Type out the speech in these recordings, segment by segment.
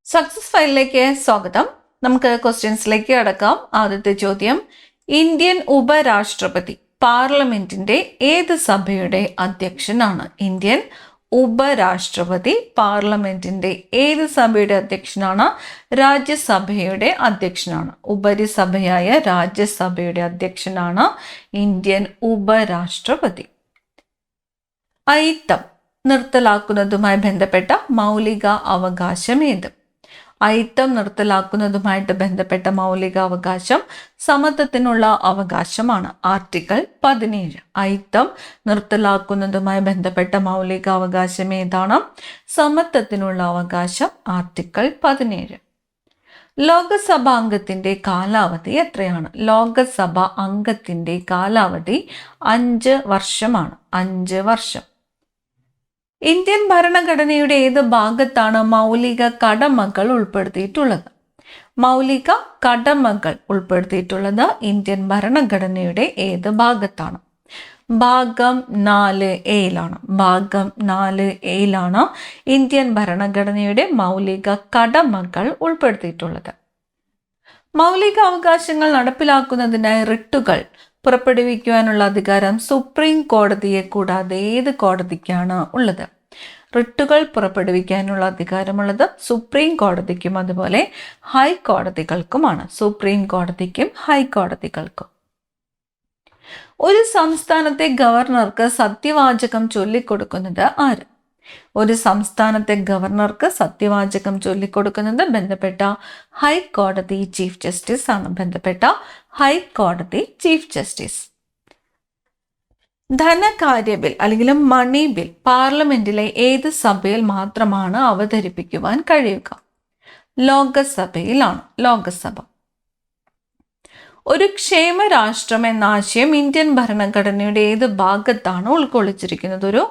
Success ഫയലിലേക്ക് സ്വാഗതം. നമുക്ക് ക്വസ്റ്റ്യൻസിലേക്ക് കടക്കാം. ആദ്യത്തെ ചോദ്യം, ഇന്ത്യൻ ഉപരാഷ്ട്രപതി പാർലമെന്റിന്റെ ഏത് സഭയുടെ അധ്യക്ഷനാണ്? ഇന്ത്യൻ ഉപരാഷ്ട്രപതി പാർലമെന്റിന്റെ ഏത് സഭയുടെ അധ്യക്ഷനാണ്? രാജ്യസഭയുടെ അധ്യക്ഷനാണ്. ഉപരിസഭയായ രാജ്യസഭയുടെ അധ്യക്ഷനാണ് ഇന്ത്യൻ ഉപരാഷ്ട്രപതി. അയിത്തം നിർത്തലാക്കുന്നതുമായി ബന്ധപ്പെട്ട മൗലിക അവകാശം ഏത്? അയിത്തം നിർത്തലാക്കുന്നതുമായിട്ട് ബന്ധപ്പെട്ട മൗലികാവകാശം സമത്വത്തിനുള്ള അവകാശമാണ്. ആർട്ടിക്കിൾ 17. അയിത്തം നിർത്തലാക്കുന്നതുമായി ബന്ധപ്പെട്ട മൗലികാവകാശം ഏതാണ്? സമത്വത്തിനുള്ള അവകാശം. ആർട്ടിക്കിൾ 17. ലോകസഭാ അംഗത്തിന്റെ കാലാവധി എത്രയാണ്? ലോകസഭാ അംഗത്തിന്റെ കാലാവധി 5 വർഷമാണ്. 5 വർഷം. ഇന്ത്യൻ ഭരണഘടനയുടെ ഏത് ഭാഗത്താണ് മൗലിക കടമകൾ ഉൾപ്പെടുത്തിയിട്ടുള്ളത്? മൗലിക കടമകൾ ഉൾപ്പെടുത്തിയിട്ടുള്ളത് ഇന്ത്യൻ ഭരണഘടനയുടെ ഏത് ഭാഗത്താണ്? ഭാഗം 4A ഭാഗം 4A ഇന്ത്യൻ ഭരണഘടനയുടെ മൗലിക കടമകൾ ഉൾപ്പെടുത്തിയിട്ടുള്ളത്. മൗലിക അവകാശങ്ങൾ നടപ്പിലാക്കുന്നതിനായി റിട്ടുകൾ പുറപ്പെടുവിക്കുവാനുള്ള അധികാരം സുപ്രീം കോടതിയെ കൂടാതെ ഏത് കോടതിക്കാണ് ഉള്ളത്? റിട്ടുകൾ പുറപ്പെടുവിക്കാനുള്ള അധികാരമുള്ളത് സുപ്രീം കോടതിക്കും അതുപോലെ ഹൈക്കോടതികൾക്കുമാണ്. സുപ്രീം കോടതിക്കും ഹൈക്കോടതികൾക്കും. ഒരു സംസ്ഥാനത്തെ ഗവർണർക്ക് സത്യവാചകം ചൊല്ലിക്കൊടുക്കുന്നത് ആര്? ഒരു സംസ്ഥാനത്തെ ഗവർണർക്ക് സത്യവാചകം ചൊല്ലിക്കൊടുക്കുന്നത് ബന്ധപ്പെട്ട ഹൈക്കോടതി ചീഫ് ജസ്റ്റിസ് ആണ്. ബന്ധപ്പെട്ട ഹൈക്കോടതി ചീഫ് ജസ്റ്റിസ്. ധനകാര്യ ബിൽ അല്ലെങ്കിൽ മണി ബിൽ പാർലമെന്റിലെ ഏത് സഭയിൽ മാത്രമാണ് അവതരിപ്പിക്കുവാൻ കഴിയുക? ലോകസഭയിലാണ്. ലോകസഭ. ഒരു ക്ഷേമ രാഷ്ട്രം എന്ന ആശയം ഇന്ത്യൻ ഭരണഘടനയുടെ ഏത് ഭാഗത്താണ് ഉൾക്കൊള്ളിച്ചിരിക്കുന്നത്? ഒരു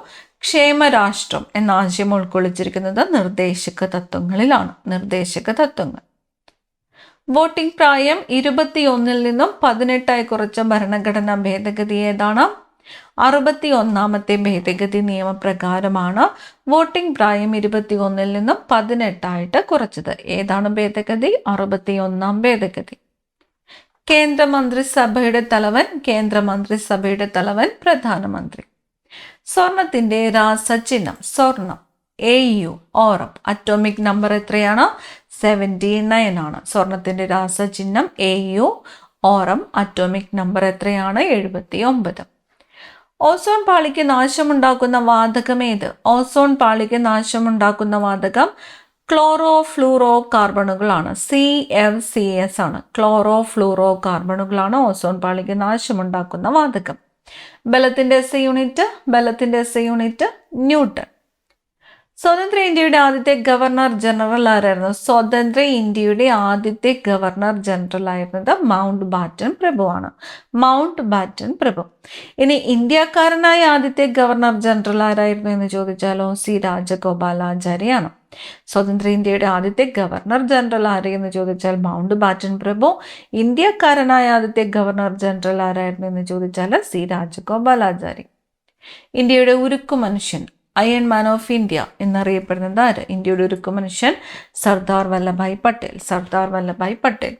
ക്ഷേമ രാഷ്ട്രം എന്ന ആശയം ഉൾക്കൊള്ളിച്ചിരിക്കുന്നത് നിർദ്ദേശക തത്വങ്ങളിലാണ്. നിർദ്ദേശക തത്വങ്ങൾ. വോട്ടിംഗ് പ്രായം 21 നിന്നും 18 കുറച്ച ഭരണഘടനാ ഭേദഗതി ഏതാണ്? 61ാമത്തെ ഭേദഗതി നിയമപ്രകാരമാണ് വോട്ടിംഗ് പ്രായം 21 നിന്നും 18 കുറച്ചത്. ഏതാണ് ഭേദഗതി? 61ാം ഭേദഗതി. കേന്ദ്രമന്ത്രിസഭയുടെ തലവൻ. കേന്ദ്രമന്ത്രിസഭയുടെ തലവൻ പ്രധാനമന്ത്രി. സ്വർണത്തിന്റെ രാസചിഹ്നം സ്വർണം. AU aurum. അറ്റോമിക് നമ്പർ എത്രയാണ്? 79 ആണ്. സ്വർണത്തിന്റെ രാസചിഹ്നം AU ഓറം. അറ്റോമിക് നമ്പർ എത്രയാണ്? 79. ഓസോൺ പാളിക്ക് നാശമുണ്ടാക്കുന്ന വാതകം ഏത്? ഓസോൺ പാളിക്ക് നാശമുണ്ടാക്കുന്ന വാതകം ക്ലോറോ ഫ്ലൂറോ കാർബണുകളാണ്. CFCS ആണ്. ക്ലോറോ ഫ്ലൂറോ കാർബണുകളാണ് ഓസോൺ പാളിക്ക് നാശമുണ്ടാക്കുന്ന വാതകം. ബലത്തിന്റെ SI യൂണിറ്റ്. ബലത്തിന്റെ SI യൂണിറ്റ് ന്യൂട്ടൺ. സ്വതന്ത്ര ഇന്ത്യയുടെ ആദ്യത്തെ ഗവർണർ ജനറൽ ആരായിരുന്നു? സ്വതന്ത്ര ഇന്ത്യയുടെ ആദ്യത്തെ ഗവർണർ ജനറൽ ആയിരുന്നത് മൗണ്ട് ബാറ്റൻ പ്രഭുവാണ്. മൗണ്ട് ബാറ്റൻ പ്രഭു. ഇനി ഇന്ത്യക്കാരനായ ആദ്യത്തെ ഗവർണർ ജനറൽ ആരായിരുന്നു എന്ന് ചോദിച്ചാലോ? C രാജഗോപാലാചാരിയാണ്. സ്വതന്ത്ര ഇന്ത്യയുടെ ആദ്യത്തെ ഗവർണർ ജനറൽ ആര് എന്ന് ചോദിച്ചാൽ മൗണ്ട് ബാറ്റൻ പ്രഭു. ഇന്ത്യക്കാരനായ ആദ്യത്തെ ഗവർണർ ജനറൽ ആരായിരുന്നു എന്ന് ചോദിച്ചാൽ C രാജഗോപാലാചാരി. ഇന്ത്യയുടെ ഉരുക്കു മനുഷ്യൻ, അയൺ മാൻ ഓഫ് ഇന്ത്യ എന്നറിയപ്പെടുന്നത് ആര്? ഇന്ത്യയുടെ ഉരുക്കു മനുഷ്യൻ സർദാർ വല്ലഭായ് പട്ടേൽ. സർദാർ വല്ലഭായ് പട്ടേൽ.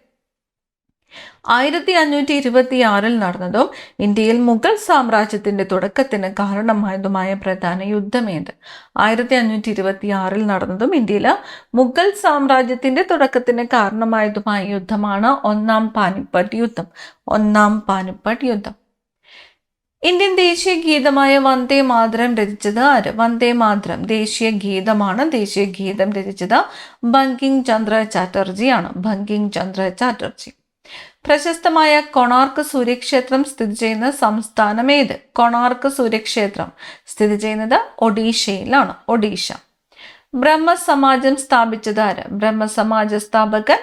1526 നടന്നതും ഇന്ത്യയിൽ മുഗൾ സാമ്രാജ്യത്തിന്റെ തുടക്കത്തിന് കാരണമായതുമായ പ്രധാന യുദ്ധം ഏത്? 1526 നടന്നതും ഇന്ത്യയിൽ മുഗൾ സാമ്രാജ്യത്തിന്റെ തുടക്കത്തിന് കാരണമായതുമായ യുദ്ധമാണ് ഒന്നാം പാനിപ്പട്ട് യുദ്ധം. ഒന്നാം പാനിപ്പട്ട് യുദ്ധം. ഇന്ത്യൻ ദേശീയ ഗീതമായ വന്ദേ മാതരം രചിച്ചത് ആര്? വന്ദേ മാതരം ദേശീയ ഗീതമാണ്. ദേശീയ ഗീതം രചിച്ചത് ബങ്കിം ചന്ദ്ര ചാറ്റർജിയാണ്. ബങ്കിം ചന്ദ്ര ചാറ്റർജി. പ്രശസ്തമായ കൊണാർക്ക് സൂര്യക്ഷേത്രം സ്ഥിതി ചെയ്യുന്ന സംസ്ഥാനം ഏത്? കൊണാർക്ക് സൂര്യക്ഷേത്രം സ്ഥിതി ചെയ്യുന്നത് ഒഡീഷയിലാണ്. ഒഡീഷ. ബ്രഹ്മസമാജം സ്ഥാപിച്ചത് ആര്? ബ്രഹ്മസമാജ സ്ഥാപകൻ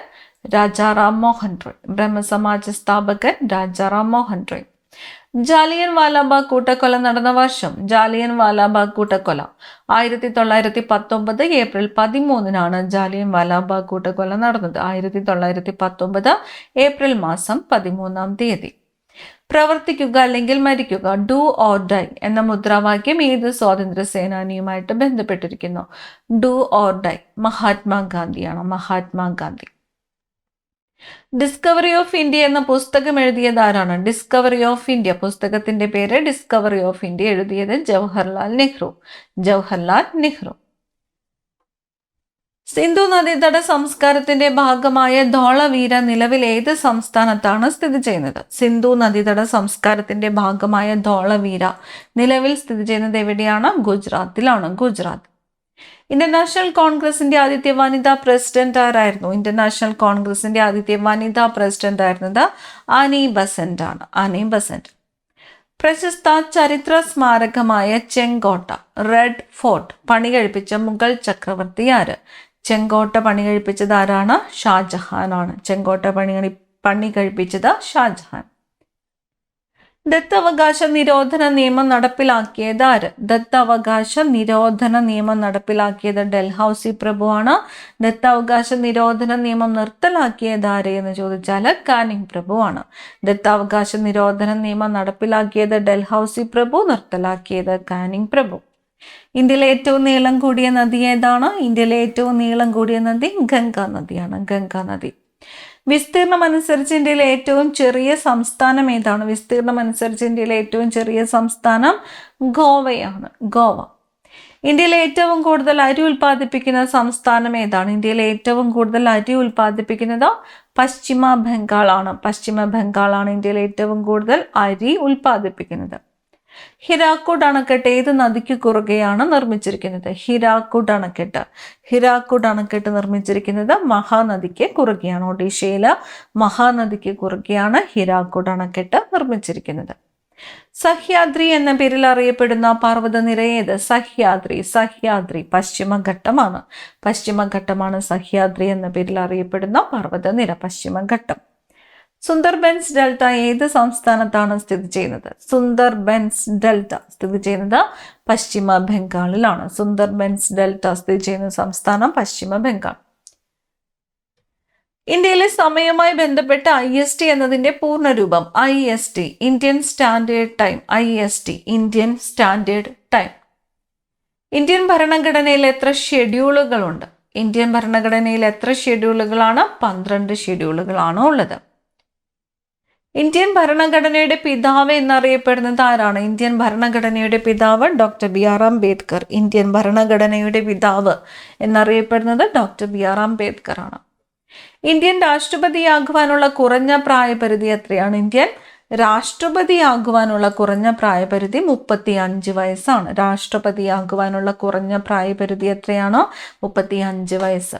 രാജാറാം മോഹൻ റോയ്. ബ്രഹ്മസമാജ സ്ഥാപകൻ രാജാറാം മോഹൻ റോയ്. ജാലിയൻ വാലാബാഗ് കൂട്ടക്കൊല നടന്ന വർഷം? ജാലിയൻ വാലാബാഗ് കൂട്ടക്കൊല 1919 ഏപ്രിൽ 13 ജാലിയൻ വാലാബാഗ് കൂട്ടക്കൊല നടന്നത്. 1919 ഏപ്രിൽ മാസം 13 പ്രവർത്തിക്കുക അല്ലെങ്കിൽ മരിക്കുക, ഡു ഓർ ഡൈ എന്ന മുദ്രാവാക്യം ഏത് സ്വാതന്ത്ര്യ സേനാനിയുമായിട്ട് ബന്ധപ്പെട്ടിരിക്കുന്നു? ഡു ഓർ ഡൈ മഹാത്മാഗാന്ധിയാണ്, മഹാത്മാഗാന്ധി. ഡിസ്കവറി ഓഫ് ഇന്ത്യ എന്ന പുസ്തകം എഴുതിയത് ആരാണ്? ഡിസ്കവറി ഓഫ് ഇന്ത്യ പുസ്തകത്തിന്റെ പേര് ഡിസ്കവറി ഓഫ് ഇന്ത്യ എഴുതിയത് ജവഹർലാൽ നെഹ്റു, ജവഹർലാൽ നെഹ്റു. സിന്ധു നദീതട സംസ്കാരത്തിന്റെ ഭാഗമായ ധോളവീര നിലവിൽ ഏത് സംസ്ഥാനത്താണ് സ്ഥിതി ചെയ്യുന്നത്? സിന്ധു നദീതട സംസ്കാരത്തിന്റെ ഭാഗമായ ധോളവീര നിലവിൽ സ്ഥിതി ചെയ്യുന്നത് എവിടെയാണ്? ഗുജറാത്തിലാണ്, ഗുജറാത്ത്. ഇന്ത്യൻ നാഷണൽ കോൺഗ്രസിന്റെ ആദ്യത്തെ വനിതാ പ്രസിഡന്റ് ആരായിരുന്നു? ഇന്ത്യൻ നാഷണൽ കോൺഗ്രസിന്റെ ആദ്യത്തെ വനിതാ പ്രസിഡന്റ് ആയിരുന്നത് ആനി ബസന്റ് ആണ്, ആനി ബസന്റ്. പ്രശസ്ത ചരിത്ര സ്മാരകമായ ചെങ്കോട്ട, റെഡ് ഫോർട്ട് പണി കഴിപ്പിച്ച മുഗൾ ചക്രവർത്തി ആര്? ചെങ്കോട്ട പണി കഴിപ്പിച്ചത് ആരാണ്? ഷാജഹാൻ ആണ്. ചെങ്കോട്ട പണി കഴിപ്പിച്ചത് ഷാജഹാൻ. ദത്തവകാശ നിരോധന നിയമം നടപ്പിലാക്കിയത് ആര്? ദത്തവകാശ നിരോധന നിയമം നടപ്പിലാക്കിയത് ഡൽഹൌസി പ്രഭുവാണ്. ദത്താവകാശ നിരോധന നിയമം നിർത്തലാക്കിയത് ആര് എന്ന് ചോദിച്ചാൽ കാനിങ് പ്രഭുവാണ്. ദത്താവകാശ നിരോധന നിയമം നടപ്പിലാക്കിയത് ഡൽഹൌസി പ്രഭു, നിർത്തലാക്കിയത് കാനിങ് പ്രഭു. ഇന്ത്യയിലെ ഏറ്റവും നീളം കൂടിയ നദി ഏതാണ്? ഇന്ത്യയിലെ ഏറ്റവും നീളം കൂടിയ നദി ഗംഗാ നദിയാണ്, ഗംഗാ നദി. വിസ്തീർണം അനുസരിച്ച് ഇന്ത്യയിലെ ഏറ്റവും ചെറിയ സംസ്ഥാനം ഏതാണ്? വിസ്തീർണം അനുസരിച്ച് ഇന്ത്യയിലെ ഏറ്റവും ചെറിയ സംസ്ഥാനം ഗോവയാണ്, ഗോവ. ഇന്ത്യയിലെ ഏറ്റവും കൂടുതൽ അരി ഉൽപ്പാദിപ്പിക്കുന്ന സംസ്ഥാനം ഏതാണ്? ഇന്ത്യയിലെ ഏറ്റവും കൂടുതൽ അരി ഉൽപ്പാദിപ്പിക്കുന്നത് പശ്ചിമ ബംഗാളാണ്, പശ്ചിമ ബംഗാളാണ് ഇന്ത്യയിലെ ഏറ്റവും കൂടുതൽ അരി ഉൽപ്പാദിപ്പിക്കുന്നത്. ഹിരാക്കുഡ് അണക്കെട്ട് ഏത് നദിക്ക് കുറുകെയാണ് നിർമ്മിച്ചിരിക്കുന്നത്? ഹിരാക്കുഡ് അണക്കെട്ട്, ഹിരാക്കുഡ് അണക്കെട്ട് നിർമ്മിച്ചിരിക്കുന്നത് മഹാനദിക്ക് കുറുകെയാണ്. ഒഡീഷയിലെ മഹാനദിക്ക് കുറുകെയാണ് ഹിരാക്കുഡ് അണക്കെട്ട് നിർമ്മിച്ചിരിക്കുന്നത്. സഹ്യാദ്രി എന്ന പേരിൽ അറിയപ്പെടുന്ന പർവ്വതനിര ഏത്? സഹ്യാദ്രി, സഹ്യാദ്രി പശ്ചിമഘട്ടമാണ്, പശ്ചിമഘട്ടമാണ് സഹ്യാദ്രി എന്ന പേരിൽ അറിയപ്പെടുന്ന പർവ്വതനിര, പശ്ചിമഘട്ടം. സുന്ദർബൻസ് ഡെൽറ്റ ഏത് സംസ്ഥാനത്താണ് സ്ഥിതി ചെയ്യുന്നത്? സുന്ദർബൻസ് ഡെൽറ്റ സ്ഥിതി ചെയ്യുന്നത് പശ്ചിമ ബംഗാളിലാണ്. സുന്ദർബൻസ് ഡെൽറ്റ സ്ഥിതി ചെയ്യുന്ന സംസ്ഥാനം പശ്ചിമ ബംഗാൾ. ഇന്ത്യയിലെ സമയവുമായി ബന്ധപ്പെട്ട IST എന്നതിന്റെ പൂർണ്ണരൂപം? IST Indian standard time, IST Indian standard time. Indian ഭരണഘടനയിൽ എത്ര ഷെഡ്യൂളുകളുണ്ട്? ഇന്ത്യൻ ഭരണഘടനയിൽ എത്ര ഷെഡ്യൂളുകളാണ്? 12 ഷെഡ്യൂളുകളാണ് ഉള്ളത്. ഇന്ത്യൻ ഭരണഘടനയുടെ പിതാവ് എന്നറിയപ്പെടുന്നത് ആരാണ്? ഇന്ത്യൻ ഭരണഘടനയുടെ പിതാവ് ഡോക്ടർ BR അംബേദ്കർ. ഇന്ത്യൻ ഭരണഘടനയുടെ പിതാവ് എന്നറിയപ്പെടുന്നത് ഡോക്ടർ BR അംബേദ്കർ ആണ്. ഇന്ത്യൻ രാഷ്ട്രപതിയാകുവാനുള്ള കുറഞ്ഞ പ്രായപരിധി എത്രയാണ്? ഇന്ത്യൻ രാഷ്ട്രപതിയാകുവാനുള്ള കുറഞ്ഞ പ്രായപരിധി 35 വയസ്സാണ്. രാഷ്ട്രപതിയാകുവാനുള്ള കുറഞ്ഞ പ്രായപരിധി എത്രയാണോ? 35 വയസ്സ്.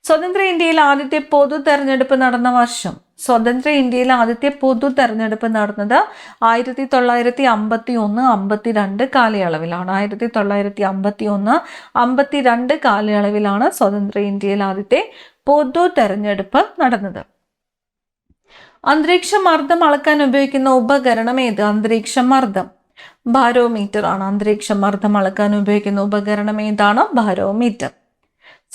സ്വതന്ത്ര ഇന്ത്യയിൽ ആദ്യത്തെ പൊതു തെരഞ്ഞെടുപ്പ് നടന്ന വർഷം? സ്വതന്ത്ര ഇന്ത്യയിൽ ആദ്യത്തെ പൊതു തെരഞ്ഞെടുപ്പ് നടന്നത് 1951-52 കാലയളവിലാണ്. 1951-52 കാലയളവിലാണ് സ്വതന്ത്ര ഇന്ത്യയിൽ ആദ്യത്തെ പൊതു തെരഞ്ഞെടുപ്പ് നടന്നത്. അന്തരീക്ഷ മർദ്ദം അളക്കാൻ ഉപയോഗിക്കുന്ന ഉപകരണം ഏത്? അന്തരീക്ഷ മർദ്ദം ബാരോമീറ്റർ ആണ്. അന്തരീക്ഷ മർദ്ദം അളക്കാൻ ഉപയോഗിക്കുന്ന ഉപകരണം ഏതാണ്? ബാരോമീറ്റർ.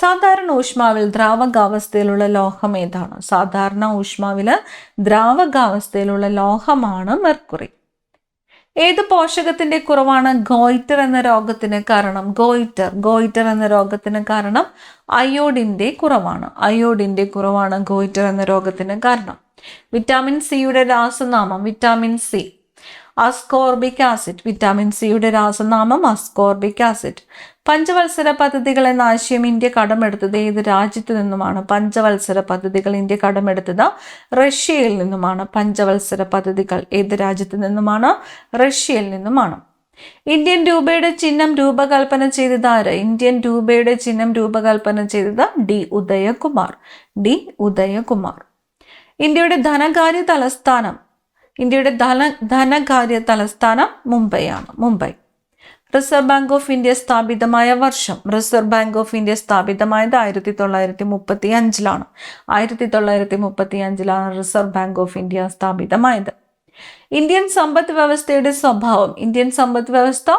സാധാരണ ഊഷ്മാവിൽ ദ്രാവകാവസ്ഥയിലുള്ള ലോഹം ഏതാണ്? സാധാരണ ഊഷ്മാവില് ദ്രാവകാവസ്ഥയിലുള്ള ലോഹമാണ് മെർക്കുറി. ഏത് പോഷകത്തിന്റെ കുറവാണ് ഗോയിറ്റർ എന്ന രോഗത്തിന് കാരണം? ഗോയിറ്റർ എന്ന രോഗത്തിന് കാരണം അയോഡിന്റെ കുറവാണ്. അയോഡിന്റെ കുറവാണ് ഗോയിറ്റർ എന്ന രോഗത്തിന് കാരണം. വിറ്റാമിൻ സിയുടെ രാസനാമം? Vitamin C ascorbic acid. Vitamin സിയുടെ രാസനാമം അസ്കോർബിക് ആസിഡ്. പഞ്ചവത്സര പദ്ധതികൾ എന്ന ആശയം ഇന്ത്യ കടമെടുത്തത് ഏത് രാജ്യത്തു നിന്നുമാണ്? പഞ്ചവത്സര പദ്ധതികൾ ഇന്ത്യ കടമെടുത്തത് റഷ്യയിൽ നിന്നുമാണ്. പഞ്ചവത്സര പദ്ധതികൾ ഏത് രാജ്യത്തു നിന്നുമാണ്? റഷ്യയിൽ നിന്നുമാണ്. ഇന്ത്യൻ രൂപയുടെ ചിഹ്നം രൂപകൽപ്പന ചെയ്തത് ആര്? ഇന്ത്യൻ രൂപയുടെ ചിഹ്നം രൂപകൽപ്പന ചെയ്തത് D. ഉദയകുമാർ. D. ഉദയകുമാർ. ഇന്ത്യയുടെ ധനകാര്യ തലസ്ഥാനം? ഇന്ത്യയുടെ ധനകാര്യ തലസ്ഥാനം മുംബൈയാണ്, Mumbai. Reserve Bank of India സ്ഥാപിതമായ വർഷം? റിസർവ് ബാങ്ക് ഓഫ് ഇന്ത്യ സ്ഥാപിതമായത് 1935-ലാണ്. 1935-ലാണ് റിസർവ് ബാങ്ക് ഓഫ് ഇന്ത്യ സ്ഥാപിതമായത്. ഇന്ത്യൻ സമ്പദ് വ്യവസ്ഥയുടെ സ്വഭാവം? ഇന്ത്യൻ സമ്പദ് വ്യവസ്ഥ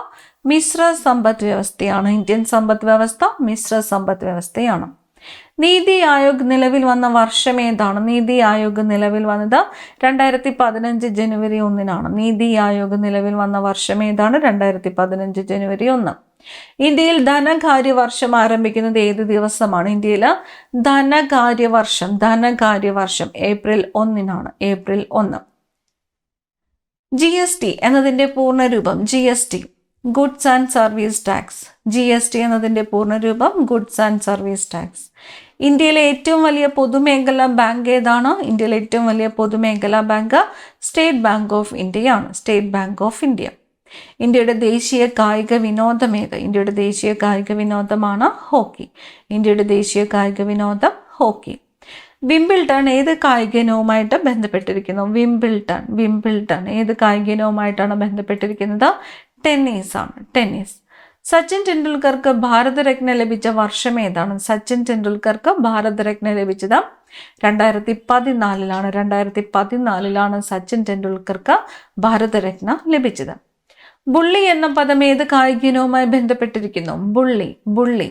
മിശ്ര സമ്പദ് വ്യവസ്ഥയാണ്. ഇന്ത്യൻ സമ്പദ് വ്യവസ്ഥ മിശ്ര സമ്പദ് വ്യവസ്ഥയാണ്. നീതി ആയോഗ് നിലവിൽ വന്ന വർഷം ഏതാണ്? നീതി ആയോഗ് നിലവിൽ വന്നത് 2015 ജനുവരി 1-നാണ്. നീതി ആയോഗ് നിലവിൽ വന്ന വർഷം ഏതാണ്? 2015 ജനുവരി 1. ഇന്ത്യയിൽ ധനകാര്യവർഷം ആരംഭിക്കുന്നത് ഏത് ദിവസമാണ്? ഇന്ത്യയിൽ ധനകാര്യവർഷം ഏപ്രിൽ 1-നാണ്. ഏപ്രിൽ 1. GST എന്നതിൻ്റെ പൂർണ്ണരൂപം? GST goods and service tax. GST എന്നതിൻ്റെ പൂർണ്ണരൂപം ഗുഡ്സ് ആൻഡ് സർവീസ് ടാക്സ്. ഇന്ത്യയിലെ ഏറ്റവും വലിയ പൊതുമേഖലാ ബാങ്ക് ഏതാണ്? ഇന്ത്യയിലെ ഏറ്റവും വലിയ പൊതുമേഖലാ ബാങ്ക് സ്റ്റേറ്റ് ബാങ്ക് ഓഫ് ഇന്ത്യയാണ്. State bank of India. ഇന്ത്യയുടെ ദേശീയ കായിക വിനോദം ഏത്? ഇന്ത്യയുടെ ദേശീയ കായിക വിനോദമാണ് ഹോക്കി. ഇന്ത്യയുടെ ദേശീയ കായിക വിനോദം ഹോക്കി. വിംബിൾട്ടൺ ഏത് കായിക ഇനവുമായിട്ട് ബന്ധപ്പെട്ടിരിക്കുന്നു? വിംബിൾട്ടൺ ഏത് കായിക ഇനവുമായിട്ടാണ് ബന്ധപ്പെട്ടിരിക്കുന്നത്? ടെന്നീസ് ആണ്. ടെന്നീസ്. സച്ചിൻ ടെണ്ടുൽക്കർക്ക് ഭാരതരത്ന ലഭിച്ച വർഷം ഏതാണ്? സച്ചിൻ ടെണ്ടുൽക്കർക്ക് ഭാരതരത്ന ലഭിച്ചത് 2014-ലാണ്. 2014-ലാണ് സച്ചിൻ ടെണ്ടുൽക്കർക്ക് ഭാരതരത്ന ലഭിച്ചത്. ബുള്ളി എന്ന പദം ഏത് കായിക ഇനവുമായി ബന്ധപ്പെട്ടിരിക്കുന്നു? ബുള്ളി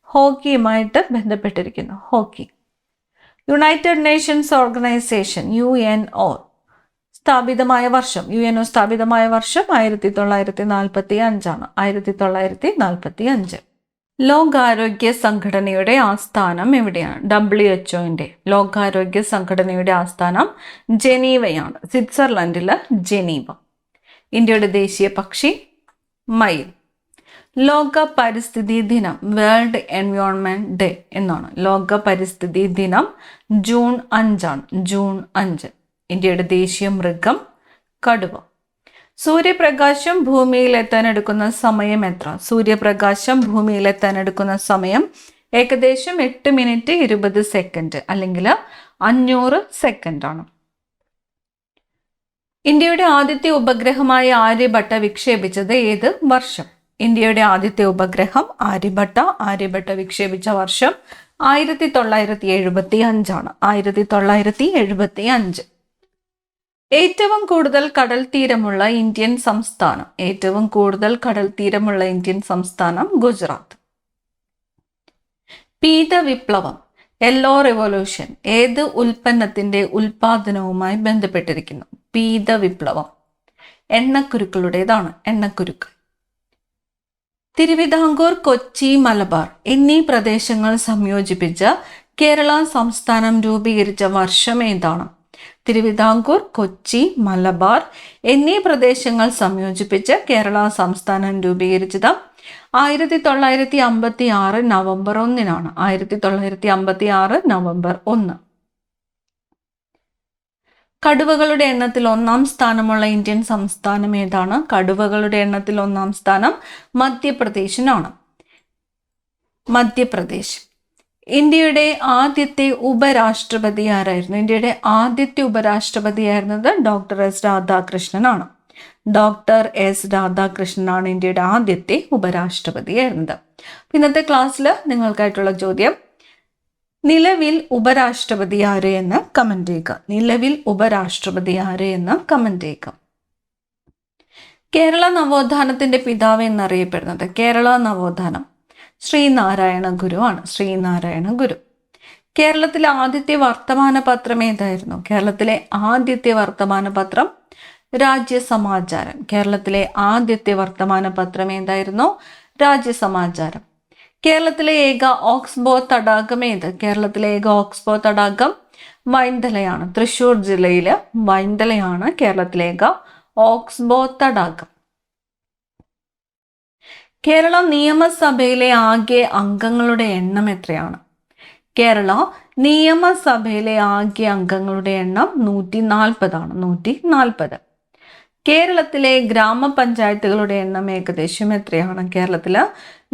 ഹോക്കിയുമായിട്ട് ബന്ധപ്പെട്ടിരിക്കുന്നു. Hockey. United Nations organisation UNO സ്ഥാപിതമായ വർഷം? UNO സ്ഥാപിതമായ വർഷം 1945-ആണ്. 1945. ലോകാരോഗ്യ സംഘടനയുടെ ആസ്ഥാനം എവിടെയാണ്? WHO ലോകാരോഗ്യ സംഘടനയുടെ ആസ്ഥാനം ജനീവയാണ്. സ്വിറ്റ്സർലൻഡിലെ ജനീവ. ഇന്ത്യയുടെ ദേശീയ പക്ഷി മയിൽ. ലോക പരിസ്ഥിതി ദിനം വേൾഡ് എൻവയോൺമെന്റ് ഡേ എന്നാണ്. ലോക പരിസ്ഥിതി ദിനം ജൂൺ 5-ആണ്. ജൂൺ 5. ഇന്ത്യയുടെ ദേശീയ മൃഗം കടുവ. സൂര്യപ്രകാശം ഭൂമിയിൽ എത്താനെടുക്കുന്ന സമയം എത്ര? സൂര്യപ്രകാശം ഭൂമിയിൽ എത്താനെടുക്കുന്ന സമയം ഏകദേശം 8 മിനിറ്റ് 20 സെക്കൻഡ് അല്ലെങ്കിൽ 500 സെക്കൻഡാണ്. ഇന്ത്യയുടെ ആദ്യത്തെ ഉപഗ്രഹമായ ആര്യഭട്ട വിക്ഷേപിച്ചത് ഏത് വർഷം? ഇന്ത്യയുടെ ആദ്യത്തെ ഉപഗ്രഹം ആര്യഭട്ട വിക്ഷേപിച്ച വർഷം 1975-ആണ്. 1975. ഏറ്റവും കൂടുതൽ കടൽ തീരമുള്ള ഇന്ത്യൻ സംസ്ഥാനം? ഏറ്റവും കൂടുതൽ കടൽ തീരമുള്ള ഇന്ത്യൻ സംസ്ഥാനം ഗുജറാത്ത്. പീത വിപ്ലവം യെല്ലോ റെവല്യൂഷൻ ഏത് ഉൽപ്പന്നത്തിന്റെ ഉൽപാദനവുമായി ബന്ധപ്പെട്ടിരിക്കുന്നു? പീത വിപ്ലവം എണ്ണക്കുരുക്കളുടേതാണ്. എണ്ണക്കുരുക്കൾ. തിരുവിതാംകൂർ, കൊച്ചി, മലബാർ എന്നീ പ്രദേശങ്ങൾ സംയോജിപ്പിച്ച് കേരള സംസ്ഥാനം രൂപീകരിച്ച വർഷം ഏതാണ്? തിരുവിതാംകൂർ, കൊച്ചി, മലബാർ എന്നീ പ്രദേശങ്ങൾ സംയോജിപ്പിച്ച് കേരള സംസ്ഥാനം രൂപീകരിച്ചത് 1956 നവംബർ 1-നാണ്. 1956 നവംബർ 1. കടുവകളുടെ എണ്ണത്തിൽ 1-ാം സ്ഥാനമുള്ള ഇന്ത്യൻ സംസ്ഥാനം ഏതാണ്? കടുവകളുടെ എണ്ണത്തിൽ 1-ാം സ്ഥാനം മധ്യപ്രദേശിനാണ്. മധ്യപ്രദേശ്. ഇന്ത്യയുടെ ആദ്യത്തെ ഉപരാഷ്ട്രപതി ആരായിരുന്നു? ഇന്ത്യയുടെ ആദ്യത്തെ ഉപരാഷ്ട്രപതിയായിരുന്നത് ഡോക്ടർ എസ് രാധാകൃഷ്ണനാണ്. ഡോക്ടർ എസ് രാധാകൃഷ്ണനാണ് ഇന്ത്യയുടെ ആദ്യത്തെ ഉപരാഷ്ട്രപതിയായിരുന്നത്. ഇന്നത്തെ ക്ലാസ്സിൽ നിങ്ങൾക്കായിട്ടുള്ള ചോദ്യം, നിലവിൽ ഉപരാഷ്ട്രപതി ആര് എന്ന് കമന്റ് ചെയ്യുക. നിലവിൽ ഉപരാഷ്ട്രപതി ആര് എന്ന് കമന്റ് ചെയ്യുക. കേരള നവോത്ഥാനത്തിന്റെ പിതാവ് എന്നറിയപ്പെടുന്നത്? കേരള നവോത്ഥാനം ശ്രീനാരായണ ഗുരു ആണ്. ശ്രീനാരായണ ഗുരു. കേരളത്തിലെ ആദ്യത്തെ വർത്തമാന പത്രം ഏതായിരുന്നു? കേരളത്തിലെ ആദ്യത്തെ വർത്തമാന പത്രം രാജ്യസമാചാരം. കേരളത്തിലെ ആദ്യത്തെ വർത്തമാന പത്രം ഏതായിരുന്നു? രാജ്യസമാചാരം. കേരളത്തിലെ ഏക ഓക്സ്ബോ തടാകം ഏത്? കേരളത്തിലെ ഏക ഓക്സ്ബോ തടാകം വൈന്തലയാണ്. തൃശ്ശൂർ ജില്ലയിലെ വൈന്തലയാണ് കേരളത്തിലെ ഏക ഓക്സ്ബോ തടാകം. കേരള നിയമസഭയിലെ ആകെ അംഗങ്ങളുടെ എണ്ണം എത്രയാണ്? കേരള നിയമസഭയിലെ ആകെ അംഗങ്ങളുടെ എണ്ണം 140 ആണ്. 140. കേരളത്തിലെ ഗ്രാമപഞ്ചായത്തുകളുടെ എണ്ണം ഏകദേശം എത്രയാണ്? കേരളത്തിലെ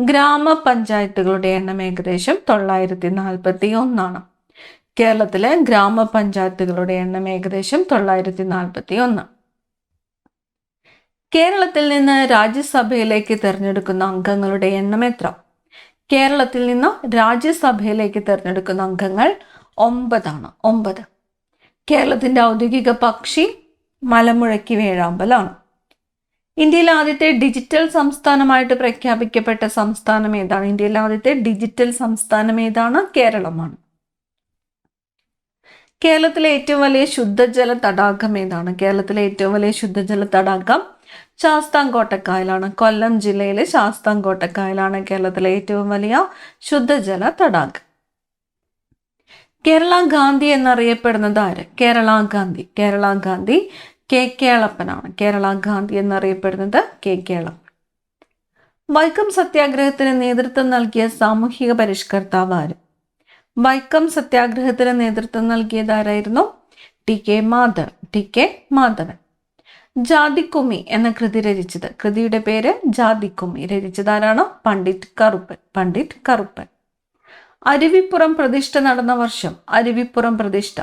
ഗ്രാമപഞ്ചായത്തുകളുടെ എണ്ണം ഏകദേശം 941 ആണ്. കേരളത്തിലെ ഗ്രാമപഞ്ചായത്തുകളുടെ എണ്ണം ഏകദേശം 941. കേരളത്തിൽ നിന്ന് രാജ്യസഭയിലേക്ക് തിരഞ്ഞെടുക്കുന്ന അംഗങ്ങളുടെ എണ്ണം എത്ര? കേരളത്തിൽ നിന്ന് രാജ്യസഭയിലേക്ക് തിരഞ്ഞെടുക്കുന്ന അംഗങ്ങൾ 9 ആണ്. 9. കേരളത്തിന്റെ ഔദ്യോഗിക പക്ഷി മലമുഴക്കി വേഴാമ്പലാണ്. ഇന്ത്യയിലെ ആദ്യത്തെ ഡിജിറ്റൽ സംസ്ഥാനമായിട്ട് പ്രഖ്യാപിക്കപ്പെട്ട സംസ്ഥാനം ഏതാണ്? ഇന്ത്യയിലെ ആദ്യത്തെ ഡിജിറ്റൽ സംസ്ഥാനം ഏതാണ്? കേരളമാണ്. കേരളത്തിലെ ഏറ്റവും വലിയ ശുദ്ധജല തടാകം ഏതാണ്? കേരളത്തിലെ ഏറ്റവും വലിയ ശുദ്ധജല തടാകം ശാസ്താംകോട്ടക്കായലാണ്. കൊല്ലം ജില്ലയിലെ ശാസ്താംകോട്ടക്കായലാണ് കേരളത്തിലെ ഏറ്റവും വലിയ ശുദ്ധജല തടാകം. കേരള ഗാന്ധി എന്നറിയപ്പെടുന്നത് ആര്? കേരള ഗാന്ധി കെ കേളപ്പനാണ്. കേരള ഗാന്ധി എന്നറിയപ്പെടുന്നത് കെ കേളപ്പൻ. വൈക്കം സത്യാഗ്രഹത്തിന് നേതൃത്വം നൽകിയ സാമൂഹിക പരിഷ്കർത്താവ് ആര്? വൈക്കം സത്യാഗ്രഹത്തിന് നേതൃത്വം നൽകിയത് ആരായിരുന്നു? T K Madhavan. ജാതിക്കുമ്മി എന്ന കൃതി രചിച്ചത്, കൃതിയുടെ പേര് ജാതിക്കുമ്മി, രചിച്ചത് ആരാണ്? പണ്ഡിറ്റ് കറുപ്പൻ. അരുവിപ്പുറം പ്രതിഷ്ഠ നടന്ന വർഷം? അരുവിപ്പുറം പ്രതിഷ്ഠ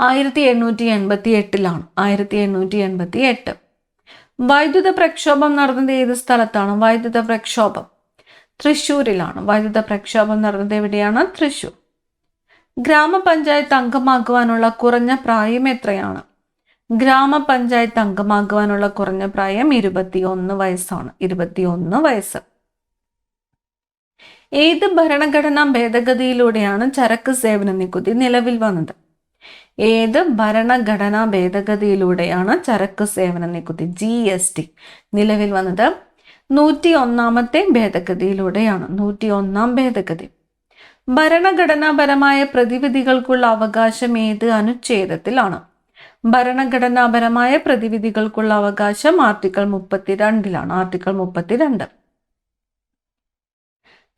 1888 1888. വൈദ്യുത പ്രക്ഷോഭം നടന്നത് ഏത് സ്ഥലത്താണ്? വൈദ്യുത പ്രക്ഷോഭം തൃശ്ശൂരിലാണ്. വൈദ്യുത പ്രക്ഷോഭം നടന്നത് എവിടെയാണ്? തൃശ്ശൂർ. ഗ്രാമപഞ്ചായത്ത് അംഗമാകുവാനുള്ള കുറഞ്ഞ പ്രായം എത്രയാണ്? ഗ്രാമപഞ്ചായത്ത് അംഗമാകുവാനുള്ള കുറഞ്ഞ പ്രായം 21 വയസ്സാണ്. 21 വയസ്സ്. ഏത് ഭരണഘടനാ ഭേദഗതിയിലൂടെയാണ് ചരക്ക് സേവന നികുതി നിലവിൽ വന്നത്? ഏത് ഭരണഘടനാ ഭേദഗതിയിലൂടെയാണ് ചരക്ക് സേവന നികുതി GST നിലവിൽ വന്നത്? 101ാമത്തെ ഭേദഗതിയിലൂടെയാണ്. 101ാം ഭേദഗതി. ഭരണഘടനാപരമായ പ്രതിവിധികൾക്കുള്ള അവകാശം ഏത് അനുച്ഛേദത്തിലാണ്? ഭരണഘടനാപരമായ പ്രതിവിധികൾക്കുള്ള അവകാശം ആർട്ടിക്കിൾ 32ലാണ്. ആർട്ടിക്കിൾ 32.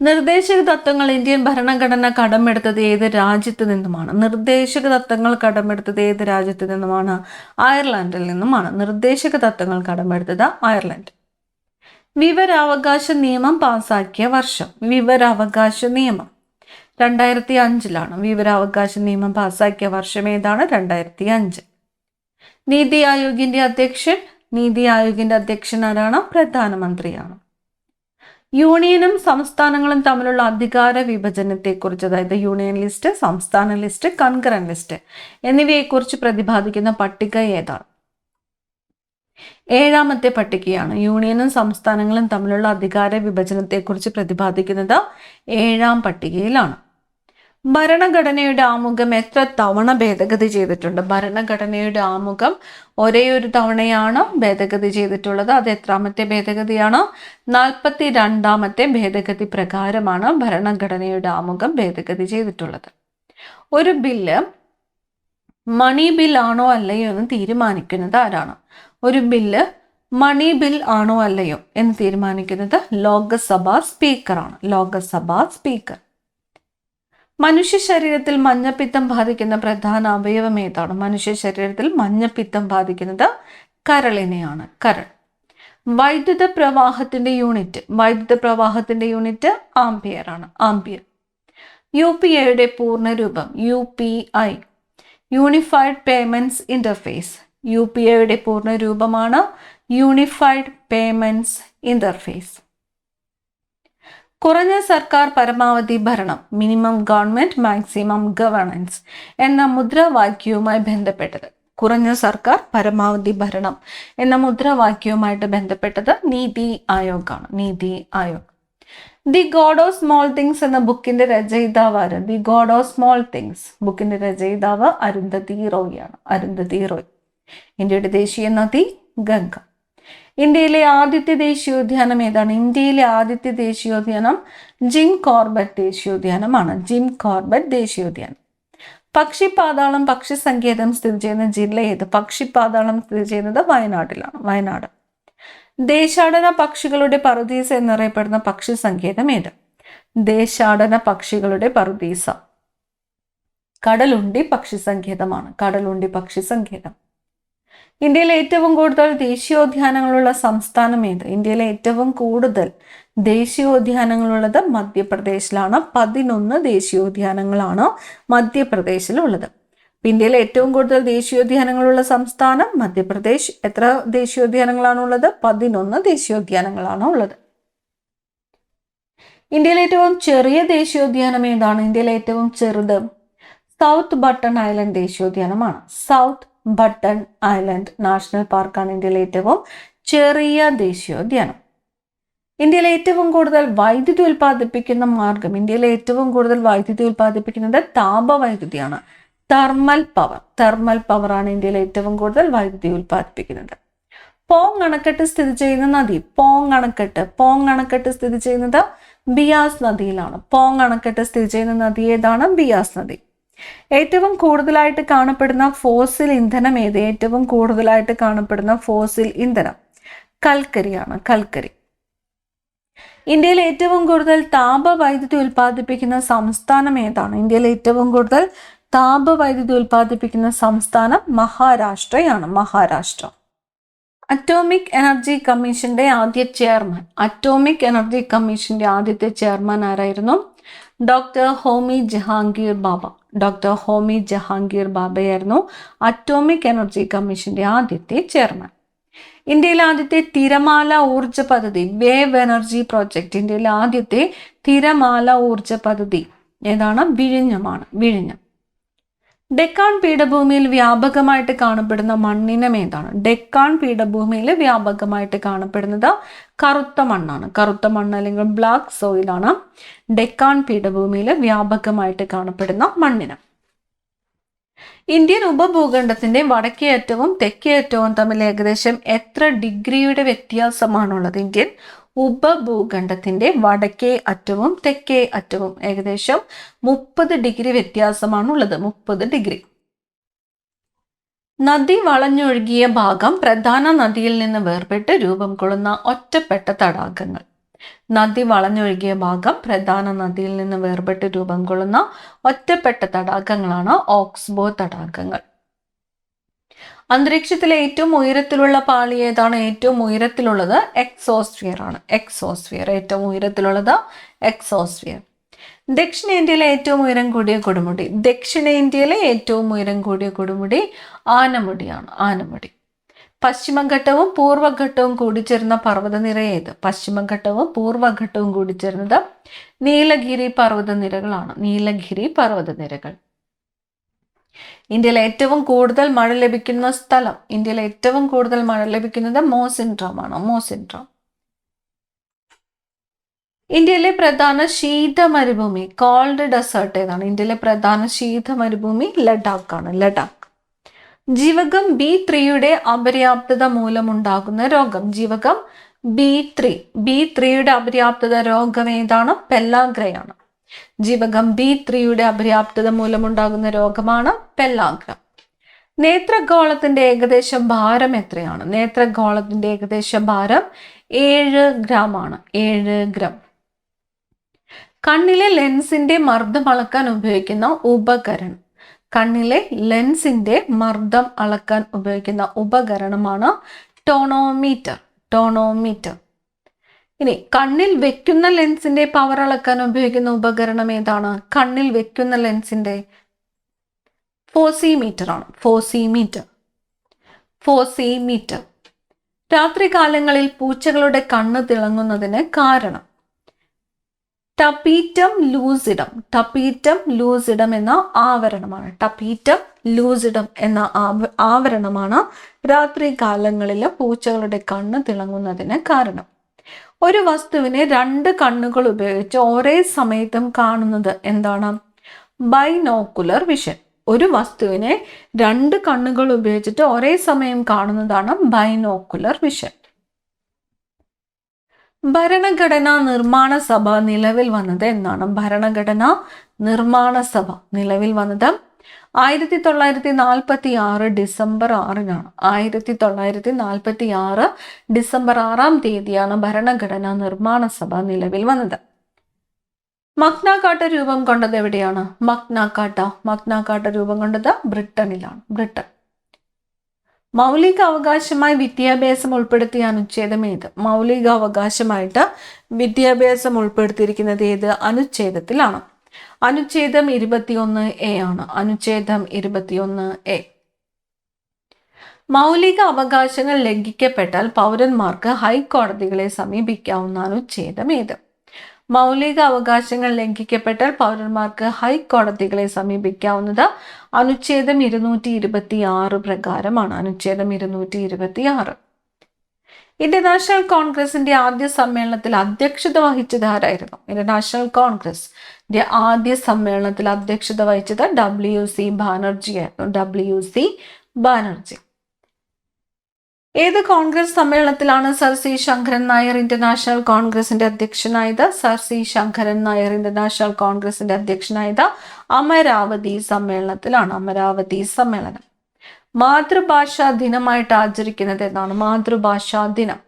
നിർദ്ദേശക തത്വങ്ങൾ ഇന്ത്യൻ ഭരണഘടന കടമെടുത്തത് ഏത് രാജ്യത്ത് നിന്നുമാണ്? നിർദ്ദേശക തത്വങ്ങൾ കടമെടുത്തത് ഏത് രാജ്യത്ത് നിന്നുമാണ്? അയർലൻഡിൽ നിന്നുമാണ്. നിർദ്ദേശക തത്വങ്ങൾ കടമെടുത്തത് അയർലൻഡ്. വിവരാവകാശ നിയമം പാസാക്കിയ വർഷം? വിവരാവകാശ നിയമം 2005ലാണ്. വിവരാവകാശ നിയമം പാസാക്കിയ വർഷം ഏതാണ്? 2005. നീതി ആയോഗിന്റെ അധ്യക്ഷൻ? നീതി ആയോഗിന്റെ അധ്യക്ഷൻ ആരാണ്? പ്രധാനമന്ത്രിയാണ്. യൂണിയനും സംസ്ഥാനങ്ങളും തമ്മിലുള്ള അധികാര വിഭജനത്തെക്കുറിച്ച്, അതായത് യൂണിയൻ ലിസ്റ്റ്, സംസ്ഥാന ലിസ്റ്റ്, കൺകറന്റ് ലിസ്റ്റ് എന്നിവയെക്കുറിച്ച് പ്രതിപാദിക്കുന്ന പട്ടിക ഏതാണ്? 7ാമത്തെ പട്ടികയാണ്. യൂണിയനും സംസ്ഥാനങ്ങളും തമ്മിലുള്ള അധികാര വിഭജനത്തെക്കുറിച്ച് പ്രതിപാദിക്കുന്നത് 7ാം പട്ടികയിലാണ്. ഭരണഘടനയുടെ ആമുഖം എത്ര തവണ ഭേദഗതി ചെയ്തിട്ടുണ്ട്? ഭരണഘടനയുടെ ആമുഖം ഒരേ ഒരു തവണയാണ് ഭേദഗതി ചെയ്തിട്ടുള്ളത്. അത് എത്രാമത്തെ ഭേദഗതിയാണ്? 42ാമത്തെ ഭേദഗതി പ്രകാരമാണ് ഭരണഘടനയുടെ ആമുഖം ഭേദഗതി ചെയ്തിട്ടുള്ളത്. ഒരു ബില്ല് മണി ബിൽ ആണോ അല്ലയോ എന്ന് തീരുമാനിക്കുന്നത് ആരാണ്? ഒരു ബില്ല് മണി ബിൽ ആണോ അല്ലയോ എന്ന് തീരുമാനിക്കുന്നത് ലോകസഭാ സ്പീക്കറാണ്. ലോകസഭാ സ്പീക്കർ. മനുഷ്യ ശരീരത്തിൽ മഞ്ഞപ്പിത്തം ബാധിക്കുന്ന പ്രധാന അവയവം ഏതാണ്? മനുഷ്യ ശരീരത്തിൽ മഞ്ഞപ്പിത്തം ബാധിക്കുന്നത് കരളിനെയാണ്. കരൾ. വൈദ്യുത പ്രവാഹത്തിന്റെ യൂണിറ്റ് ആംപിയർ ആണ്. ആംപിയർ. UPIയുടെ പൂർണ്ണരൂപം? UPI unified payments interface. UPIയുടെ പൂർണ്ണരൂപമാണ് യൂണിഫൈഡ് പേയ്മെന്റ്സ് ഇന്റർഫേസ്. കുറഞ്ഞ സർക്കാർ പരമാവധി ഭരണം, മിനിമം ഗവൺമെന്റ് മാക്സിമം ഗവേണൻസ് എന്ന മുദ്രാവാക്യവുമായി ബന്ധപ്പെട്ടത്? കുറഞ്ഞ സർക്കാർ പരമാവധി ഭരണം എന്ന മുദ്രാവാക്യവുമായിട്ട് ബന്ധപ്പെട്ടത് നീതി ആയോഗാണ്. NITI Aayog. The God of small things എന്ന ബുക്കിന്റെ രചയിതാവ് ആര്? The God of small things ബുക്കിന്റെ രചയിതാവ് അരുന്ധതി റോയാണ്. അരുന്ധതി റോയ്. ഇന്ത്യയുടെ ദേശീയ നദി ഗംഗ. ഇന്ത്യയിലെ ആദ്യത്തെ ദേശീയോദ്യാനം ഏതാണ്? ഇന്ത്യയിലെ ആദ്യത്തെ ദേശീയോദ്യാനം ജിം കോർബറ്റ് ദേശീയോദ്യാനമാണ്. ജിം കോർബറ്റ് ദേശീയോദ്യാനം. പക്ഷിപാതാളം പക്ഷി സങ്കേതം സ്ഥിതി ചെയ്യുന്ന ജില്ല ഏത്? പക്ഷിപാതാളം സ്ഥിതി ചെയ്യുന്നത് വയനാട്ടിലാണ്. വയനാട്. ദേശാടന പക്ഷികളുടെ പറുദീസ എന്നറിയപ്പെടുന്ന പക്ഷി സങ്കേതം ഏത്? ദേശാടന പക്ഷികളുടെ പറുദീസ കടലുണ്ടി പക്ഷി സങ്കേതമാണ്. കടലുണ്ടി പക്ഷി സങ്കേതം. ഇന്ത്യയിലെ ഏറ്റവും കൂടുതൽ ദേശീയോദ്യാനങ്ങളുള്ള സംസ്ഥാനം ഏത്? ഇന്ത്യയിലെ ഏറ്റവും കൂടുതൽ ദേശീയോദ്യാനങ്ങളുള്ളത് മധ്യപ്രദേശിലാണ്. 11 ദേശീയോദ്യാനങ്ങളാണ് മധ്യപ്രദേശിലുള്ളത്. ഇന്ത്യയിലെ ഏറ്റവും കൂടുതൽ ദേശീയോദ്യാനങ്ങളുള്ള സംസ്ഥാനം മധ്യപ്രദേശ്. എത്ര ദേശീയോദ്യാനങ്ങളാണുള്ളത്? 11 ദേശീയോദ്യാനങ്ങളാണ് ഉള്ളത്. ഇന്ത്യയിലെ ഏറ്റവും ചെറിയ ദേശീയോദ്യാനം ഏതാണ്? ഇന്ത്യയിലെ ഏറ്റവും ചെറുത് സൗത്ത് ബട്ടൺ ഐലൻഡ് ദേശീയോദ്യാനമാണ്. സൗത്ത് ബട്ടൺ ഐലൻഡ് നാഷണൽ പാർക്കാണ് ഇന്ത്യയിലെ ഏറ്റവും ചെറിയ ദേശീയോദ്യാനം. ഇന്ത്യയിലെ ഏറ്റവും കൂടുതൽ വൈദ്യുതി ഉൽപ്പാദിപ്പിക്കുന്ന മാർഗം, ഇന്ത്യയിലെ ഏറ്റവും കൂടുതൽ വൈദ്യുതി ഉൽപ്പാദിപ്പിക്കുന്നത് താപവൈദ്യുതിയാണ്. തെർമൽ പവർ ആണ് ഇന്ത്യയിലെ ഏറ്റവും കൂടുതൽ വൈദ്യുതി ഉൽപ്പാദിപ്പിക്കുന്നത്. പോങ് അണക്കെട്ട് സ്ഥിതി ചെയ്യുന്ന നദി, പോങ് അണക്കെട്ട് സ്ഥിതി ചെയ്യുന്നത് ബിയാസ് നദിയിലാണ്. പോങ് അണക്കെട്ട് സ്ഥിതി ചെയ്യുന്ന നദി ഏതാണ്? ബിയാസ് നദി. ഏറ്റവും കൂടുതലായിട്ട് കാണപ്പെടുന്ന ഫോസിൽ ഇന്ധനം ഏത്? ഏറ്റവും കൂടുതലായിട്ട് കാണപ്പെടുന്ന ഫോസിൽ ഇന്ധനം കൽക്കരിയാണ്, കൽക്കരി. ഇന്ത്യയിൽ ഏറ്റവും കൂടുതൽ താപവൈദ്യുതി ഉൽപ്പാദിപ്പിക്കുന്ന സംസ്ഥാനം ഏതാണ്? ഇന്ത്യയിൽ ഏറ്റവും കൂടുതൽ താപവൈദ്യുതി ഉൽപ്പാദിപ്പിക്കുന്ന സംസ്ഥാനം മഹാരാഷ്ട്രയാണ്, മഹാരാഷ്ട്ര. അറ്റോമിക് എനർജി കമ്മീഷന്റെ ആദ്യത്തെ ചെയർമാൻ ആരായിരുന്നു? ഡോക്ടർ ഹോമി ജഹാംഗീർ ബാബയായിരുന്നു അറ്റോമിക് എനർജി കമ്മീഷന്റെ ആദ്യത്തെ ചെയർമാൻ. ഇന്ത്യയിലെ ആദ്യത്തെ തിരമാല ഊർജ പദ്ധതി, വേവ് എനർജി പ്രോജക്റ്റ്, ഇന്ത്യയിലെ ആദ്യത്തെ തിരമാല ഊർജ പദ്ധതി ഏതാണ്? വിഴിഞ്ഞമാണ്, വിഴിഞ്ഞം. ഡെക്കാൻ പീഠഭൂമിയിൽ വ്യാപകമായിട്ട് കാണപ്പെടുന്ന മണ്ണിനം ഏതാണ്? ഡെക്കാൻ പീഠഭൂമിയിൽ വ്യാപകമായിട്ട് കാണപ്പെടുന്നത് കറുത്ത മണ്ണാണ്. കറുത്ത മണ്ണ് അല്ലെങ്കിൽ ബ്ലാക്ക് സോയിലാണ് ഡെക്കാൻ പീഠഭൂമിയിൽ വ്യാപകമായിട്ട് കാണപ്പെടുന്ന മണ്ണിനം. ഇന്ത്യൻ ഉപഭൂഖണ്ഡത്തിന്റെ വടക്കേ അറ്റവും തെക്കേ അറ്റവും തമ്മിൽ ഏകദേശം എത്ര ഡിഗ്രിയുടെ വ്യത്യാസമാണുള്ളത്? ഇന്ത്യൻ ഉപഭൂഖണ്ഡത്തിന്റെ വടക്കേ അറ്റവും തെക്കേ അറ്റവും ഏകദേശം 30 ഡിഗ്രി വ്യത്യാസമാണുള്ളത്, 30 ഡിഗ്രി. നദി വളഞ്ഞൊഴുകിയ ഭാഗം പ്രധാന നദിയിൽ നിന്ന് വേർപെട്ട് രൂപം കൊള്ളുന്ന ഒറ്റപ്പെട്ട തടാകങ്ങൾ. നദി വളഞ്ഞൊഴുകിയ ഭാഗം പ്രധാന നദിയിൽ നിന്ന് വേർപെട്ട് രൂപം കൊള്ളുന്ന ഒറ്റപ്പെട്ട തടാകങ്ങളാണ് ഓക്സ്ബോ തടാകങ്ങൾ. അന്തരീക്ഷത്തിലെ ഏറ്റവും ഉയരത്തിലുള്ള പാളി ഏതാണ്? ഏറ്റവും ഉയരത്തിലുള്ളത് എക്സോസ്ഫിയർ ആണ്, എക്സോസ്ഫിയർ. ഏറ്റവും ഉയരത്തിലുള്ളത് എക്സോസ്ഫിയർ. ദക്ഷിണേന്ത്യയിലെ ഏറ്റവും ഉയരം കൂടിയ കൊടുമുടി, ദക്ഷിണേന്ത്യയിലെ ഏറ്റവും ഉയരം കൂടിയ കൊടുമുടി ആനമുടിയാണ്, ആനമുടി. പശ്ചിമഘട്ടവും പൂർവ്വഘട്ടവും കൂടിച്ചേരുന്ന പർവ്വതനിര ഏത്? പശ്ചിമഘട്ടവും പൂർവ്വഘട്ടവും കൂടിച്ചേരുന്നത് നീലഗിരി പർവ്വതനിരകളാണ്, നീലഗിരി പർവ്വതനിരകൾ. ഇന്ത്യയിൽ ഏറ്റവും കൂടുതൽ മഴ ലഭിക്കുന്ന സ്ഥലം, ഇന്ത്യയിൽ ഏറ്റവും കൂടുതൽ മഴ ലഭിക്കുന്നത് മോസിൻഡ്രാം ആണ്, മോസിൻഡ്രാം. ഇന്ത്യയിലെ പ്രധാന ശീത മരുഭൂമി, കോൾഡ് ഡെസേർട്ട് ഏതാണ്? ഇന്ത്യയിലെ പ്രധാന ശീത മരുഭൂമി ലഡാക്ക് ആണ്, ലഡാക്ക്. ജീവകം B3യുടെ അപര്യാപ്തത മൂലമുണ്ടാകുന്ന രോഗം, ജീവകം B3യുടെ അപര്യാപ്തത രോഗം ഏതാണ്? പെല്ലാഗ്രയാണ്. ജീവകം B3യുടെ അപര്യാപ്തത മൂലമുണ്ടാകുന്ന രോഗമാണ് പെല്ലാഗ്ര. നേത്രഗോളത്തിന്റെ ഏകദേശം ഭാരം എത്രയാണ്? നേത്രഗോളത്തിന്റെ ഏകദേശം ഭാരം 7 ഗ്രാം ആണ്, 7 ഗ്രാം. കണ്ണിലെ ലെൻസിന്റെ മർദ്ദം അളക്കാൻ ഉപയോഗിക്കുന്ന ഉപകരണം, കണ്ണിലെ ലെൻസിന്റെ മർദ്ദം അളക്കാൻ ഉപയോഗിക്കുന്ന ഉപകരണമാണ് ടോണോമീറ്റർ, ടോണോമീറ്റർ. ഇനി കണ്ണിൽ വെക്കുന്ന ലെൻസിന്റെ പവർ അളക്കാൻ ഉപയോഗിക്കുന്ന ഉപകരണം ഏതാണ്? കണ്ണിൽ വെക്കുന്ന ലെൻസിന്റെ ഫോസിമീറ്റർ ആണ്, ഫോസിമീറ്റർ, ഫോസിമീറ്റർ. രാത്രി കാലങ്ങളിൽ പൂച്ചകളുടെ കണ്ണ് തിളങ്ങുന്നതിന് കാരണം? ടപീറ്റം ലൂസിഡം, ടപീറ്റം ലൂസിഡം എന്ന ആവരണമാണ്, ടപീറ്റം ലൂസിഡം എന്ന ആവരണമാണ് രാത്രി കാലങ്ങളിൽ പൂച്ചകളുടെ കണ്ണ് തിളങ്ങുന്നതിന് കാരണം. ഒരു വസ്തുവിനെ 2 കണ്ണുകൾ ഉപയോഗിച്ച് ഒരേ സമയത്തും കാണുന്നത് എന്താണ്? Binocular vision. ഒരു വസ്തുവിനെ 2 കണ്ണുകൾ ഉപയോഗിച്ചിട്ട് ഒരേ സമയം കാണുന്നതാണ് ബൈനോക്കുലർ വിഷൻ. ഭരണഘടനാ നിർമ്മാണ സഭ നിലവിൽ വന്നത് എന്നാണ്? ഭരണഘടനാ നിർമ്മാണ സഭ നിലവിൽ വന്നത് 1946 ഡിസംബർ 6-നാണ്. 1946 ഡിസംബർ 6-ാം തീയതിയാണ് ഭരണഘടനാ നിർമ്മാണ സഭ നിലവിൽ വന്നത്. മഗ്ന കാർട്ട രൂപം കൊണ്ടത് എവിടെയാണ്? മഗ്ന കാർട്ട രൂപം കൊണ്ടത് ബ്രിട്ടനിലാണ്, ബ്രിട്ടൻ. മൗലിക അവകാശമായി വിദ്യാഭ്യാസം ഉൾപ്പെടുത്തിയ അനുച്ഛേദം ഏത്? മൗലിക അവകാശമായിട്ട് വിദ്യാഭ്യാസം ഉൾപ്പെടുത്തിയിരിക്കുന്നത് ഏത് അനുച്ഛേദത്തിലാണ്? അനുച്ഛേദം 21A ആണ്, അനുച്ഛേദം 21A. മൗലിക അവകാശങ്ങൾ ലംഘിക്കപ്പെട്ടാൽ പൗരന്മാർക്ക് ഹൈക്കോടതികളെ സമീപിക്കാവുന്ന അനുച്ഛേദം ഏത്? മൗലിക അവകാശങ്ങൾ ലംഘിക്കപ്പെട്ടാൽ പൗരന്മാർക്ക് ഹൈക്കോടതികളെ സമീപിക്കാവുന്നത് അനുച്ഛേദം 226 പ്രകാരമാണ്. അനുച്ഛേദം 226. ഇന്ത്യൻ നാഷണൽ കോൺഗ്രസിന്റെ ആദ്യ സമ്മേളനത്തിൽ അധ്യക്ഷത വഹിച്ചത് ആരായിരുന്നു? ഇന്ത്യൻ നാഷണൽ കോൺഗ്രസിന്റെ ആദ്യ സമ്മേളനത്തിൽ അധ്യക്ഷത വഹിച്ചത് WC ബാനർജി ആയിരുന്നു. WC ബാനർജി. ഏത് കോൺഗ്രസ് സമ്മേളനത്തിലാണ് sir C Sankaran Nair international കോൺഗ്രസിന്റെ അധ്യക്ഷനായത്? Sir C Sankaran Nair international കോൺഗ്രസിന്റെ അധ്യക്ഷനായത് അമരാവതി സമ്മേളനത്തിലാണ്. അമരാവതി സമ്മേളനം. മാതൃഭാഷാ ദിനമായിട്ട് ആചരിക്കുന്നത് എന്നാണ്? മാതൃഭാഷാ ദിനം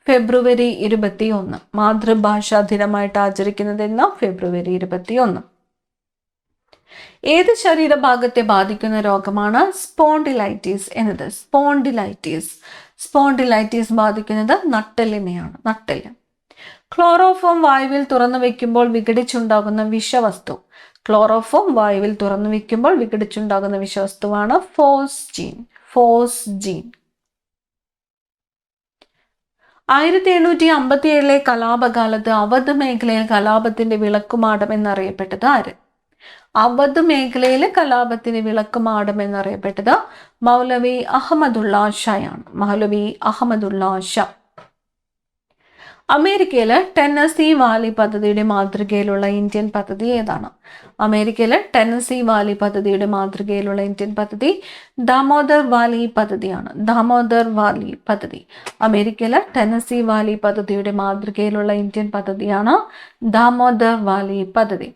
ഫെബ്രുവരി 21. മാതൃഭാഷാ ദിനമായിട്ട് ആചരിക്കുന്നത് എന്ന് ഫെബ്രുവരി 21. ഏത് ശരീരഭാഗത്തെ ബാധിക്കുന്ന രോഗമാണ് സ്പോണ്ടിലൈറ്റിസ് എന്നത്? സ്പോണ്ടിലൈറ്റിസ് ബാധിക്കുന്നത് നട്ടെല്ലിനെയാണ്. നട്ടെല്ല്. ക്ലോറോഫോം വായുവിൽ തുറന്നു വെക്കുമ്പോൾ വിഘടിച്ചുണ്ടാകുന്ന വിഷവസ്തു. ക്ലോറോഫോം വായുവിൽ തുറന്നു വെക്കുമ്പോൾ വിഘടിച്ചുണ്ടാകുന്ന വിഷവസ്തുവാണ് ഫോസ്ജീൻ. 1857 കലാപകാലത്ത് അവധ് മേഖലയിൽ കലാപത്തിന്റെ വിളക്കുമാടം എന്നറിയപ്പെട്ടത് ആര്? അവധ് മേഖലയിലെ കലാപത്തിന് വിളക്കുമാടം എന്നറിയപ്പെട്ടത് മൗലവി അഹമ്മദുള്ള ഷായാണ്. മൗലവി അഹമ്മദുള്ള ഷാ. അമേരിക്കയിലെ ടെന്നസി വാലി പദ്ധതിയുടെ മാതൃകയിലുള്ള ഇന്ത്യൻ പദ്ധതി ഏതാണ്? അമേരിക്കയിലെ ടെന്നസി വാലി പദ്ധതിയുടെ മാതൃകയിലുള്ള ഇന്ത്യൻ പദ്ധതി ദാമോദർ വാലി പദ്ധതിയാണ്. ദാമോദർ വാലി പദ്ധതി. അമേരിക്കയിലെ ടെന്നസി വാലി പദ്ധതിയുടെ മാതൃകയിലുള്ള ഇന്ത്യൻ പദ്ധതിയാണ് ദാമോദർ വാലി പദ്ധതി.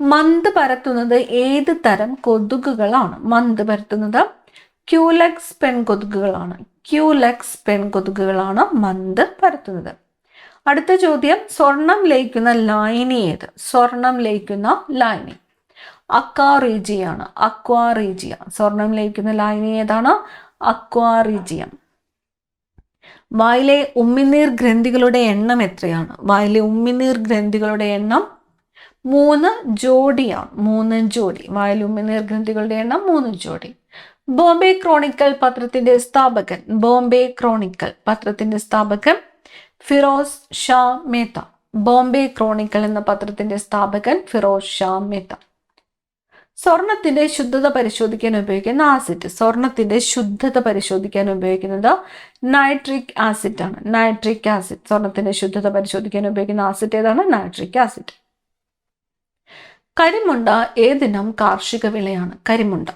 മന്ത് പരത്തുന്നത് ഏത് തരം കൊതുകുകളാണ്? മന്ത് പരത്തുന്നത് ക്യൂലെക്സ് പെൺകൊതുകുകളാണ്. ക്യൂലെക്സ് പെൺകൊതുകുകളാണ് മന്ത് പരത്തുന്നത്. അടുത്ത ചോദ്യം, സ്വർണം ലയിക്കുന്ന ലായനി ഏത്? സ്വർണം ലയിക്കുന്ന ലായനി അക്വാറീജിയാണ്. അക്വാറീജിയ. സ്വർണം ലയിക്കുന്ന ലായനി ഏതാണ്? അക്വാറീജിയ. വായിലെ ഉമിനീർ ഗ്രന്ഥികളുടെ എണ്ണം എത്രയാണ്? വായിലെ ഉമിനീർ ഗ്രന്ഥികളുടെ എണ്ണം 3 ജോഡിയാണ്. 3 ജോഡി. വായിലെ ഉമിനീർ ഗ്രന്ഥികളുടെ എണ്ണം 3 ജോഡി. ബോംബെ ക്രോണിക്കൽ പത്രത്തിന്റെ സ്ഥാപകൻ. ബോംബെ ക്രോണിക്കൽ പത്രത്തിന്റെ സ്ഥാപകൻ ഫിറോസ് ഷാ മേത്ത. ബോംബെ ക്രോണിക്കൽ എന്ന പത്രത്തിന്റെ സ്ഥാപകൻ ഫിറോസ് ഷാ മേത്ത. സ്വർണത്തിന്റെ ശുദ്ധത പരിശോധിക്കാൻ ഉപയോഗിക്കുന്ന ആസിഡ്. സ്വർണത്തിന്റെ ശുദ്ധത പരിശോധിക്കാൻ ഉപയോഗിക്കുന്നത് നൈട്രിക് ആസിഡ് ആണ്. Nitric acid. സ്വർണത്തിന്റെ ശുദ്ധത പരിശോധിക്കാൻ ഉപയോഗിക്കുന്ന ആസിഡ് ഏതാണ്? Nitric acid. കരിമുണ്ട ഏതിനം കാർഷിക വിളയാണ്? കരിമുണ്ട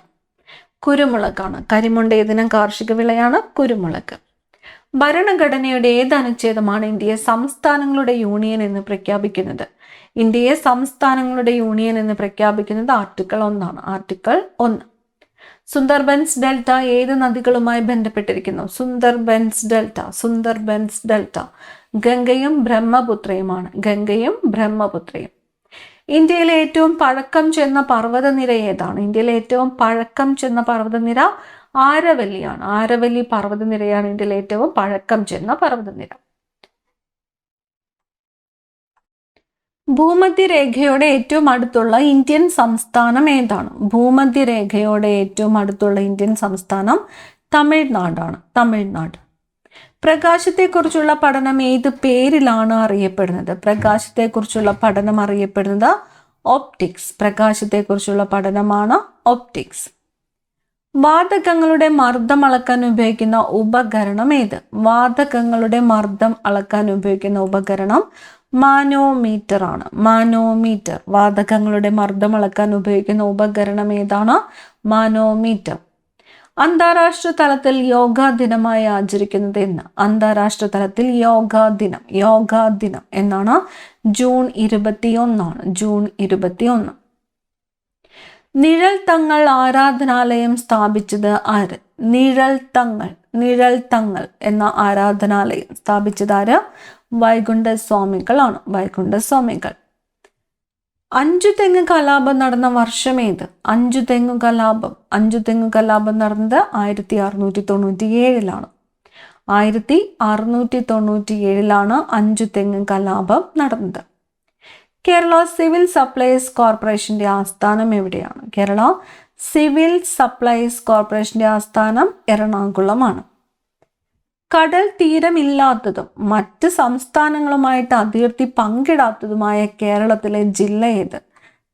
കുരുമുളകാണ്. കരിമുണ്ട ഏതിനം കാർഷിക വിളയാണ്? കുരുമുളക്. ഭരണഘടനയുടെ ഏത് അനുച്ഛേദമാണ് ഇന്ത്യയെ സംസ്ഥാനങ്ങളുടെ യൂണിയൻ എന്ന് പ്രഖ്യാപിക്കുന്നത്? ഇന്ത്യയെ സംസ്ഥാനങ്ങളുടെ യൂണിയൻ എന്ന് പ്രഖ്യാപിക്കുന്നത് ആർട്ടിക്കിൾ 1 ആണ്. ആർട്ടിക്കിൾ 1. സുന്ദർബൻസ് ഡെൽറ്റ ഏത് നദികളുമായി ബന്ധപ്പെട്ടിരിക്കുന്നു? സുന്ദർബൻസ് ഡെൽറ്റ. സുന്ദർബൻസ് ഡെൽറ്റ ഗംഗയും ബ്രഹ്മപുത്രയുമാണ്. ഗംഗയും ബ്രഹ്മപുത്രയും. ഇന്ത്യയിലെ ഏറ്റവും പഴക്കം ചെന്ന പർവ്വതനിര ഏതാണ്? ഇന്ത്യയിലെ ഏറ്റവും പഴക്കം ചെന്ന പർവ്വതനിര ആരവല്ലിയാണ്. ആരവല്ലി പർവ്വതനിരയാണ് ഇന്ത്യയിലെ ഏറ്റവും പഴക്കം ചെന്ന പർവ്വതനിര. ഭൂമധ്യരേഖയോടെ ഏറ്റവും അടുത്തുള്ള ഇന്ത്യൻ സംസ്ഥാനം ഏതാണ്? ഭൂമധ്യരേഖയോടെ ഏറ്റവും അടുത്തുള്ള ഇന്ത്യൻ സംസ്ഥാനം തമിഴ്നാടാണ്. തമിഴ്നാട്. പ്രകാശത്തെക്കുറിച്ചുള്ള പഠനം ഏത് പേരിലാണ് അറിയപ്പെടുന്നത്? പ്രകാശത്തെക്കുറിച്ചുള്ള പഠനം അറിയപ്പെടുന്നത് ഒപ്റ്റിക്സ്. പ്രകാശത്തെക്കുറിച്ചുള്ള പഠനമാണ് ഒപ്റ്റിക്സ്. വാതകങ്ങളുടെ മർദ്ദം അളക്കാൻ ഉപയോഗിക്കുന്ന ഉപകരണം ഏത്? വാതകങ്ങളുടെ മർദ്ദം അളക്കാൻ ഉപയോഗിക്കുന്ന ഉപകരണം മാനോമീറ്റർ ആണ്. മാനോമീറ്റർ. വാതകങ്ങളുടെ മർദ്ദം അളക്കാൻ ഉപയോഗിക്കുന്ന ഉപകരണം ഏതാണ്? മാനോമീറ്റർ. അന്താരാഷ്ട്ര തലത്തിൽ യോഗാ ദിനമായി ആചരിക്കുന്നത് എന്ന്? അന്താരാഷ്ട്ര തലത്തിൽ യോഗാ ദിനം എന്നാണ്? June 21 June 21. നിഴൽ തങ്ങൾ ആരാധനാലയം സ്ഥാപിച്ചത് ആര്? നിഴൽ തങ്ങൾ എന്ന ആരാധനാലയം സ്ഥാപിച്ചത് ആര്? വൈകുണ്ഠസ്വാമികളാണ്. വൈകുണ്ഠസ്വാമികൾ. അഞ്ചുതെങ്ങ് കലാപം നടന്ന വർഷം ഏത്? അഞ്ചുതെങ്ങ് കലാപം നടന്നത് 1697 1697 അഞ്ചുതെങ്ങ് കലാപം നടന്നത്. കേരള സിവിൽ സപ്ലൈസ് കോർപ്പറേഷന്റെ ആസ്ഥാനം എവിടെയാണ്? കേരള സിവിൽ സപ്ലൈസ് കോർപ്പറേഷന്റെ ആസ്ഥാനം എറണാകുളമാണ്. കടൽ തീരമില്ലാത്തതും മറ്റ് സംസ്ഥാനങ്ങളുമായിട്ട് അതിർത്തി പങ്കിടാത്തതുമായ കേരളത്തിലെ ജില്ല ഏത്?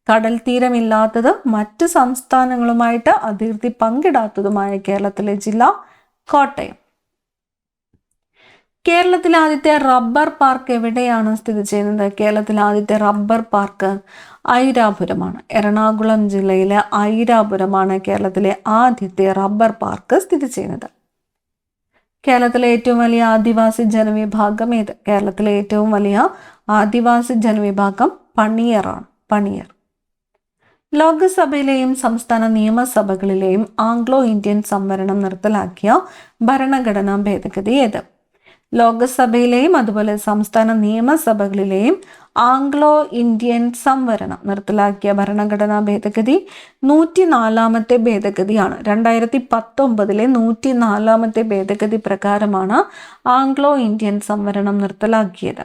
കടൽ തീരമില്ലാത്തത് മറ്റ് സംസ്ഥാനങ്ങളുമായിട്ട് അതിർത്തി പങ്കിടാത്തതുമായ കേരളത്തിലെ ജില്ല കോട്ടയം. കേരളത്തിലെ ആദ്യത്തെ റബ്ബർ പാർക്ക് എവിടെയാണ് സ്ഥിതി ചെയ്യുന്നത്? കേരളത്തിലെ ആദ്യത്തെ റബ്ബർ പാർക്ക് ഐരാപുരമാണ്. എറണാകുളം ജില്ലയിലെ ഐരാപുരമാണ് കേരളത്തിലെ ആദ്യത്തെ റബ്ബർ പാർക്ക് സ്ഥിതി ചെയ്യുന്നത്. കേരളത്തിലെ ഏറ്റവും വലിയ ആദിവാസി ജനവിഭാഗം ഏത്? കേരളത്തിലെ ഏറ്റവും വലിയ ആദിവാസി ജനവിഭാഗം പണിയറാണ്. പണിയർ. ലോകസഭയിലെയും സംസ്ഥാന നിയമസഭകളിലെയും ആംഗ്ലോ ഇന്ത്യൻ സംവരണം നിർത്തലാക്കിയ ഭരണഘടനാ ഭേദഗതി ഏത്? ലോകസഭയിലെയും അതുപോലെ സംസ്ഥാന നിയമസഭകളിലെയും ആംഗ്ലോ ഇന്ത്യൻ സംവരണം നിർത്തലാക്കിയ ഭരണഘടനാ ഭേദഗതി 104ാമത്തെ ഭേദഗതിയാണ്. 2019 104ാമത്തെ ഭേദഗതി പ്രകാരമാണ് ആംഗ്ലോ ഇന്ത്യൻ സംവരണം നിർത്തലാക്കിയത്.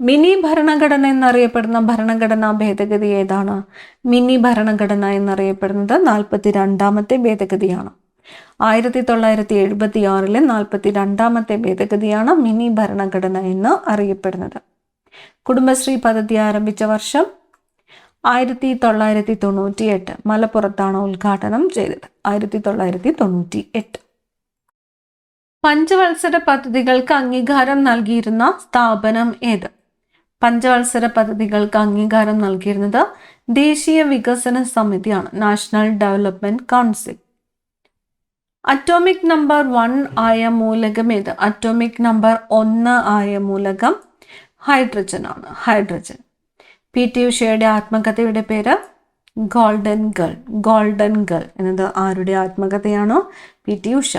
മിനി ഭരണഘടന എന്നറിയപ്പെടുന്ന ഭരണഘടനാ ഭേദഗതി ഏതാണ്? മിനി ഭരണഘടന എന്നറിയപ്പെടുന്നത് 42ാമത്തെ ഭേദഗതിയാണ്. 1976 42ാമത്തെ ഭേദഗതിയാണ് മിനി ഭരണഘടന എന്ന് അറിയപ്പെടുന്നത്. കുടുംബശ്രീ പദ്ധതി ആരംഭിച്ച വർഷം 1998. മലപ്പുറത്താണ് ഉദ്ഘാടനം ചെയ്തത്. 1998. പഞ്ചവത്സര പദ്ധതികൾക്ക് അംഗീകാരം നൽകിയിരുന്ന സ്ഥാപനം ഏത്? പഞ്ചവത്സര പദ്ധതികൾക്ക് അംഗീകാരം നൽകിയിരുന്നത് ദേശീയ വികസന സമിതിയാണ്. National development council. Atomic number 1 ആയ മൂലകം ഏത്? അറ്റോമിക് നമ്പർ 1 ആയ മൂലകം ഹൈഡ്രജൻ ആണ്. ഹൈഡ്രജൻ. PT ഉഷയുടെ ആത്മകഥയുടെ പേര് ഗോൾഡൻ ഗേൾ. ഗോൾഡൻ ഗേൾ എന്നത് ആരുടെ ആത്മകഥയാണോ? PT ഉഷ.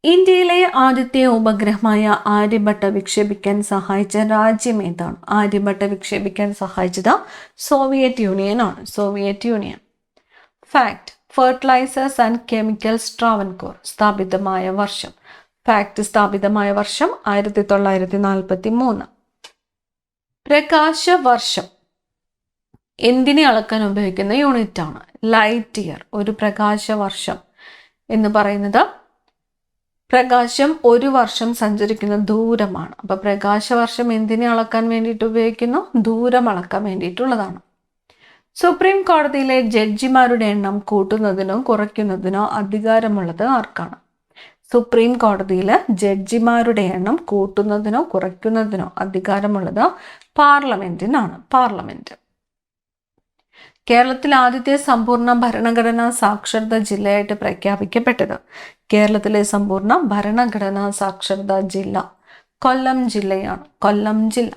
ഇന്ത്യയിലെ ആദ്യത്തെ ഉപഗ്രഹമായ ആര്യഭട്ട വിക്ഷേപിക്കാൻ സഹായിച്ച രാജ്യം ഏതാണ്? ആര്യഭട്ട വിക്ഷേപിക്കാൻ സഹായിച്ചത് സോവിയറ്റ് യൂണിയൻ ആണ്. Soviet Union. FACT. Fertilisers and chemicals Travancore സ്ഥാപിതമായ വർഷം. ഫാക്ട് സ്ഥാപിതമായ വർഷം 1943. പ്രകാശവർഷം എന്തിനെ അളക്കാൻ ഉപയോഗിക്കുന്ന യൂണിറ്റ് ആണ്? Light year. ഒരു പ്രകാശവർഷം എന്ന് പറയുന്നത് പ്രകാശം ഒരു വർഷം സഞ്ചരിക്കുന്ന ദൂരമാണ്. അപ്പൊ പ്രകാശവർഷം എന്തിനെ അളക്കാൻ വേണ്ടിയിട്ട് ഉപയോഗിക്കുന്നു? ദൂരം അളക്കാൻ വേണ്ടിയിട്ടുള്ളതാണ്. സുപ്രീം കോടതിയിലെ ജഡ്ജിമാരുടെ എണ്ണം കൂട്ടുന്നതിനോ കുറയ്ക്കുന്നതിനോ അധികാരമുള്ളത് ആർക്കാണ്? സുപ്രീം കോടതിയിലെ ജഡ്ജിമാരുടെ എണ്ണം കൂട്ടുന്നതിനോ കുറയ്ക്കുന്നതിനോ അധികാരമുള്ളത് പാർലമെന്റിനാണ്. പാർലമെന്റ്. കേരളത്തിൽ ആദ്യത്തെ സമ്പൂർണ്ണ ഭരണഘടനാ സാക്ഷരതാ ജില്ലയായിട്ട് പ്രഖ്യാപിക്കപ്പെട്ടത്. കേരളത്തിലെ സമ്പൂർണ്ണ ഭരണഘടനാ സാക്ഷരതാ ജില്ല കൊല്ലം ജില്ലയാണ്. കൊല്ലം ജില്ല.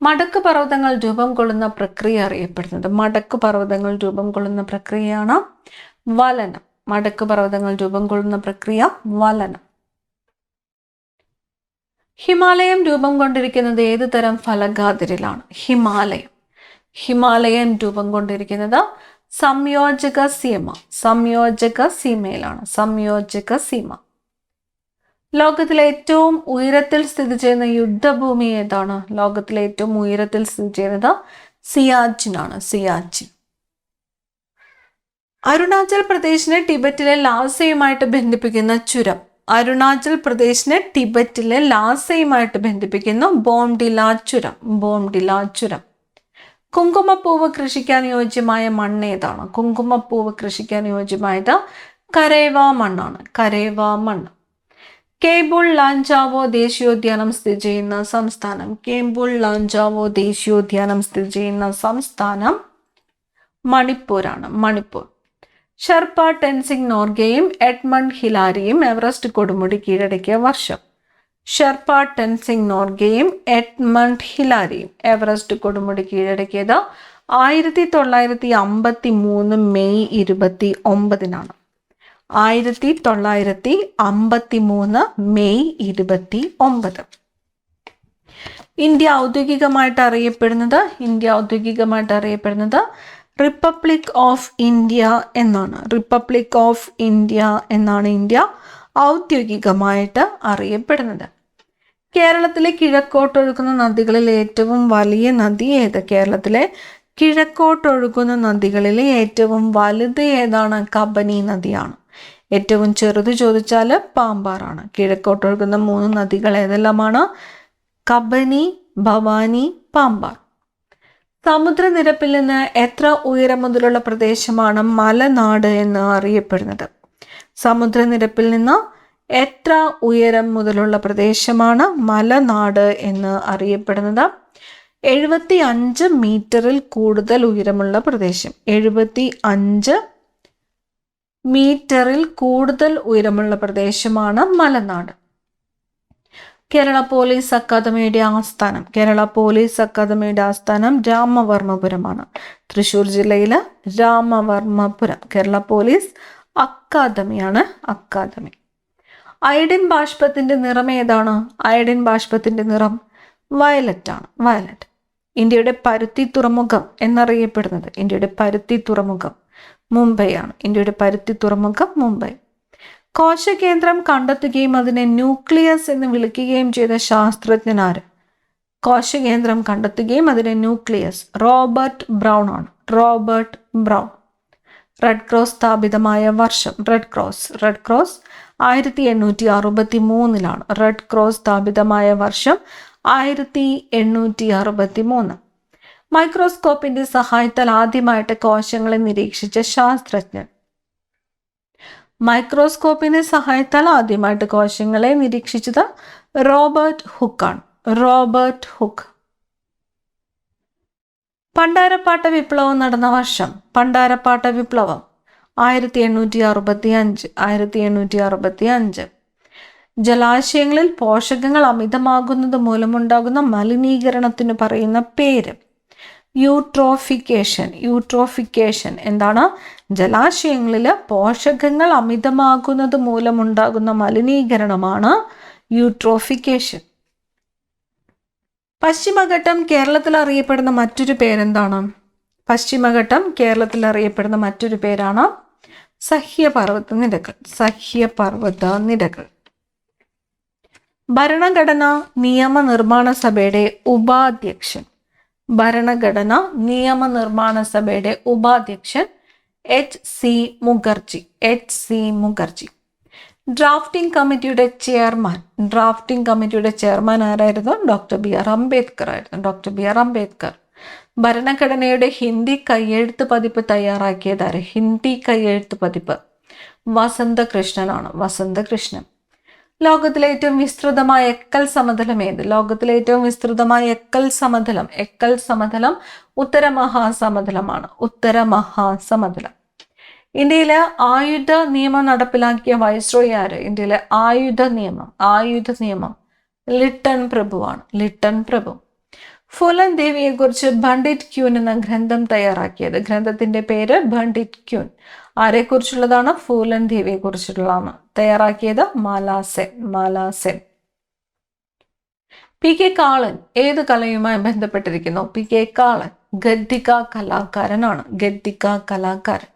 മടക്ക് പർവ്വതങ്ങൾ രൂപം കൊള്ളുന്ന പ്രക്രിയ അറിയപ്പെടുന്നത്. മടക്ക് പർവ്വതങ്ങൾ രൂപം കൊള്ളുന്ന പ്രക്രിയയാണ് വലനം. മടക്ക് പർവ്വതങ്ങൾ രൂപം കൊള്ളുന്ന പ്രക്രിയ വലനം. ഹിമാലയം രൂപം കൊണ്ടിരിക്കുന്നത് ഏത് തരം ഫലകാതിരിലാണ്? ഹിമാലയം. ഹിമാലയൻ രൂപം കൊണ്ടിരിക്കുന്നത് സംയോജക സീമ. സംയോജക സീമയിലാണ്. സംയോജക സീമ. ലോകത്തിലെ ഏറ്റവും ഉയരത്തിൽ സ്ഥിതി ചെയ്യുന്ന യുദ്ധഭൂമി ഏതാണ്? ലോകത്തിലെ ഏറ്റവും ഉയരത്തിൽ സ്ഥിതി ചെയ്യുന്നത് സിയാച്ചിൻ ആണ്. സിയാച്ചിൻ. അരുണാചൽ പ്രദേശിനെ ടിബറ്റിലെ ലാസയുമായിട്ട് ബന്ധിപ്പിക്കുന്ന ചുരം. അരുണാചൽ പ്രദേശിനെ ടിബറ്റിലെ ലാസയുമായിട്ട് ബന്ധിപ്പിക്കുന്ന ബോംഡില ചുരം. ബോംഡില ചുരം. കുങ്കുമപ്പൂവ് കൃഷിക്കാൻ യോജ്യമായ മണ്ണ് ഏതാണ്? കുങ്കുമപ്പൂവ് കൃഷിക്കാൻ യോജ്യമായത് കരേവ മണ്ണാണ്. കരേവ മണ്ണ്. കേബിൾ ലാഞ്ചാവോ ദേശീയോദ്യാനം സ്ഥിതി ചെയ്യുന്ന സംസ്ഥാനം. കേബിൾ ലാഞ്ചാവോ ദേശീയോദ്യാനം സ്ഥിതി ചെയ്യുന്ന സംസ്ഥാനം മണിപ്പൂരാണ്. മണിപ്പൂർ. ഷെർപ്പ ടെൻസിംഗ് നോർഗെയും എഡ്മണ്ട് ഹിലാരിയും എവറസ്റ്റ് കൊടുമുടി കീഴടക്കിയ വർഷം. ഷെർപ്പ ടെൻസിംഗ് നോർഗെയും എഡ്മണ്ട് ഹിലാരിയും എവറസ്റ്റ് കൊടുമുടി കീഴടക്കിയത് 1953 മെയ് 29. 1953 മെയ് 29. ഇന്ത്യ ഔദ്യോഗികമായിട്ട് അറിയപ്പെടുന്നത് റിപ്പബ്ലിക് ഓഫ് ഇന്ത്യ എന്നാണ്. റിപ്പബ്ലിക് ഓഫ് ഇന്ത്യ എന്നാണ് ഇന്ത്യ ഔദ്യോഗികമായിട്ട് അറിയപ്പെടുന്നത്. കേരളത്തിലെ കിഴക്കോട്ടൊഴുകുന്ന നദികളിൽ ഏറ്റവും വലിയ നദി ഏത്? കേരളത്തിലെ കിഴക്കോട്ടൊഴുകുന്ന നദികളിലെ ഏറ്റവും വലുത് ഏതാണ്? കബനി നദിയാണ്. ഏറ്റവും ചെറുത് ചോദിച്ചാൽ പാമ്പാറാണ്. കിഴക്കോട്ടൊഴുകുന്ന 3 നദികൾ ഏതെല്ലാമാണ്? കബനി, ഭവാനി, പാമ്പാർ. സമുദ്രനിരപ്പിൽ നിന്ന് എത്ര ഉയരം മുതലുള്ള പ്രദേശമാണ് മലനാട് എന്ന് അറിയപ്പെടുന്നത്? സമുദ്രനിരപ്പിൽ നിന്ന് എത്ര ഉയരം മുതലുള്ള പ്രദേശമാണ് മലനാട് എന്ന് അറിയപ്പെടുന്നത്? 75 മീറ്ററിൽ കൂടുതൽ ഉയരമുള്ള പ്രദേശം. 75 മീറ്ററിൽ കൂടുതൽ ഉയരമുള്ള പ്രദേശമാണ് മലനാട്. കേരള പോലീസ് അക്കാദമിയുടെ ആസ്ഥാനം. കേരള പോലീസ് അക്കാദമിയുടെ ആസ്ഥാനം രാമവർമ്മപുരമാണ്. തൃശ്ശൂർ ജില്ലയിലെ രാമവർമ്മപുരം. കേരള പോലീസ് അക്കാദമിയാണ് അക്കാദമി. അയഡിൻ ബാഷ്പത്തിന്റെ നിറം ഏതാണ്? അയഡിൻ ബാഷ്പത്തിന്റെ നിറം വയലറ്റ് ആണ്. വയലറ്റ്. ഇന്ത്യയുടെ പരുത്തി തുറമുഖം എന്നറിയപ്പെടുന്നത്? ഇന്ത്യയുടെ പരുത്തി തുറമുഖം മുംബൈ ആണ്. ഇന്ത്യയുടെ പരുത്തി തുറമുഖം മുംബൈ. കോശകേന്ദ്രം കണ്ടെത്തുകയും അതിനെ ന്യൂക്ലിയസ് എന്ന് വിളിക്കുകയും ചെയ്ത ശാസ്ത്രജ്ഞനാര്? കോശകേന്ദ്രം കണ്ടെത്തുകയും അതിനെ ന്യൂക്ലിയസ്. റോബർട്ട് ബ്രൗൺ ആണ്. Robert brown. റെഡ് ക്രോസ് സ്ഥാപിതമായ വർഷം. റെഡ് ക്രോസ് 1863 റെഡ് ക്രോസ് സ്ഥാപിതമായ വർഷം 1863. മൈക്രോസ്കോപ്പിന്റെ സഹായത്താൽ ആദ്യമായിട്ട് കോശങ്ങളെ നിരീക്ഷിച്ച ശാസ്ത്രജ്ഞൻ. മൈക്രോസ്കോപ്പിന്റെ സഹായത്താൽ ആദ്യമായിട്ട് കോശങ്ങളെ നിരീക്ഷിച്ചത് റോബർട്ട് ഹുക്കാണ്. Robert Hooke. പണ്ടാരപ്പാട്ട വിപ്ലവം നടന്ന വർഷം. പണ്ടാരപ്പാട്ട വിപ്ലവം 1865. 1865. ജലാശയങ്ങളിൽ പോഷകങ്ങൾ അമിതമാകുന്നത് മൂലമുണ്ടാകുന്ന മലിനീകരണത്തിന് പറയുന്ന പേര്? യൂട്രോഫിക്കേഷൻ. യൂട്രോഫിക്കേഷൻ എന്താണ്? ജലാശയങ്ങളിൽ പോഷകങ്ങൾ അമിതമാകുന്നത് മൂലമുണ്ടാകുന്ന മലിനീകരണമാണ് യൂട്രോഫിക്കേഷൻ. പശ്ചിമഘട്ടം കേരളത്തിൽ അറിയപ്പെടുന്ന മറ്റൊരു പേരെന്താണ്? പശ്ചിമഘട്ടം കേരളത്തിൽ അറിയപ്പെടുന്ന മറ്റൊരു പേരാണ് സഹ്യപർവ്വത നിരകൾ. സഹ്യപർവ്വത നിരകൾ. ഭരണഘടനാ നിയമനിർമ്മാണ സഭയുടെ ഉപാധ്യക്ഷൻ. ഭരണഘടനാ നിയമനിർമ്മാണ സഭയുടെ ഉപാധ്യക്ഷൻ H.C. Mukherjee. H.C. Mukherjee. Drafting കമ്മിറ്റിയുടെ ചെയർമാൻ. ഡ്രാഫ്റ്റിംഗ് കമ്മിറ്റിയുടെ ചെയർമാൻ ആരായിരുന്നു? Doctor B.R. അംബേദ്കർ ആയിരുന്നു. Doctor B.R. അംബേദ്കർ. ഭരണഘടനയുടെ ഹിന്ദി കയ്യെഴുത്ത് പതിപ്പ് തയ്യാറാക്കിയതാര്? ഹിന്ദി കയ്യെഴുത്ത് പതിപ്പ് വസന്തകൃഷ്ണനാണ്. വസന്തകൃഷ്ണൻ. ലോകത്തിലെ ഏറ്റവും വിസ്തൃതമായ എക്കൽ സമതലം ഏത്? ലോകത്തിലെ ഏറ്റവും വിസ്തൃതമായ എക്കൽ സമതലം. എക്കൽ സമതലം ഉത്തരമഹാസമതലമാണ്. ഉത്തരമഹാസമതലം. ഇന്ത്യയിലെ ആയുധ നിയമം നടപ്പിലാക്കിയ വൈസ്രോയി ആര്? ഇന്ത്യയിലെ ആയുധ നിയമം ലിട്ടൺ പ്രഭുവാണ്. ലിട്ടൺ പ്രഭു. ഫുലൻ ദേവിയെ കുറിച്ച് പണ്ഡിറ്റ് ക്യൂൻ എന്ന ഗ്രന്ഥം തയ്യാറാക്കിയത്? ഗ്രന്ഥത്തിന്റെ പേര് പണ്ഡിറ്റ് ക്യൂൻ. ആരെക്കുറിച്ചുള്ളതാണ്? ഫൂലൻ ദേവിയെ കുറിച്ചുള്ളതാണ്. തയ്യാറാക്കിയത് മാലാസെൻ. മാലാസെൻ. P.K. കാളൻ ഏത് കലയുമായി ബന്ധപ്പെട്ടിരിക്കുന്നു? P.K. കാളൻ ഗദ്ദിക കലാകാരനാണ്. ഗദ്ദിക കലാകാരൻ.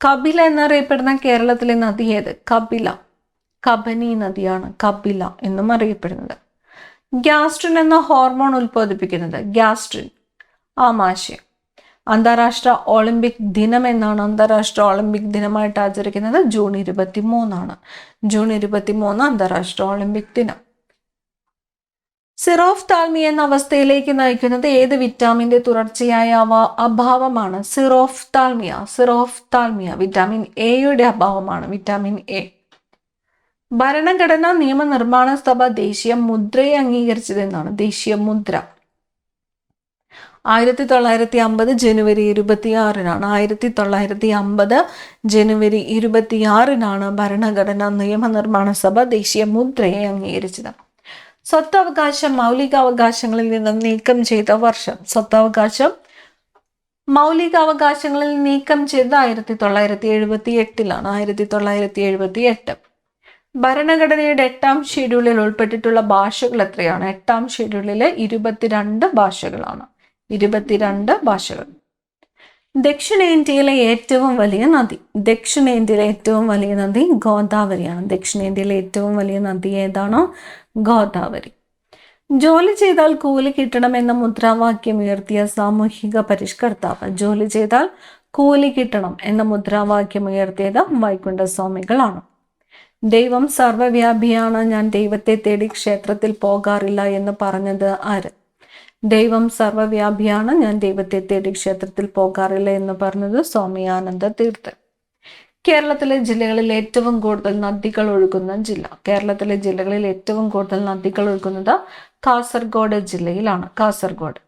കപില എന്നറിയപ്പെടുന്ന കേരളത്തിലെ നദി ഏത്? കപില. കബനി നദിയാണ് കപില എന്നും അറിയപ്പെടുന്നത്. ഗ്യാസ്ട്രിൻ എന്ന ഹോർമോൺ ഉൽപ്പാദിപ്പിക്കുന്നത്? ഗ്യാസ്ട്രിൻ. ആമാശയം. അന്താരാഷ്ട്ര ഒളിമ്പിക് ദിനം എന്നാണ് അന്താരാഷ്ട്ര ഒളിമ്പിക് ദിനമായിട്ട് ആചരിക്കുന്നത്? ജൂൺ 23 ജൂൺ 23 അന്താരാഷ്ട്ര ഒളിമ്പിക് ദിനം. സിറോഫ്താൽമി എന്ന അവസ്ഥയിലേക്ക് നയിക്കുന്നത് ഏത് വിറ്റാമിന്റെ തുടർച്ചയായ അഭാവമാണ്? സിറോഫ്താൽമിയ വിറ്റാമിൻ എയുടെ അഭാവമാണ്. Vitamin A. ഭരണഘടനാ നിയമനിർമ്മാണ സഭ ദേശീയ മുദ്രയെ അംഗീകരിച്ചത് എന്നാണ്? ദേശീയ മുദ്ര 1950 ജനുവരി 26 1950 ജനുവരി 26 ഭരണഘടനാ നിയമനിർമ്മാണ സഭ ദേശീയ മുദ്രയെ അംഗീകരിച്ചത്. സ്വത്തവകാശം മൗലികാവകാശങ്ങളിൽ നിന്ന് നീക്കം ചെയ്ത വർഷം. സ്വത്തവകാശം മൗലികാവകാശങ്ങളിൽ നീക്കം ചെയ്തത് 1978 1978. ഭരണഘടനയുടെ 8ാം ഷെഡ്യൂളിൽ ഉൾപ്പെട്ടിട്ടുള്ള ഭാഷകൾ എത്രയാണ്? 8ാം ഷെഡ്യൂളിലെ 22 ഭാഷകളാണ്. 22 ഭാഷകൾ. ദക്ഷിണേന്ത്യയിലെ ഏറ്റവും വലിയ നദി. ദക്ഷിണേന്ത്യയിലെ ഏറ്റവും വലിയ നദി ഗോദാവരിയാണ്. ദക്ഷിണേന്ത്യയിലെ ഏറ്റവും വലിയ നദി ഏതാണ്? ഗോദാവരി. ജോലി ചെയ്താൽ കൂലി കിട്ടണമെന്ന മുദ്രാവാക്യം ഉയർത്തിയ സാമൂഹിക പരിഷ്കർത്താവ്. ജോലി ചെയ്താൽ കൂലി കിട്ടണം എന്ന മുദ്രാവാക്യം ഉയർത്തിയത് വൈകുണ്ഠസ്വാമികളാണ്. ദൈവം സർവ്വവ്യാപിയാണ്, ഞാൻ ദൈവത്തെ തേടി ക്ഷേത്രത്തിൽ പോകാറില്ല എന്ന് പറഞ്ഞത് ആര്? ദൈവം സർവ്വവ്യാപിയാണ്, ഞാൻ ദൈവത്തെ തേടി ക്ഷേത്രത്തിൽ പോകാറില്ല എന്ന് പറഞ്ഞത് സ്വാമി ആനന്ദ തീർത്ഥൻ. കേരളത്തിലെ ജില്ലകളിൽ ഏറ്റവും കൂടുതൽ നദികൾ ഒഴുകുന്ന ജില്ല. കേരളത്തിലെ ജില്ലകളിൽ ഏറ്റവും കൂടുതൽ നദികൾ ഒഴുകുന്നത് കാസർഗോഡ് ജില്ലയിലാണ്. കാസർഗോഡ്.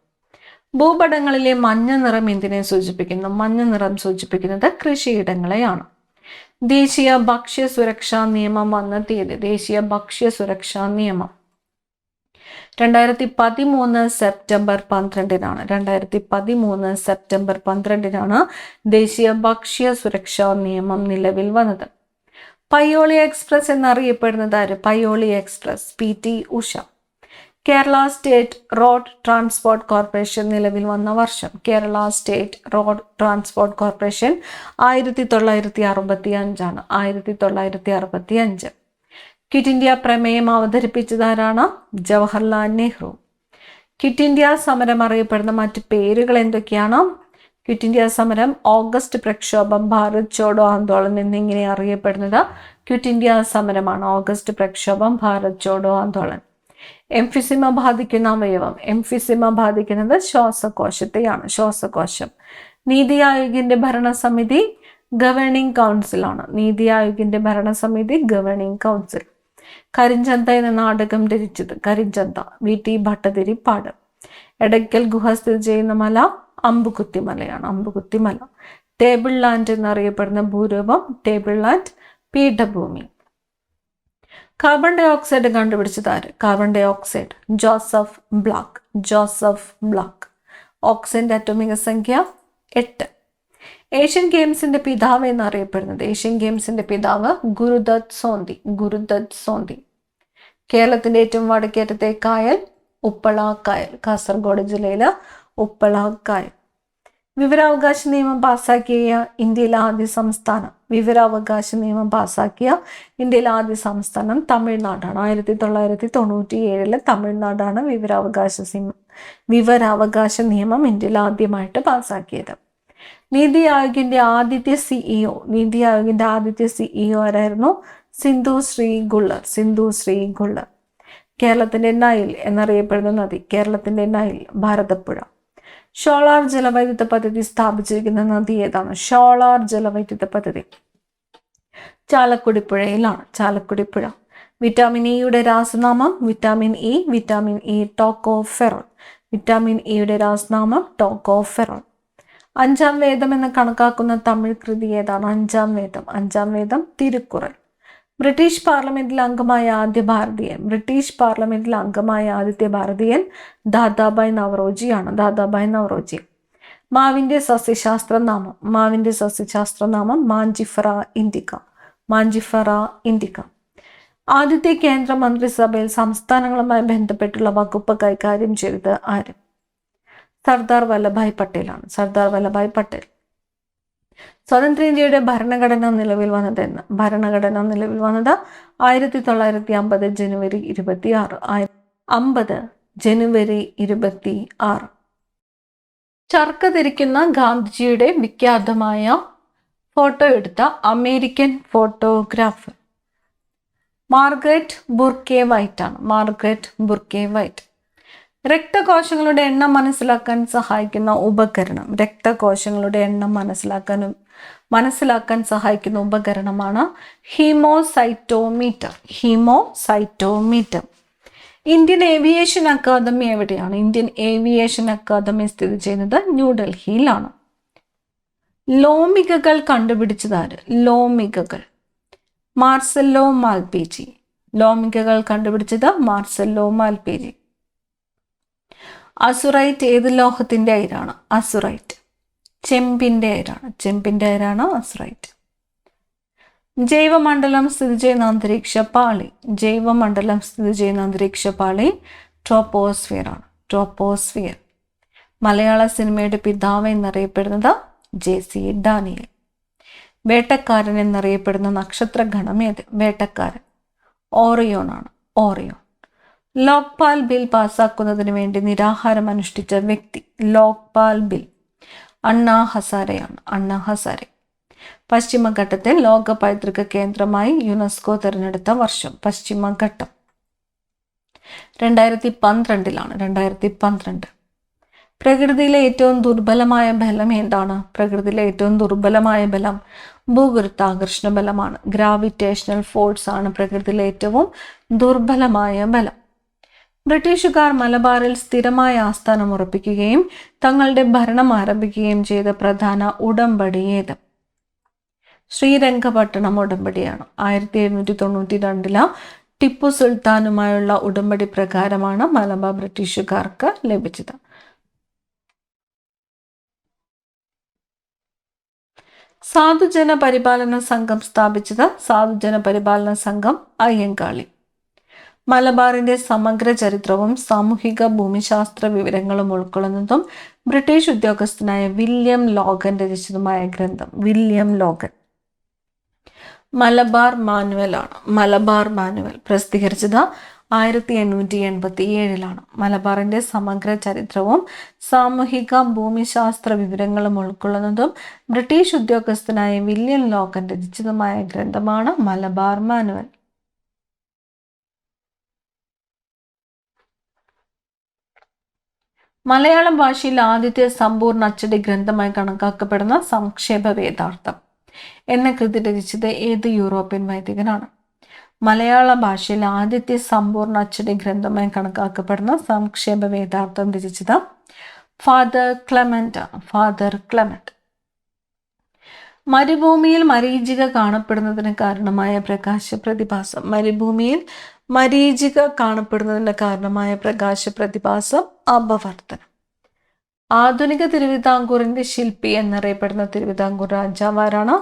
ഭൂപടങ്ങളിലെ മഞ്ഞ നിറം എന്തിനെ സൂചിപ്പിക്കുന്നു? മഞ്ഞ നിറം സൂചിപ്പിക്കുന്നത് കൃഷിയിടങ്ങളെയാണ്. ദേശീയ ഭക്ഷ്യ സുരക്ഷാ നിയമം വന്ന തീയതി. ദേശീയ ഭക്ഷ്യ സുരക്ഷാ നിയമം 2013 സെപ്റ്റംബർ 12-നാണ്. 2013 സെപ്റ്റംബർ 12-നാണ് ദേശീയ ഭക്ഷ്യ സുരക്ഷാ നിയമം നിലവിൽ വന്നത്. പയ്യോളി എക്സ്പ്രസ് എന്നറിയപ്പെടുന്നത് ആര്? Payyoli express PT Usha. Kerala state road transport corporation നിലവിൽ വന്ന വർഷം. Kerala state road transport corporation 1965-ആണ്. 1965. ക്വിറ്റ് ഇന്ത്യ പ്രമേയം അവതരിപ്പിച്ചതാരാണ്? ജവഹർലാൽ നെഹ്റു. ക്വിറ്റ് ഇന്ത്യ സമരം അറിയപ്പെടുന്ന മറ്റ് പേരുകൾ എന്തൊക്കെയാണ്? ക്വിറ്റ് ഇന്ത്യ സമരം, ഓഗസ്റ്റ് പ്രക്ഷോഭം, ഭാരത് ചോഡോ ആന്തോളൻ എന്നിങ്ങനെ അറിയപ്പെടുന്നത് ക്വിറ്റ് ഇന്ത്യ സമരമാണ്. ഓഗസ്റ്റ് പ്രക്ഷോഭം, ഭാരത് ചോഡോ ആന്തോളൻ. എംഫിസിമ ബാധിക്കുന്ന അവയവം. എംഫിസിമ ബാധിക്കുന്നത് ശ്വാസകോശത്തെയാണ്. ശ്വാസകോശം. നീതി ആയോഗിന്റെ ഭരണസമിതി ഗവേണിംഗ് കൗൺസിലാണ്. നീതി ആയോഗിന്റെ ഭരണസമിതി ഗവേണിംഗ് കൗൺസിൽ. കരിഞ്ചന്ത എന്ന നാടകം രചിച്ചത്? കരിഞ്ചന്ത VT ഭട്ടതിരിപ്പാട്. എടയ്ക്കൽ ഗുഹ സ്ഥിതി ചെയ്യുന്ന മല അമ്പുകുത്തിമലയാണ്. അമ്പുകുത്തിമല. ടേബിൾ ലാൻഡ് എന്നറിയപ്പെടുന്ന ഭൂരൂപം ടേബിൾ ലാൻഡ്, പീഠഭൂമി. കാർബൺ ഡൈ ഓക്സൈഡ് കണ്ടുപിടിച്ചത് ആര്? Carbon dioxide Joseph Black. Joseph Black. ഓക്സിജന്റെ അറ്റോമിക സംഖ്യ 8. ഏഷ്യൻ ഗെയിംസിന്റെ പിതാവ് എന്നറിയപ്പെടുന്നത്? ഏഷ്യൻ ഗെയിംസിന്റെ പിതാവ് ഗുരുദത്ത് സോന്തി. ഗുരുദത്ത് സോന്തി. കേരളത്തിന്റെ ഏറ്റവും വടക്കേറ്റത്തെ കായൽ ഉപ്പള കായൽ. കാസർഗോഡ് ജില്ലയിലെ ഉപ്പള കായൽ. വിവരാവകാശ നിയമം പാസാക്കിയ ഇന്ത്യയിലെ ആദ്യ സംസ്ഥാനം. വിവരാവകാശ നിയമം പാസാക്കിയ ഇന്ത്യയിലെ ആദ്യ സംസ്ഥാനം തമിഴ്നാടാണ്. 1997 തമിഴ്നാടാണ് വിവരാവകാശ നിയമം ഇന്ത്യയിൽ ആദ്യമായിട്ട് പാസാക്കിയത്. നീതി ആയോഗിന്റെ ആദ്യത്തെ CEO. നീതി ആയോഗിന്റെ ആദ്യത്തെ CEO ആരായിരുന്നു? സിന്ധു ശ്രീ ഗുള്ളർ. സിന്ധു ശ്രീ ഗുള്ളർ. കേരളത്തിന്റെ നൈൽ എന്നറിയപ്പെടുന്ന നദി. കേരളത്തിന്റെ നൈൽ ഭാരതപ്പുഴ. ഷോളാർ ജലവൈദ്യുത പദ്ധതി സ്ഥാപിച്ചിരിക്കുന്ന നദി ഏതാണ്? ഷോളാർ ജലവൈദ്യുത പദ്ധതി ചാലക്കുടി പുഴയിലാണ്. ചാലക്കുടി പുഴ. വിറ്റാമിൻ ഇയുടെ രാസനാമം? Vitamin E. Vitamin E tocopherol. Vitamin ഇയുടെ രാസനാമം ടോക്കോഫെറോൾ. അഞ്ചാം വേദം എന്ന് കണക്കാക്കുന്ന തമിഴ് കൃതി ഏതാണ്? അഞ്ചാം വേദം. അഞ്ചാം വേദം തിരുക്കുറൽ. ബ്രിട്ടീഷ് പാർലമെന്റിൽ അംഗമായ ആദ്യ ഭാരതീയൻ. ബ്രിട്ടീഷ് പാർലമെന്റിൽ അംഗമായ ആദ്യത്തെ ഭാരതീയൻ ദാദാബായ് നവറോജിയാണ്. ദാദാബായ് നവറോജി. മാവിന്റെ സസ്യശാസ്ത്ര നാമം. മാവിന്റെ സസ്യശാസ്ത്ര നാമം മാഞ്ചിഫറ ഇൻഡിക്ക. മാഞ്ചിഫറ ഇൻഡിക്ക. ആദ്യത്തെ കേന്ദ്ര മന്ത്രിസഭയിൽ സംസ്ഥാനങ്ങളുമായി ബന്ധപ്പെട്ടുള്ള വകുപ്പ് കൈകാര്യം ചെയ്തത് ആര്? സർദാർ വല്ലഭായ് പട്ടേലാണ്. സർദാർ വല്ലഭായ് പട്ടേൽ. സ്വതന്ത്ര ഇന്ത്യയുടെ ഭരണഘടന നിലവിൽ വന്നത് എന്ന്? ഭരണഘടന നിലവിൽ വന്നത് 1950 ജനുവരി 26. 50 ജനുവരി 26. ചർക്ക ധരിക്കുന്ന ഗാന്ധിജിയുടെ വിഖ്യാതമായ ഫോട്ടോ എടുത്ത American photographer Margaret Burke White ആണ്. Margaret Burke White. രക്തകോശങ്ങളുടെ എണ്ണം മനസ്സിലാക്കാൻ സഹായിക്കുന്ന ഉപകരണം. രക്തകോശങ്ങളുടെ എണ്ണം മനസ്സിലാക്കാൻ സഹായിക്കുന്ന ഉപകരണമാണ് haemocytometer. Haemocytometer. Indian aviation academy എവിടെയാണ്? ഇന്ത്യൻ ഏവിയേഷൻ അക്കാദമി സ്ഥിതി ചെയ്യുന്നത് ന്യൂഡൽഹിയിലാണ്. ലോമികകൾ കണ്ടുപിടിച്ചതാര്? ലോമികകൾ മാർസെല്ലോ മാൽപേജി. ലോമികകൾ കണ്ടുപിടിച്ചത് മാർസെല്ലോ മാൽപേജി. അസുറൈറ്റ് ഏത് ലോഹത്തിന്റെ അയിരാണ്? അസുറൈറ്റ് ചെമ്പിന്റെ അയിരാണ്. ചെമ്പിന്റെ അയിരാണ് അസുറൈറ്റ്. ജൈവമണ്ഡലം സ്ഥിതി ചെയ്യുന്ന അന്തരീക്ഷ പാളി. ജൈവമണ്ഡലം സ്ഥിതി ചെയ്യുന്ന അന്തരീക്ഷ പാളി ട്രോപ്പോസ്ഫിയർ ആണ്. ട്രോപ്പോസ്ഫിയർ. മലയാള സിനിമയുടെ പിതാവ് എന്നറിയപ്പെടുന്നത് JC ഡാനിയൽ. വേട്ടക്കാരൻ എന്നറിയപ്പെടുന്ന നക്ഷത്രഗണം ഏത്? വേട്ടക്കാരൻ ഓറിയോൺ ആണ്. ഓറിയോൺ. ലോക്പാൽ ബിൽ പാസ്സാക്കുന്നതിന് വേണ്ടി നിരാഹാരം അനുഷ്ഠിച്ച വ്യക്തി. ലോക്പാൽ ബിൽ. അണ്ണാ ഹസാരെയാണ്. അണ്ണാ ഹസാരെ. പശ്ചിമഘട്ടത്തെ ലോക പൈതൃക കേന്ദ്രമായി യുനെസ്കോ തിരഞ്ഞെടുത്ത വർഷം? പശ്ചിമഘട്ടം 2012. 2012. പ്രകൃതിയിലെ ഏറ്റവും ദുർബലമായ ബലം എന്താണ്? പ്രകൃതിയിലെ ഏറ്റവും ദുർബലമായ ബലം ഭൂഗുരുത്വാകർഷണ ബലമാണ്. ഗ്രാവിറ്റേഷണൽ ഫോഴ്സ് ആണ് പ്രകൃതിയിലെ ഏറ്റവും ദുർബലമായ ബലം. ബ്രിട്ടീഷുകാർ മലബാറിൽ സ്ഥിരമായ ആസ്ഥാനം ഉറപ്പിക്കുകയും തങ്ങളുടെ ഭരണം ആരംഭിക്കുകയും ചെയ്ത പ്രധാന ഉടമ്പടി ഏത്? ശ്രീരംഗപട്ടണം ഉടമ്പടിയാണ്. 1792 ടിപ്പു സുൽത്താനുമായുള്ള ഉടമ്പടി പ്രകാരമാണ് മലബാർ ബ്രിട്ടീഷുകാർക്ക് ലഭിച്ചത്. സാധുജന പരിപാലന സംഘം സ്ഥാപിച്ചത്? സാധുജന പരിപാലന സംഘം അയ്യങ്കാളി. മലബാറിന്റെ സമഗ്ര ചരിത്രവും സാമൂഹിക ഭൂമിശാസ്ത്ര വിവരങ്ങളും ഉൾക്കൊള്ളുന്നതും ബ്രിട്ടീഷ് ഉദ്യോഗസ്ഥനായ വില്യം ലോഗൻ രചിച്ചതുമായ ഗ്രന്ഥം? William Logan. മലബാർ മാനുവൽ ആണ്. മലബാർ മാനുവൽ പ്രസിദ്ധീകരിച്ചത് 1887. മലബാറിന്റെ സമഗ്ര ചരിത്രവും സാമൂഹിക ഭൂമിശാസ്ത്ര വിവരങ്ങളും ഉൾക്കൊള്ളുന്നതും ബ്രിട്ടീഷ് ഉദ്യോഗസ്ഥനായ വില്യം ലോഗൻ രചിച്ചതുമായ ഗ്രന്ഥമാണ് മലബാർ മാനുവൽ. മലയാളം ഭാഷയിൽ ആദ്യത്തെ സമ്പൂർണ്ണ അച്ചടി ഗ്രന്ഥമായി കണക്കാക്കപ്പെടുന്ന സംക്ഷേപ വേദാർത്ഥം എന്ന കൃതി രചിച്ചത് ഏത് യൂറോപ്യൻ വൈദികനാണ്? മലയാള ഭാഷയിൽ ആദ്യത്തെ സമ്പൂർണ്ണ അച്ചടി ഗ്രന്ഥമായി കണക്കാക്കപ്പെടുന്ന സംക്ഷേപ വേദാർത്ഥം രചിച്ചത് ഫാദർ ക്ലെമന്റ് ആണ്. Father Clement. മരുഭൂമിയിൽ മരീചിക കാണപ്പെടുന്നതിന് കാരണമായ പ്രകാശ പ്രതിഭാസം? മരുഭൂമിയിൽ മരീചിക കാണപ്പെടുന്നതിന് കാരണമായ പ്രകാശ പ്രതിഭാസം അപവർത്തനം. ആധുനിക തിരുവിതാംകൂറിന്റെ ശില്പി എന്നറിയപ്പെടുന്ന തിരുവിതാംകൂർ രാജാവാരാണ്?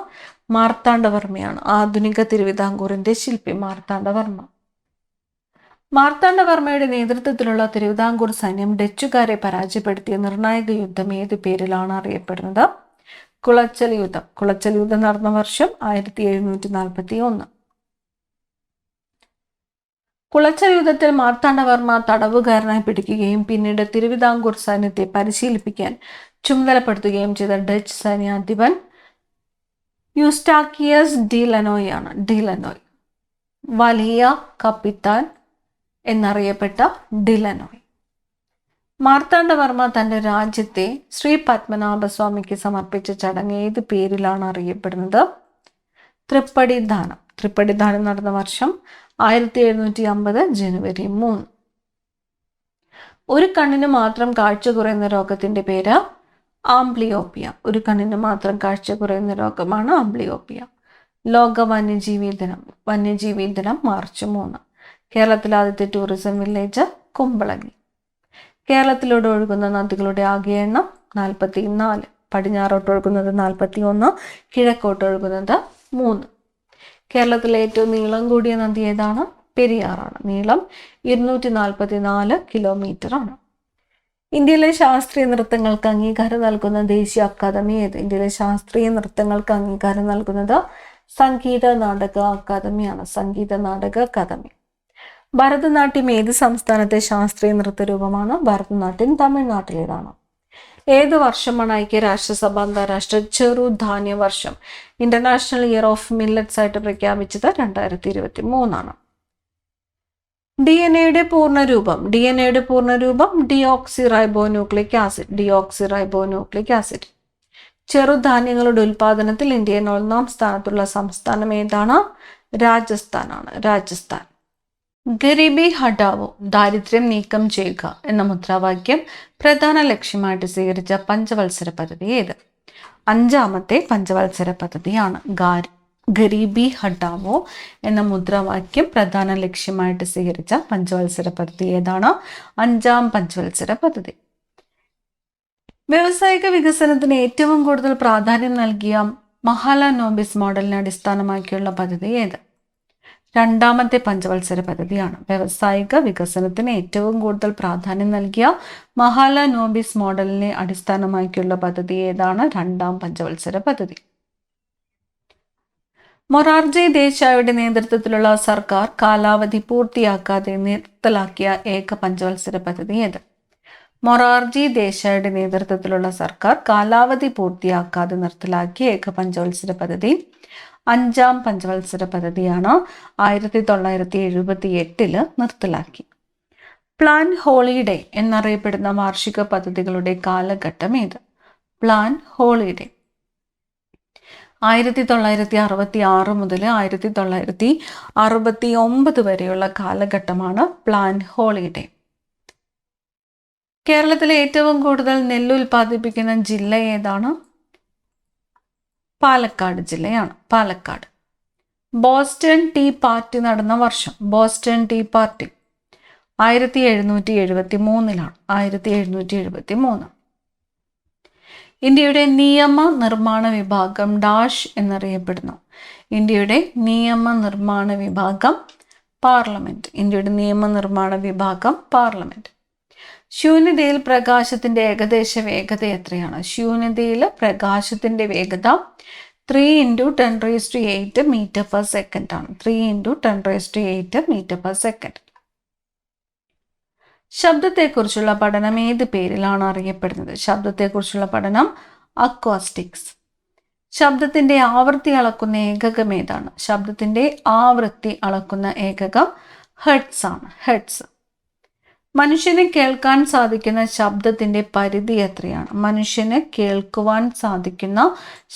മാർത്താണ്ഡവർമ്മയാണ്. ആധുനിക തിരുവിതാംകൂറിന്റെ ശില്പി മാർത്താണ്ഡവർമ്മ. മാർത്താണ്ഡവർമ്മയുടെ നേതൃത്വത്തിലുള്ള തിരുവിതാംകൂർ സൈന്യം ഡച്ചുകാരെ പരാജയപ്പെടുത്തിയ നിർണായക യുദ്ധം ഏത് പേരിലാണ് അറിയപ്പെടുന്നത്? കുളച്ചൽ യുദ്ധം. കുളച്ചൽ യുദ്ധം നടന്ന വർഷം 1741. കുളച്ചൽ യുദ്ധത്തിൽ മാർത്താണ്ഡവർമ്മ തടവുകാരനായി പിടിക്കുകയും പിന്നീട് തിരുവിതാംകൂർ സൈന്യത്തെ പരിശീലിപ്പിക്കാൻ ചുമതലപ്പെടുത്തുകയും ചെയ്ത ഡച്ച് സൈന്യാധിപൻ യൂസ്റ്റാക്കിയസ് ഡി ലനോയ് ആണ്. D Lannoy. വലിയ കപ്പിത്താൻ എന്നറിയപ്പെട്ട ഡി ലനോയ്. മാർത്താണ്ഡവർമ്മ തന്റെ രാജ്യത്തെ ശ്രീ പത്മനാഭസ്വാമിക്ക് സമർപ്പിച്ച ചടങ്ങ് ഏത് പേരിലാണ് അറിയപ്പെടുന്നത്? തൃപ്പടിദാനം. തൃപ്പടിദാനം നടന്ന വർഷം 1750 ജനുവരി 3. ഒരു കണ്ണിന് മാത്രം കാഴ്ച കുറയുന്ന രോഗത്തിന്റെ പേര് ആംബ്ലിയോപ്പിയ. ഒരു കണ്ണിന് മാത്രം കാഴ്ച കുറയുന്ന രോഗമാണ് ആംബ്ലിയോപ്പിയ. ലോക വന്യജീവി ദിനം. വന്യജീവി ദിനം മാർച്ച് 3. കേരളത്തിലെ ആദ്യത്തെ ടൂറിസം വില്ലേജ് കുമ്പളങ്ങി. കേരളത്തിലൂടെ ഒഴുകുന്ന നദികളുടെ ആകെ എണ്ണം 44. പടിഞ്ഞാറോട്ട് ഒഴുകുന്നത് 41, കിഴക്കോട്ട് ഒഴുകുന്നത് 3. കേരളത്തിലെ ഏറ്റവും നീളം കൂടിയ നദി ഏതാണ്? പെരിയാറാണ്. നീളം 244 കിലോമീറ്റർ ആണ്. ഇന്ത്യയിലെ ശാസ്ത്രീയ നൃത്തങ്ങൾക്ക് അംഗീകാരം നൽകുന്ന ദേശീയ അക്കാദമി ഏത്? ഇന്ത്യയിലെ ശാസ്ത്രീയ നൃത്തങ്ങൾക്ക് അംഗീകാരം നൽകുന്നത് സംഗീത നാടക അക്കാദമിയാണ്. സംഗീത നാടക അക്കാദമി. ഭരതനാട്യം ഏത് സംസ്ഥാനത്തെ ശാസ്ത്രീയ നൃത്തരൂപമാണ്? ഭരതനാട്യം തമിഴ്നാട്ടിലേതാണ്. ഏത് വർഷമാണ് ഐക്യരാഷ്ട്രസഭ അന്താരാഷ്ട്ര ചെറുധാന്യ വർഷം ഇന്റർനാഷണൽ ഇയർ ഓഫ് മില്ലറ്റ്സ് ആയിട്ട് പ്രഖ്യാപിച്ചത്? 2023. DNA പൂർണ്ണരൂപം. DNA പൂർണ്ണരൂപം ഡിയോക്സിറൈബോന്യൂക്ലിക് ആസിഡ്. ഡിയോക്സിറൈബോന്യൂക്ലിക് ആസിഡ്. ചെറുധാന്യങ്ങളുടെ ഉൽപാദനത്തിൽ ഇന്ത്യയിൽ 1-ാം സ്ഥാനത്തുള്ള സംസ്ഥാനം ഏതാണ്? രാജസ്ഥാനാണ്. രാജസ്ഥാൻ. ഗരീബി ഹഠാവോ, ദാരിദ്ര്യം നീക്കം ചെയ്യുക എന്ന മുദ്രാവാക്യം പ്രധാന ലക്ഷ്യമായിട്ട് സ്വീകരിച്ച പഞ്ചവത്സര പദ്ധതി ഏത്? 5-ാമത്തെ പഞ്ചവത്സര പദ്ധതിയാണ്. ഗരീബി ഹഠാവോ എന്ന മുദ്രാവാക്യം പ്രധാന ലക്ഷ്യമായിട്ട് സ്വീകരിച്ച പഞ്ചവത്സര പദ്ധതി ഏതാണ്? 5-ാം പഞ്ചവത്സര പദ്ധതി. വ്യാവസായിക വികസനത്തിന് ഏറ്റവും കൂടുതൽ പ്രാധാന്യം നൽകിയ മഹാലനോബിസ് മോഡലിനെ അടിസ്ഥാനമാക്കിയുള്ള പദ്ധതി ഏത്? 2-ാമത്തെ പഞ്ചവത്സര പദ്ധതിയാണ്. വ്യാവസായിക വികസനത്തിന് ഏറ്റവും കൂടുതൽ പ്രാധാന്യം നൽകിയ മഹാലനോബിസ് മോഡലിനെ അടിസ്ഥാനമാക്കിയുള്ള പദ്ധതി ഏതാണ്? 2-ാം പഞ്ചവത്സര പദ്ധതി. മൊറാർജി ദേശായിയുടെ നേതൃത്വത്തിലുള്ള സർക്കാർ കാലാവധി പൂർത്തിയാക്കാതെ നിർത്തലാക്കിയ ഏക പഞ്ചവത്സര പദ്ധതി ഏത്? മൊറാർജി ദേശായിയുടെ നേതൃത്വത്തിലുള്ള സർക്കാർ കാലാവധി പൂർത്തിയാക്കാതെ നിർത്തലാക്കിയ ഏക പഞ്ചവത്സര പദ്ധതി 5ാം പഞ്ചവത്സര പദ്ധതിയാണ്. 1978 നിർത്തലാക്കി. പ്ലാൻ ഹോളിഡേ എന്നറിയപ്പെടുന്ന വാർഷിക പദ്ധതികളുടെ കാലഘട്ടം ഏത്? പ്ലാൻ ഹോളിഡേ 1966 മുതൽ 1969 വരെയുള്ള കാലഘട്ടമാണ് പ്ലാൻ ഹോളിഡേ. കേരളത്തിലെ ഏറ്റവും കൂടുതൽ നെല്ല് ഉൽപ്പാദിപ്പിക്കുന്ന ജില്ല ഏതാണ്? പാലക്കാട് ജില്ലയാണ്. പാലക്കാട്. ബോസ്റ്റൺ ടീ പാർട്ടി നടന്ന വർഷം? Boston tea party 1773 1773. ഇന്ത്യയുടെ നിയമ നിർമ്മാണ വിഭാഗം ഡാഷ് എന്നറിയപ്പെടുന്നു. ഇന്ത്യയുടെ നിയമനിർമ്മാണ വിഭാഗം പാർലമെന്റ്. ഇന്ത്യയുടെ നിയമനിർമ്മാണ വിഭാഗം പാർലമെന്റ്. ശൂന്യതയിൽ പ്രകാശത്തിന്റെ ഏകദേശ വേഗത എത്രയാണ്? ശൂന്യതയിൽ പ്രകാശത്തിന്റെ വേഗത 3 × 10⁸ മീറ്റർ/സെക്കൻഡ് ആണ്. 3 × 10⁸ മീറ്റർ/സെക്കൻഡ്. ശബ്ദത്തെക്കുറിച്ചുള്ള പഠനം ഏത് പേരിലാണ് അറിയപ്പെടുന്നത്? ശബ്ദത്തെക്കുറിച്ചുള്ള പഠനം അക്വാസ്റ്റിക്സ്. ശബ്ദത്തിന്റെ ആവൃത്തി അളക്കുന്ന ഏകകം ഏതാണ്? ശബ്ദത്തിന്റെ ആവൃത്തി അളക്കുന്ന ഏകകം ഹെർട്സ് ആണ്. ഹെർട്സ്. മനുഷ്യന് കേൾക്കാൻ സാധിക്കുന്ന ശബ്ദത്തിന്റെ പരിധി എത്രയാണ്? മനുഷ്യന് കേൾക്കുവാൻ സാധിക്കുന്ന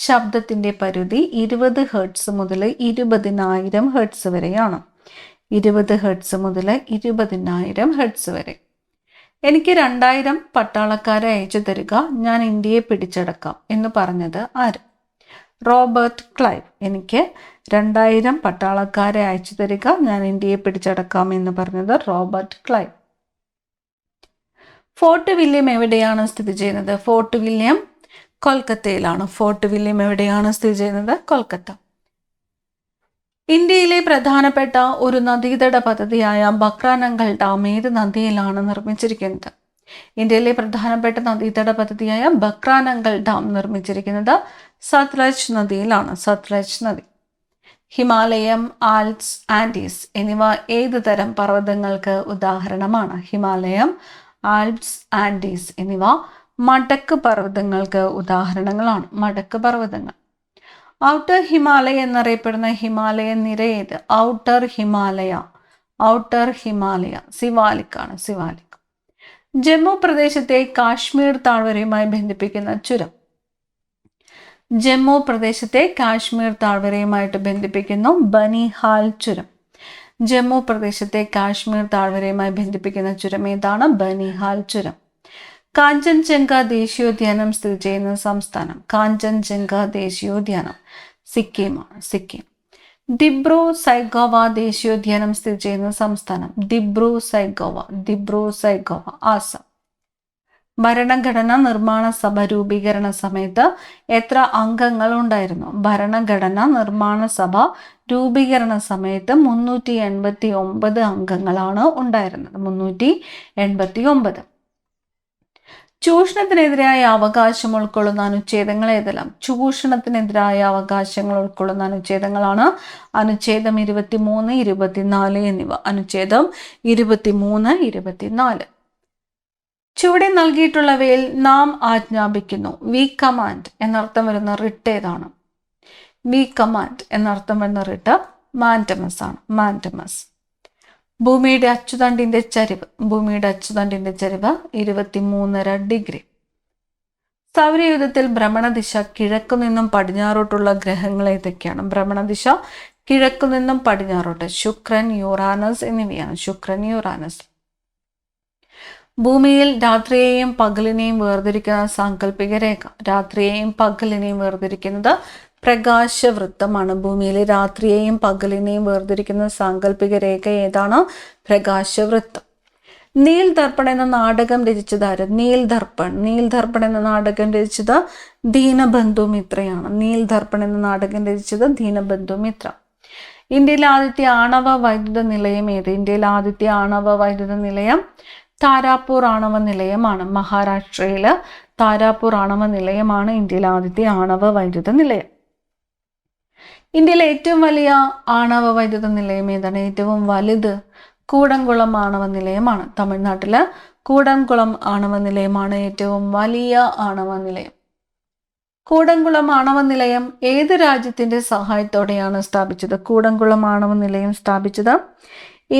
ശബ്ദത്തിന്റെ പരിധി 20 ഹെർട്സ് മുതൽ 20,000 ഹെർട്സ് വരെയാണ്. 20 ഹെർട്സ് മുതൽ 20,000 ഹെർട്സ് വരെ. എനിക്ക് 2000 പട്ടാളക്കാരെ അയച്ചു തരിക, ഞാൻ ഇന്ത്യയെ പിടിച്ചടക്കാം എന്ന് പറഞ്ഞത് ആര്? Robert Clive. എനിക്ക് 2000 പട്ടാളക്കാരെ അയച്ചു തരിക, ഞാൻ ഇന്ത്യയെ പിടിച്ചടക്കാം എന്ന് പറഞ്ഞത് റോബർട്ട് ക്ലൈവ്. ഫോർട്ട് വില്യം എവിടെയാണ് സ്ഥിതി ചെയ്യുന്നത്? ഫോർട്ട് വില്യം കൊൽക്കത്തയിലാണ്. ഫോർട്ട് വില്യം എവിടെയാണ് സ്ഥിതി ചെയ്യുന്നത്? കൊൽക്കത്ത. ഇന്ത്യയിലെ പ്രധാനപ്പെട്ട ഒരു നദീതട പദ്ധതിയായ ബക്രാനങ്കൽ ഡാം ഏത് നദിയിലാണ് നിർമ്മിച്ചിരിക്കുന്നത്? ഇന്ത്യയിലെ പ്രധാനപ്പെട്ട നദീതട പദ്ധതിയായ ബക്രാനങ്കൽ ഡാം നിർമ്മിച്ചിരിക്കുന്നത് സത്ലജ് നദിയിലാണ്. സത്ലജ് നദി. ഹിമാലയം, ആൽപ്സ്, ആൻഡീസ് എന്നിവ ഏത് തരം പർവ്വതങ്ങൾക്ക് ഉദാഹരണമാണ്? ഹിമാലയം, ആൽപ്സ്, ആൻഡീസ് എന്നിവ മടക്ക് പർവ്വതങ്ങൾക്ക് ഉദാഹരണങ്ങളാണ്. മടക്ക് പർവ്വതങ്ങൾ. ഔട്ടർ ഹിമാലയ എന്നറിയപ്പെടുന്ന ഹിമാലയൻ നിര ഏത്? ഔട്ടർ ഹിമാലയ. ഔട്ടർ ഹിമാലയ സിവാലിക് ആണ്. സിവാലിക്. ജമ്മു പ്രദേശത്തെ കാശ്മീർ താഴ്വരയുമായി ബന്ധിപ്പിക്കുന്ന ചുരം? ജമ്മു പ്രദേശത്തെ കാശ്മീർ താഴ്വരയുമായിട്ട് ബന്ധിപ്പിക്കുന്നു ബനിഹാൽ ചുരം. ജമ്മു പ്രദേശത്തെ കാശ്മീർ താഴ്വരയുമായി ബന്ധിപ്പിക്കുന്ന ചുരം ഏതാണ്? ബനിഹാൽ ചുരം. കാഞ്ചൻജംഗ ദേശീയോദ്യാനം സ്ഥിതി ചെയ്യുന്ന സംസ്ഥാനം? കാഞ്ചൻജംഗ ദേശീയോദ്യാനം സിക്കിമാണ്. സിക്കിം. ദിബ്രു സൈഖോവ ദേശീയോദ്യാനം സ്ഥിതി ചെയ്യുന്ന സംസ്ഥാനം? ദിബ്രു സൈഖോവ. ദിബ്രു സൈഖോവ ആസാം. ഭരണഘടനാ നിർമ്മാണ സഭ രൂപീകരണ സമയത്ത് എത്ര അംഗങ്ങൾ ഉണ്ടായിരുന്നു? ഭരണഘടനാ നിർമ്മാണ സഭ രൂപീകരണ സമയത്ത് 389 അംഗങ്ങളാണ് ഉണ്ടായിരുന്നത്. 389. ചൂഷണത്തിനെതിരായ അവകാശം ഉൾക്കൊള്ളുന്ന അനുച്ഛേദങ്ങൾ ഏതെല്ലാം? ചൂഷണത്തിനെതിരായ അവകാശങ്ങൾ ഉൾക്കൊള്ളുന്ന അനുച്ഛേദങ്ങളാണ് അനുച്ഛേദം 23, 24 എന്നിവ. അനുച്ഛേദം 23, 24. ചുവടെ നൽകിയിട്ടുള്ളവയിൽ നാം ആജ്ഞാപിക്കുന്നു. വി കമാൻഡ് എന്നർത്ഥം വരുന്ന റിട്ട് ഏതാണ്? വി കമാൻഡ് എന്നർത്ഥം വരുന്ന റിട്ട് മാൻഡമസ് ആണ്. മാൻഡമസ്. ഭൂമിയുടെ അച്ചുതണ്ടിന്റെ ചരിവ്? ഭൂമിയുടെ അച്ചുതണ്ടിന്റെ ചരിവ് 23.5 ഡിഗ്രി. സൗരയൂഥത്തിൽ ഭ്രമണദിശ കിഴക്കു നിന്നും പടിഞ്ഞാറോട്ടുള്ള ഗ്രഹങ്ങൾ ഏതൊക്കെയാണ്? ഭ്രമണദിശ കിഴക്കു നിന്നും പടിഞ്ഞാറോട്ട് ശുക്രൻ, യുറാനസ് എന്നിവയാണ്. ശുക്രൻ, യുറാനസ്. ഭൂമിയിൽ രാത്രിയെയും പകലിനെയും വേർതിരിക്കുന്ന സാങ്കല്പിക രേഖ? രാത്രിയെയും പകലിനെയും വേർതിരിക്കുന്നത് പ്രകാശവൃത്തമാണ്. ഭൂമിയിലെ രാത്രിയെയും പകലിനെയും വേർതിരിക്കുന്ന സാങ്കല്പിക രേഖ ഏതാണ്? പ്രകാശവൃത്തം. നീൽ ദർപ്പൺ എന്ന നാടകം രചിച്ചത് ആര്? നീൽ ദർപ്പൺ. നീൽ ദർപ്പൺ എന്ന നാടകം രചിച്ചത് ദീനബന്ധു മിത്രയാണ്. നീൽ ദർപ്പൺ എന്ന നാടകം രചിച്ചത് ദീനബന്ധു മിത്ര. ഇന്ത്യയിലെ ആദ്യത്തെ ആണവ വൈദ്യുത നിലയം ഏത്? ഇന്ത്യയിലെ ആദ്യത്തെ ആണവ വൈദ്യുത നിലയം താരാപൂർ ആണവ നിലയമാണ്. മഹാരാഷ്ട്രയില് താരാപൂർ ആണവ നിലയമാണ് ഇന്ത്യയിലെ ആദ്യത്തെ ആണവ വൈദ്യുത നിലയം. ഇന്ത്യയിലെ ഏറ്റവും വലിയ ആണവ വൈദ്യുത നിലയം ഏതാണ്? ഏറ്റവും വലുത് കൂടംകുളം ആണവ നിലയമാണ്. തമിഴ്നാട്ടിലെ കൂടംകുളം ആണവ നിലയമാണ് ഏറ്റവും വലിയ ആണവ നിലയം. കൂടംകുളം ആണവ നിലയം ഏത് രാജ്യത്തിന്റെ സഹായത്തോടെയാണ് സ്ഥാപിച്ചത്? കൂടംകുളം ആണവ നിലയം സ്ഥാപിച്ചത്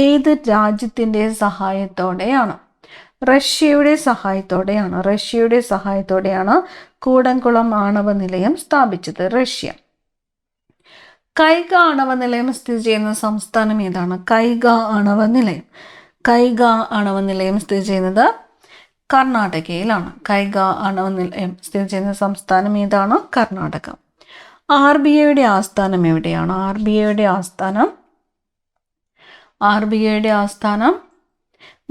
ഏത് രാജ്യത്തിന്റെ സഹായത്തോടെയാണ്? റഷ്യയുടെ സഹായത്തോടെയാണ്. റഷ്യയുടെ സഹായത്തോടെയാണ് കൂടംകുളം ആണവ നിലയം സ്ഥാപിച്ചത്. റഷ്യ. കൈഗ ആണവ നിലയം സ്ഥിതി ചെയ്യുന്ന സംസ്ഥാനം ഏതാണ്? കൈഗ ആണവ നിലയം. കൈഗ ആണവ നിലയം സ്ഥിതി ചെയ്യുന്നത് കർണാടകയിലാണ്. കൈഗ ആണവ നിലയം സ്ഥിതി ചെയ്യുന്ന സംസ്ഥാനം ഏതാണ്? കർണാടക. RBIയുടെ ആസ്ഥാനം എവിടെയാണ്? RBIയുടെ ആസ്ഥാനം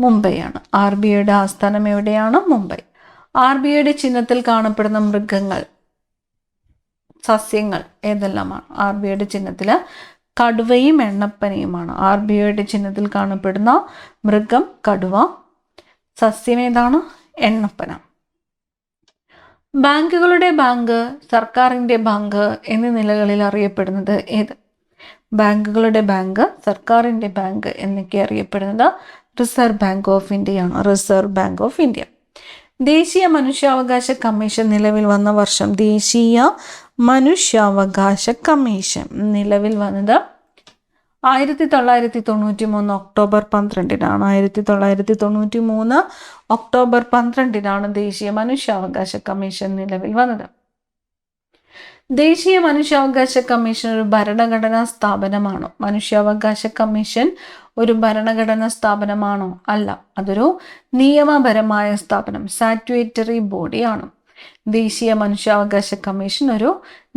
മുംബൈയാണ്. RBIയുടെ ആസ്ഥാനം എവിടെയാണ്? മുംബൈ. RBIയുടെ ചിഹ്നത്തിൽ കാണപ്പെടുന്ന മൃഗങ്ങൾ, സസ്യങ്ങൾ ഏതെല്ലാമാണ്? RBIയുടെ ചിഹ്നത്തിൽ കടുവയും എണ്ണപ്പനയുമാണ്. RBIയുടെ ചിഹ്നത്തിൽ കാണപ്പെടുന്ന മൃഗം കടുവ. സസ്യം ഏതാണ്? എണ്ണപ്പന. ബാങ്കുകളുടെ ബാങ്ക്, സർക്കാരിൻ്റെ ബാങ്ക് എന്നീ നിലകളിൽ അറിയപ്പെടുന്നത് ഏത്? ബാങ്കുകളുടെ ബാങ്ക്, സർക്കാരിൻ്റെ ബാങ്ക് എന്നൊക്കെ അറിയപ്പെടുന്നത് റിസർവ് ബാങ്ക് ഓഫ് ഇന്ത്യയാണ്. Reserve Bank of India. ദേശീയ മനുഷ്യാവകാശ കമ്മീഷൻ നിലവിൽ വന്ന വർഷം? ദേശീയ മനുഷ്യാവകാശ കമ്മീഷൻ നിലവിൽ വന്നത് 1993 ഒക്ടോബർ 12-നാണ്. 1993 ഒക്ടോബർ 12-നാണ് ദേശീയ മനുഷ്യാവകാശ കമ്മീഷൻ നിലവിൽ വന്നത്. ദേശീയ മനുഷ്യാവകാശ കമ്മീഷൻ ഒരു ഭരണഘടനാ സ്ഥാപനമാണോ? മനുഷ്യാവകാശ കമ്മീഷൻ ഒരു ഭരണഘടനാ സ്ഥാപനമാണോ? അല്ല, അതൊരു നിയമപരമായ സ്ഥാപനം, സ്റ്റാറ്റ്യൂട്ടറി ബോഡിയാണ്. ദേശീയ മനുഷ്യാവകാശ കമ്മീഷൻ ഒരു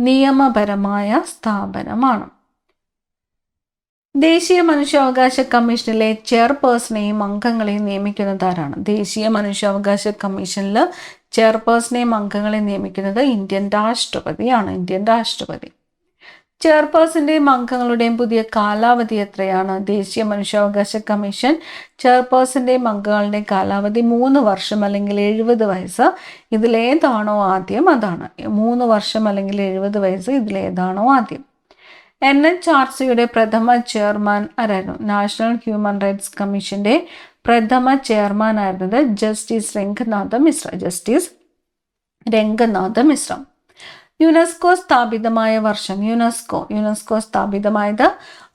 നിയമപരമായ സ്ഥാപനമാണ്. ദേശീയ മനുഷ്യാവകാശ കമ്മീഷനിലെ ചെയർപേഴ്സണെയും അംഗങ്ങളെയും നിയമിക്കുന്നത് ആരാണ്? ദേശീയ മനുഷ്യാവകാശ കമ്മീഷനിൽ ചെയർപേഴ്സണെയും അംഗങ്ങളെ നിയമിക്കുന്നത് ഇന്ത്യൻ രാഷ്ട്രപതിയാണ്. ഇന്ത്യൻ രാഷ്ട്രപതി. ചെയർപേഴ്സന്റെയും അംഗങ്ങളുടെയും പുതിയ കാലാവധി എത്രയാണ്? ദേശീയ മനുഷ്യാവകാശ കമ്മീഷൻ ചെയർപേഴ്സന്റെയും അംഗങ്ങളുടെയും കാലാവധി 3 വർഷം അല്ലെങ്കിൽ 70 വയസ്സ്. ഇതിലേതാണോ ആദ്യം അതാണ്. 3 വർഷം അല്ലെങ്കിൽ 70 വയസ്സ്. ഇതിലേതാണോ ആദ്യം? NHRCയുടെ പ്രഥമ ചെയർമാൻ ആരായിരുന്നു? നാഷണൽ ഹ്യൂമൻ റൈറ്റ്സ് കമ്മീഷന്റെ പ്രഥമ ചെയർമാൻ ആയിരുന്നത് justice Ranganatha Mishra. Justice Ranganatha Mishra. UNESCO സ്ഥാപിതമായ വർഷം? യുനെസ്കോ സ്ഥാപിതമായത്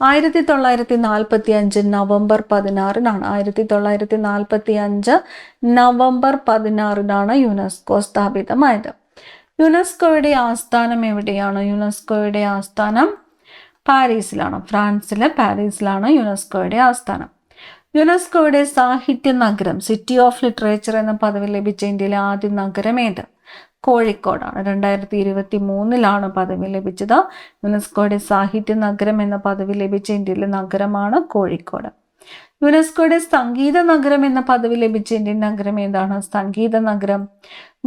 1945 നവംബർ 16-നാണ്. 1945 നവംബർ 16-നാണ് യുനെസ്കോ സ്ഥാപിതമായത്. യുനെസ്കോയുടെ ആസ്ഥാനം എവിടെയാണ്? യുനെസ്കോയുടെ ആസ്ഥാനം പാരീസിലാണ്. ഫ്രാൻസിലെ പാരീസിലാണ് യുനെസ്കോയുടെ ആസ്ഥാനം. യുനെസ്കോയുടെ സാഹിത്യ നഗരം, സിറ്റി ഓഫ് ലിറ്ററേച്ചർ എന്ന പദവി ലഭിച്ച ഇന്ത്യയിലെ ആദ്യ നഗരം ഏത്? കോഴിക്കോടാണ്. 2023-ലാണ് പദവി ലഭിച്ചത്. യുനെസ്കോയുടെ സാഹിത്യ നഗരം എന്ന പദവി ലഭിച്ച ഇന്ത്യയിലെ നഗരമാണ് കോഴിക്കോട്. യുനെസ്കോയുടെ സംഗീത നഗരം എന്ന പദവി ലഭിച്ച ഇന്ത്യൻ നഗരം ഏതാണ്? സംഗീത നഗരം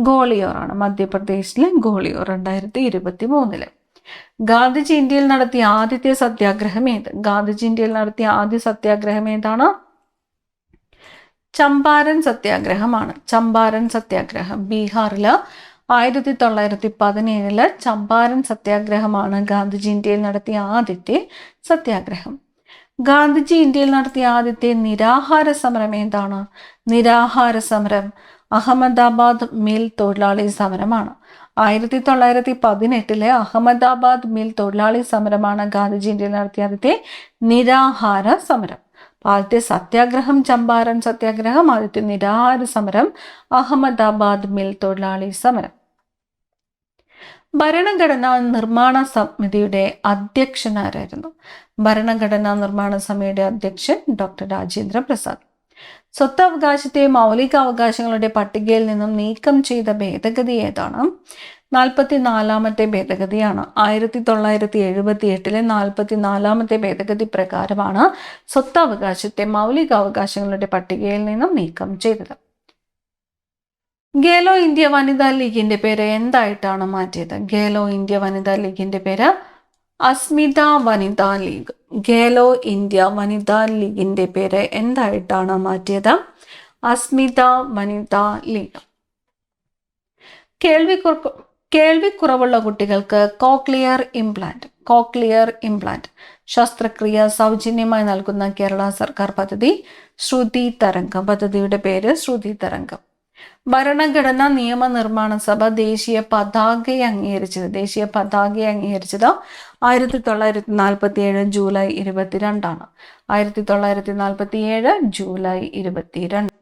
ഗ്വാളിയോർ ആണ്. മധ്യപ്രദേശിലെ ഗ്വാളിയോർ. 2023. ഗാന്ധിജി ഇന്ത്യയിൽ നടത്തിയ ആദ്യത്തെ സത്യാഗ്രഹം ഏത്? ഗാന്ധിജി ഇന്ത്യയിൽ നടത്തിയ ആദ്യ സത്യാഗ്രഹം ഏതാണ്? ചമ്പാരൻ സത്യാഗ്രഹമാണ്. ചമ്പാരൻ സത്യാഗ്രഹം ബീഹാറിൽ 1917 ചമ്പാരൻ സത്യാഗ്രഹമാണ് ഗാന്ധിജി ഇന്ത്യയിൽ നടത്തിയ ആദ്യത്തെ സത്യാഗ്രഹം. ഗാന്ധിജി ഇന്ത്യയിൽ നടത്തിയ ആദ്യത്തെ നിരാഹാര സമരം ഏതാണ്? നിരാഹാര സമരം അഹമ്മദാബാദ് മിൽ തൊഴിലാളി സമരമാണ്. 1918 അഹമ്മദാബാദ് മിൽ തൊഴിലാളി സമരമാണ് ഗാന്ധിജി ഇന്ത്യയിൽ നടത്തിയ ആദ്യത്തെ നിരാഹാര സമരം. ആദ്യത്തെ സത്യാഗ്രഹം ചമ്പാരൻ സത്യാഗ്രഹം, ആദ്യത്തെ നിരാഹാര സമരം അഹമ്മദാബാദ് മിൽ തൊഴിലാളി സമരം. ഭരണഘടനാ നിർമ്മാണ സമിതിയുടെ അധ്യക്ഷൻ ആരായിരുന്നു? ഭരണഘടനാ നിർമ്മാണ സമിതിയുടെ അധ്യക്ഷൻ ഡോക്ടർ രാജേന്ദ്ര പ്രസാദ്. സ്വത്തവകാശത്തെ മൗലികാവകാശങ്ങളുടെ പട്ടികയിൽ നിന്നും നീക്കം ചെയ്ത ഭേദഗതി ഏതാണ്? 44-ാമത്തെ ഭേദഗതിയാണ്. 1978 44-ാമത്തെ ഭേദഗതി പ്രകാരമാണ് സ്വത്തവകാശത്തെ മൗലികാവകാശങ്ങളുടെ പട്ടികയിൽ നിന്നും നീക്കം ചെയ്തത്. ഖേലോ ഇന്ത്യ വനിതാ ലീഗിന്റെ പേര് എന്തായിട്ടാണ് മാറ്റിയത്? ഖേലോ ഇന്ത്യ വനിതാ ലീഗിന്റെ പേര് അസ്മിത വനിതാ ലീഗ്. ഖേലോ ഇന്ത്യ വനിതാ ലീഗിന്റെ പേര് എന്തായിട്ടാണ് മാറ്റിയത്? അസ്മിത വനിതാ ലീഗ്. കേൾവിക്കുറവുള്ള കുട്ടികൾക്ക് കോക്ലിയർ ഇംപ്ലാന്റ് ശസ്ത്രക്രിയ സൗജന്യമായി നൽകുന്ന കേരള സർക്കാർ പദ്ധതി ശ്രുതി തരംഗം. പദ്ധതിയുടെ പേര് ശ്രുതി തരംഗം. ഭരണഘടനാ നിയമനിർമ്മാണ സഭ ദേശീയ പതാകയെ അംഗീകരിച്ചത് 1947 ജൂലൈ 22 1947 ജൂലൈ 22.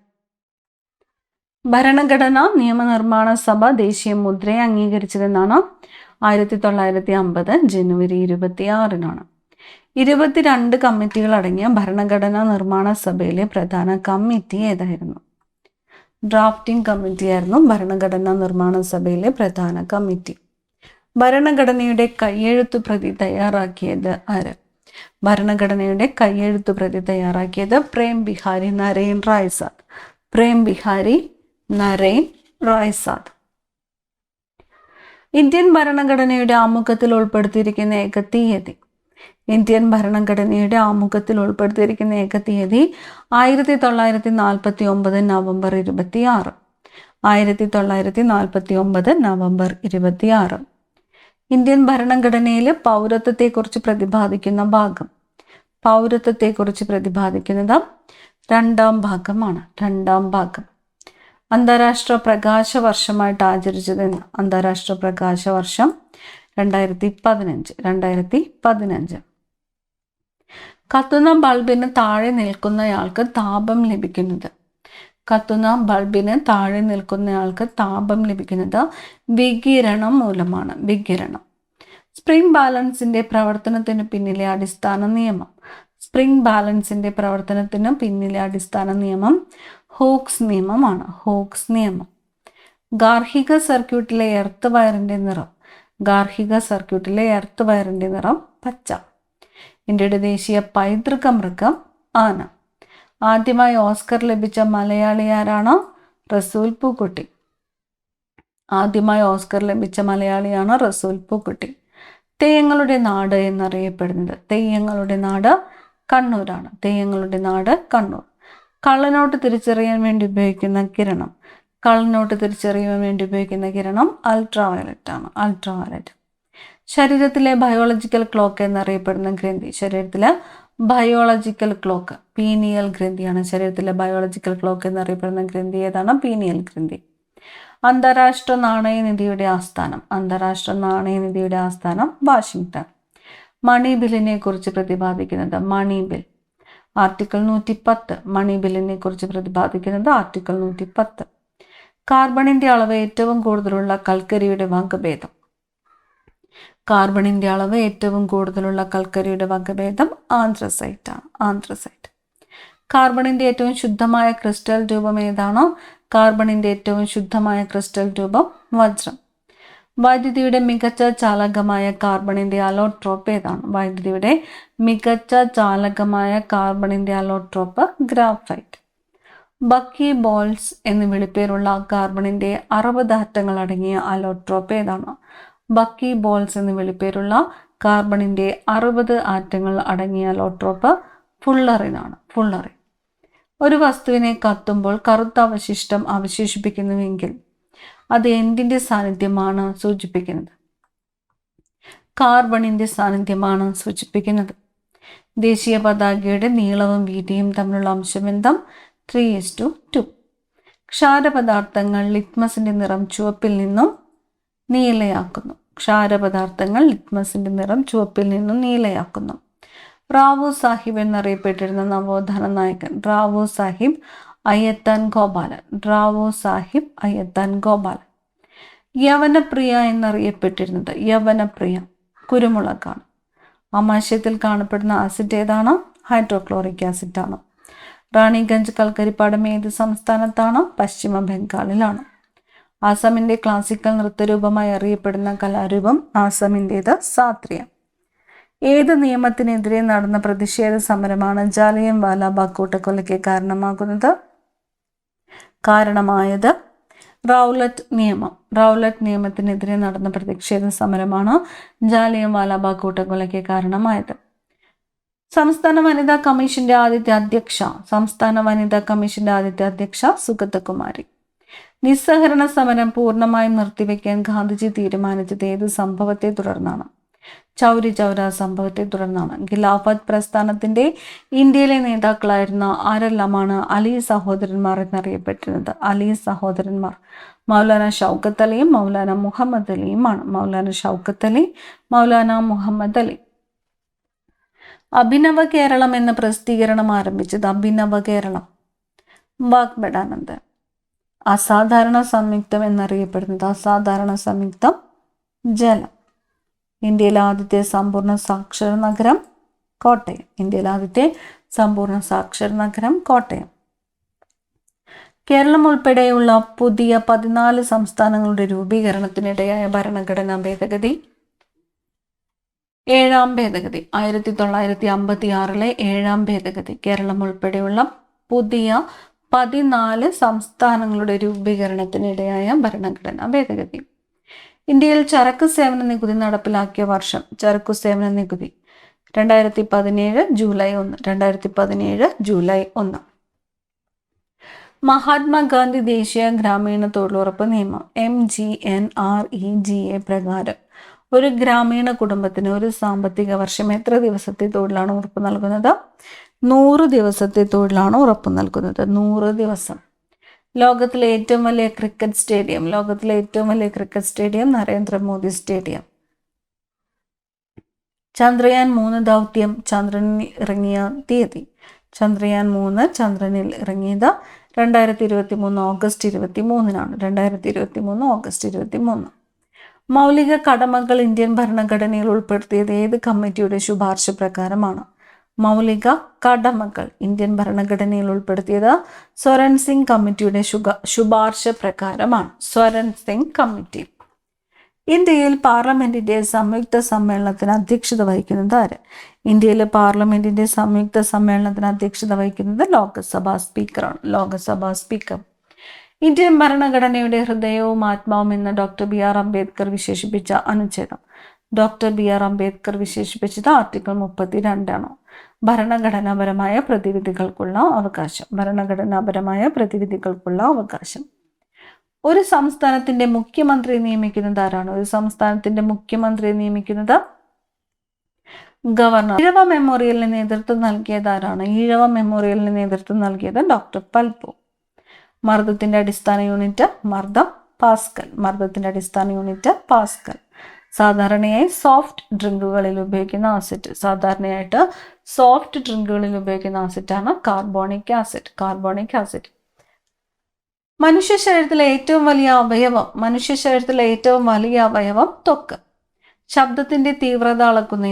ഭരണഘടനാ നിയമനിർമ്മാണ സഭ ദേശീയ മുദ്രയെ അംഗീകരിച്ചതെന്നാണ് 1950 ജനുവരി 26. 22 കമ്മിറ്റികൾ അടങ്ങിയ ഭരണഘടനാ നിർമ്മാണ സഭയിലെ പ്രധാന കമ്മിറ്റി ഏതായിരുന്നു? ഡ്രാഫ്റ്റിംഗ് കമ്മിറ്റി ആയിരുന്നു ഭരണഘടനാ നിർമ്മാണ സഭയിലെ പ്രധാന കമ്മിറ്റി. ഭരണഘടനയുടെ കയ്യെഴുത്തു പ്രതി തയ്യാറാക്കിയത് ആര്? ഭരണഘടനയുടെ കയ്യെഴുത്തു പ്രതി തയ്യാറാക്കിയത് പ്രേം ബിഹാരി നരൈൻ റായ്സാദ്. പ്രേം ബിഹാരി നരൈൻ റായ്സാദ്. ഇന്ത്യൻ ഭരണഘടനയുടെ ആമുഖത്തിൽ ഉൾപ്പെടുത്തിയിരിക്കുന്ന ഏക തീയതി. ഇന്ത്യൻ ഭരണഘടനയുടെ ആമുഖത്തിൽ ഉൾപ്പെടുത്തിയിരിക്കുന്ന ഏക തീയതി 1949 നവംബർ 26. 1949 നവംബർ 26. ഇന്ത്യൻ ഭരണഘടനയിൽ പൗരത്വത്തെക്കുറിച്ച് പ്രതിപാദിക്കുന്ന ഭാഗം. പൗരത്വത്തെക്കുറിച്ച് പ്രതിപാദിക്കുന്നത് 2ാം ഭാഗമാണ്. 2ാം ഭാഗം. അന്താരാഷ്ട്ര പ്രകാശ വർഷമായിട്ട് ആചരിച്ചതെന്ന്. അന്താരാഷ്ട്ര പ്രകാശ വർഷം 2015. കത്തുന്ന ബൾബിന് താഴെ നിൽക്കുന്നയാൾക്ക് താപം ലഭിക്കുന്നത്. കത്തുന്ന ബൾബിന് താഴെ നിൽക്കുന്നയാൾക്ക് താപം ലഭിക്കുന്നത് വികിരണം മൂലമാണ്. വികിരണം. സ്പ്രിംഗ് ബാലൻസിന്റെ പ്രവർത്തനത്തിന് പിന്നിലെ അടിസ്ഥാന നിയമം. സ്പ്രിംഗ് ബാലൻസിന്റെ പ്രവർത്തനത്തിന് പിന്നിലെ അടിസ്ഥാന നിയമം ഹൂക്സ് നിയമമാണ്. ഹൂക്സ് നിയമം. ഗാർഹിക സർക്യൂട്ടിലെ എർത്ത് വയറിന്റെ നിറം. ഗാർഹിക സർക്യൂട്ടിലെ എർത്ത് വയറിന്റെ നിറം പച്ച. ഇന്ത്യയുടെ ദേശീയ പൈതൃക മൃഗം ആന. ആദ്യമായി ഓസ്കർ ലഭിച്ച മലയാളി ആരാണ്? റസൂൽ പൂക്കുട്ടി. ആദ്യമായി ഓസ്കർ ലഭിച്ച മലയാളിയാണ് റസൂൽ പൂക്കുട്ടി. തെയ്യങ്ങളുടെ നാട് എന്നറിയപ്പെടുന്നത്. തെയ്യങ്ങളുടെ നാട് കണ്ണൂരാണ്. തെയ്യങ്ങളുടെ നാട് കണ്ണൂർ. കള്ളനോട്ട് തിരിച്ചറിയാൻ വേണ്ടി ഉപയോഗിക്കുന്ന കിരണം. കള്ളനോട്ട് തിരിച്ചറിയാൻ വേണ്ടി ഉപയോഗിക്കുന്ന കിരണം അൾട്രാവയലറ്റ് ആണ്. അൾട്രാവയലറ്റ്. ശരീരത്തിലെ ബയോളജിക്കൽ ക്ലോക്ക് എന്നറിയപ്പെടുന്ന ഗ്രന്ഥി. ശരീരത്തിലെ ബയോളജിക്കൽ ക്ലോക്ക് പീനിയൽ ഗ്രന്ഥിയാണ്. ശരീരത്തിലെ ബയോളജിക്കൽ ക്ലോക്ക് എന്നറിയപ്പെടുന്ന ഗ്രന്ഥി ഏതാണ്? പീനിയൽ ഗ്രന്ഥി. അന്താരാഷ്ട്ര നാണയനിധിയുടെ ആസ്ഥാനം. അന്താരാഷ്ട്ര നാണയനിധിയുടെ ആസ്ഥാനം വാഷിംഗ്ടൺ. മണി ബില്ലിനെ കുറിച്ച് പ്രതിപാദിക്കുന്നത്. Money bill article 110. മണി ബില്ലിനെ കുറിച്ച് പ്രതിപാദിക്കുന്നത് ആർട്ടിക്കിൾ 110. കാർബണിന്റെ അളവ് ഏറ്റവും കൂടുതലുള്ള കൽക്കരിയുടെ വകഭേദം. കാർബണിന്റെ അളവ് ഏറ്റവും കൂടുതലുള്ള കൽക്കരിയുടെ വകഭേദം ആന്ത്രസൈറ്റ് ആണ്. ആന്ത്രസൈറ്റ്. കാർബണിന്റെ ഏറ്റവും ശുദ്ധമായ ക്രിസ്റ്റൽ രൂപം ഏതാണ്? കാർബണിന്റെ ഏറ്റവും ശുദ്ധമായ ക്രിസ്റ്റൽ രൂപം വജ്രം. വൈദ്യുതിയുടെ മികച്ച ചാലകമായ കാർബണിന്റെ അലോട്രോപ്പ് ഏതാണ്? വൈദ്യുതിയുടെ മികച്ച ചാലകമായ കാർബണിന്റെ അലോട്രോപ്പ് ഗ്രാഫൈറ്റ്. ബക്കി ബോൾസ് എന്ന് വിളിപ്പേരുള്ള കാർബണിന്റെ 60 ആറ്റങ്ങൾ അടങ്ങിയ അലോട്രോപ്പ് ഏതാണ്? ബക്കി ബോൾസ് എന്ന് വിളിപ്പേരുള്ള കാർബണിന്റെ 60 ആറ്റങ്ങൾ അടങ്ങിയ അലോട്രോപ്പ് ഫുള്ളറിനാണ്. ഫുള്ളറിൻ. ഒരു വസ്തുവിനെ കത്തുമ്പോൾ കറുത്ത അവശിഷ്ടം അവശേഷിപ്പിക്കുന്നുവെങ്കിൽ അത് എന്തിൻ്റെ സാന്നിധ്യമാണ് സൂചിപ്പിക്കുന്നത്? കാർബണിന്റെ സാന്നിധ്യമാണ് സൂചിപ്പിക്കുന്നത്. ദേശീയ പതാകയുടെ നീളവും വീതിയും തമ്മിലുള്ള അംശബന്ധം 3:2. ക്ഷാരപദാർത്ഥങ്ങൾ ലിറ്റ്മസിന്റെ നിറം ചുവപ്പിൽ നിന്നും നീലയാക്കുന്നു. ക്ഷാരപദാർത്ഥങ്ങൾ ലിറ്റ്മസിന്റെ നിറം ചുവപ്പിൽ നിന്നും നീലയാക്കുന്നു. റാവു സാഹിബ് എന്നറിയപ്പെട്ടിരുന്ന നവോത്ഥാന നായകൻ. റാവു സാഹിബ് അയ്യത്താൻ ഗോപാലൻ. റാവു സാഹിബ് അയ്യത്താൻ ഗോപാലൻ. യവനപ്രിയ എന്നറിയപ്പെട്ടിരുന്നത്. യവനപ്രിയ കുരുമുളകാണ്. ആമാശയത്തിൽ കാണപ്പെടുന്ന ആസിഡ് ഏതാണ്? ഹൈഡ്രോക്ലോറിക് ആസിഡ് ആണ്. റാണിഗഞ്ച് കൽക്കരിപ്പാടം ഏത് സംസ്ഥാനത്താണ്? പശ്ചിമ ബംഗാളിലാണ്. ആസാമിന്റെ ക്ലാസിക്കൽ നൃത്തരൂപമായി അറിയപ്പെടുന്ന കലാരൂപം ആസാമിൻ്റേത് സാത്രിയ. ഏത് നിയമത്തിനെതിരെ നടന്ന പ്രതിഷേധ സമരമാണ് ജാലിയൻവാല ബാഗ് കൂട്ടക്കൊലയ്ക്ക് കാരണമായത്? റൗലറ്റ് നിയമം. റൗലറ്റ് നിയമത്തിനെതിരെ നടന്ന പ്രതിഷേധ സമരമാണ് ജാലിയൻവാല ബാഗ് കൂട്ടക്കൊലയ്ക്ക് കാരണമായത്. സംസ്ഥാന വനിതാ കമ്മീഷന്റെ ആദ്യത്തെ അധ്യക്ഷ സുഗതകുമാരി. നിസ്സഹകരണ സമരം പൂർണ്ണമായും നിർത്തിവെക്കാൻ ഗാന്ധിജി തീരുമാനിച്ചത് ഏത് സംഭവത്തെ തുടർന്നാണ്? ചൗരി ചൗര സംഭവത്തെ തുടർന്നാണ്. ഖിലാഫത്ത് പ്രസ്ഥാനത്തിന്റെ ഇന്ത്യയിലെ നേതാക്കളായിരുന്ന ആരെല്ലാമാണ് അലി സഹോദരന്മാർ എന്നറിയപ്പെട്ടിരുന്നത്? അലി സഹോദരന്മാർ മൗലാന ഷൗക്കത്ത് അലിയും മൗലാന മുഹമ്മദ് അലിയുമാണ്. മൗലാന ഷൗക്കത്ത് അലി, മൗലാന മുഹമ്മദ് അലി. അഭിനവ കേരളം എന്ന പ്രസിദ്ധീകരണം ആരംഭിച്ചത്? അഭിനവ കേരളം വാഗ്ബടാനന്ദൻ. അസാധാരണ സംയുക്തം എന്നറിയപ്പെടുന്നത്? അസാധാരണ സംയുക്തം ജലം. ഇന്ത്യയിലെ ആദ്യത്തെ സമ്പൂർണ്ണ സാക്ഷര നഗരം കോട്ടയം. ഇന്ത്യയിലെ ആദ്യത്തെ സമ്പൂർണ്ണ സാക്ഷര നഗരം കോട്ടയം. കേരളം ഉൾപ്പെടെയുള്ള പുതിയ 14 സംസ്ഥാനങ്ങളുടെ രൂപീകരണത്തിനിടയായ ഭരണഘടനാ ഭേദഗതി? 7ാം ഭേദഗതി. 1956 7ാം ഭേദഗതി. കേരളം ഉൾപ്പെടെയുള്ള പുതിയ 14 സംസ്ഥാനങ്ങളുടെ രൂപീകരണത്തിനിടയായ ഭരണഘടനാ ഭേദഗതി. ഇന്ത്യയിൽ ചരക്ക് സേവന നികുതി നടപ്പിലാക്കിയ വർഷം? ചരക്കു സേവന നികുതി 2017 ജൂലൈ 1. 2017 ജൂലൈ 1. മഹാത്മാഗാന്ധി ദേശീയ ഗ്രാമീണ തൊഴിലുറപ്പ് നിയമം MGNREGA പ്രകാരം ഒരു ഗ്രാമീണ കുടുംബത്തിന് ഒരു സാമ്പത്തിക വർഷം എത്ര ദിവസത്തെ തൊഴിലാണ് ഉറപ്പ് നൽകുന്നത്? 100 ദിവസത്തെ തൊഴിലാണ് ഉറപ്പ് നൽകുന്നത്. 100 ദിവസം. ലോകത്തിലെ ഏറ്റവും വലിയ ക്രിക്കറ്റ് സ്റ്റേഡിയം? ലോകത്തിലെ ഏറ്റവും വലിയ cricket stadium Narendra Modi stadium. Chandrayaan 3 ദൗത്യം ചന്ദ്രനിൽ ഇറങ്ങിയ തീയതി? ചന്ദ്രയാൻ 3 ചന്ദ്രനിൽ ഇറങ്ങിയത് 2023 ഓഗസ്റ്റ് 23-നാണ്. 2023 ഓഗസ്റ്റ് 23. മൗലിക കടമകൾ ഇന്ത്യൻ ഭരണഘടനയിൽ ഉൾപ്പെടുത്തിയത് ഏത് കമ്മിറ്റിയുടെ ശുപാർശ പ്രകാരമാണ്? മൗലിക കടമകൾ ഇന്ത്യൻ ഭരണഘടനയിൽ ഉൾപ്പെടുത്തിയത് സ്വരൺ സിംഗ് കമ്മിറ്റിയുടെ ശുപാർശ പ്രകാരമാണ്. സ്വരൺ സിംഗ് കമ്മിറ്റി. ഇന്ത്യയിൽ പാർലമെന്റിന്റെ സംയുക്ത സമ്മേളനത്തിന് അധ്യക്ഷത വഹിക്കുന്നത് ആര്? ഇന്ത്യയിലെ പാർലമെന്റിന്റെ സംയുക്ത സമ്മേളനത്തിന് അധ്യക്ഷത വഹിക്കുന്നത് ലോക്സഭാ സ്പീക്കറാണ്. ലോക്സഭാ സ്പീക്കർ. ഇന്ത്യൻ ഭരണഘടനയുടെ ഹൃദയവും ആത്മാവും എന്ന് ഡോക്ടർ BR അംബേദ്കർ വിശേഷിപ്പിച്ച അനുച്ഛേദം? ഡോക്ടർ BR അംബേദ്കർ വിശേഷിപ്പിച്ചത് ആർട്ടിക്കിൾ 32 ഭരണഘടനാപരമായ പ്രതിവിധികൾക്കുള്ള അവകാശം. ഭരണഘടനാപരമായ പ്രതിവിധികൾക്കുള്ള അവകാശം. ഒരു സംസ്ഥാനത്തിന്റെ മുഖ്യമന്ത്രിയെ നിയമിക്കുന്നത് ആരാണ്? ഒരു സംസ്ഥാനത്തിന്റെ മുഖ്യമന്ത്രിയെ നിയമിക്കുന്നത് ഗവർണർ. ഈഴവ മെമ്മോറിയലിന് നേതൃത്വം നൽകിയത് ആരാണ്? ഈഴവ മെമ്മോറിയലിന് നേതൃത്വം നൽകിയത് ഡോക്ടർ പൽപു. മർദ്ദത്തിന്റെ അടിസ്ഥാന യൂണിറ്റ് മർദ്ദം പാസ്കൽ. മർദ്ദത്തിന്റെ അടിസ്ഥാന യൂണിറ്റ് പാസ്കൽ. സാധാരണയായി സോഫ്റ്റ് ഡ്രിങ്കുകളിൽ ഉപയോഗിക്കുന്ന ആസിഡ്? സാധാരണയായിട്ട് സോഫ്റ്റ് ഡ്രിങ്കുകളിൽ ഉപയോഗിക്കുന്ന ആസിഡാണ് കാർബോണിക് ആസിഡ്. Carbonic acid. മനുഷ്യ ശരീരത്തിലെ ഏറ്റവും വലിയ അവയവം ത്വക്ക്. ശബ്ദത്തിന്റെ തീവ്രത അളക്കുന്ന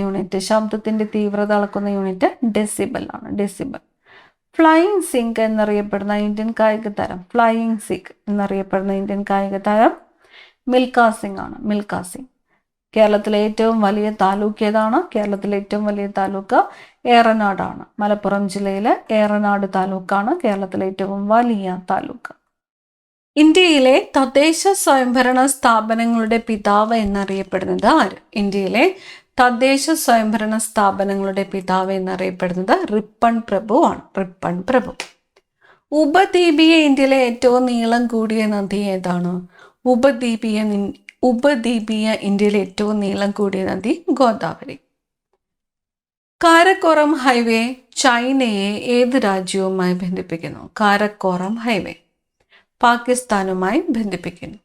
യൂണിറ്റ് ഡെസിബൽ ആണ്. ഡെസിബൽ. ഫ്ലൈയിങ് സിങ്ക് എന്നറിയപ്പെടുന്ന ഇന്ത്യൻ കായിക താരം മിൽഖ സിംഗ് ആണ്. മിൽഖ സിംഗ്. കേരളത്തിലെ ഏറ്റവും വലിയ താലൂക്ക് ഏതാണ്? കേരളത്തിലെ ഏറ്റവും വലിയ താലൂക്ക് ഏറനാടാണ്. മലപ്പുറം ജില്ലയിലെ ഏറനാട് താലൂക്കാണ് കേരളത്തിലെ ഏറ്റവും വലിയ താലൂക്ക്. ഇന്ത്യയിലെ തദ്ദേശ സ്വയംഭരണ സ്ഥാപനങ്ങളുടെ പിതാവ് എന്നറിയപ്പെടുന്നത് ആര്? ഇന്ത്യയിലെ തദ്ദേശ സ്വയംഭരണ സ്ഥാപനങ്ങളുടെ പിതാവ് എന്നറിയപ്പെടുന്നത് റിപ്പൺ പ്രഭു ആണ്. റിപ്പൺ പ്രഭു. ഉപദ്വീപീയ ഇന്ത്യയിലെ ഏറ്റവും നീളം കൂടിയ നദി ഏതാണ്? ഉപദ്വീപീയ ഇന്ത്യയിലെ ഏറ്റവും നീളം കൂടിയ നദി ഗോദാവരി. കാരക്കോറം ഹൈവേ ചൈനയെ ഏത് രാജ്യവുമായി ബന്ധിപ്പിക്കുന്നു? കാരക്കോറം ഹൈവേ പാകിസ്ഥാനുമായി ബന്ധിപ്പിക്കുന്നു.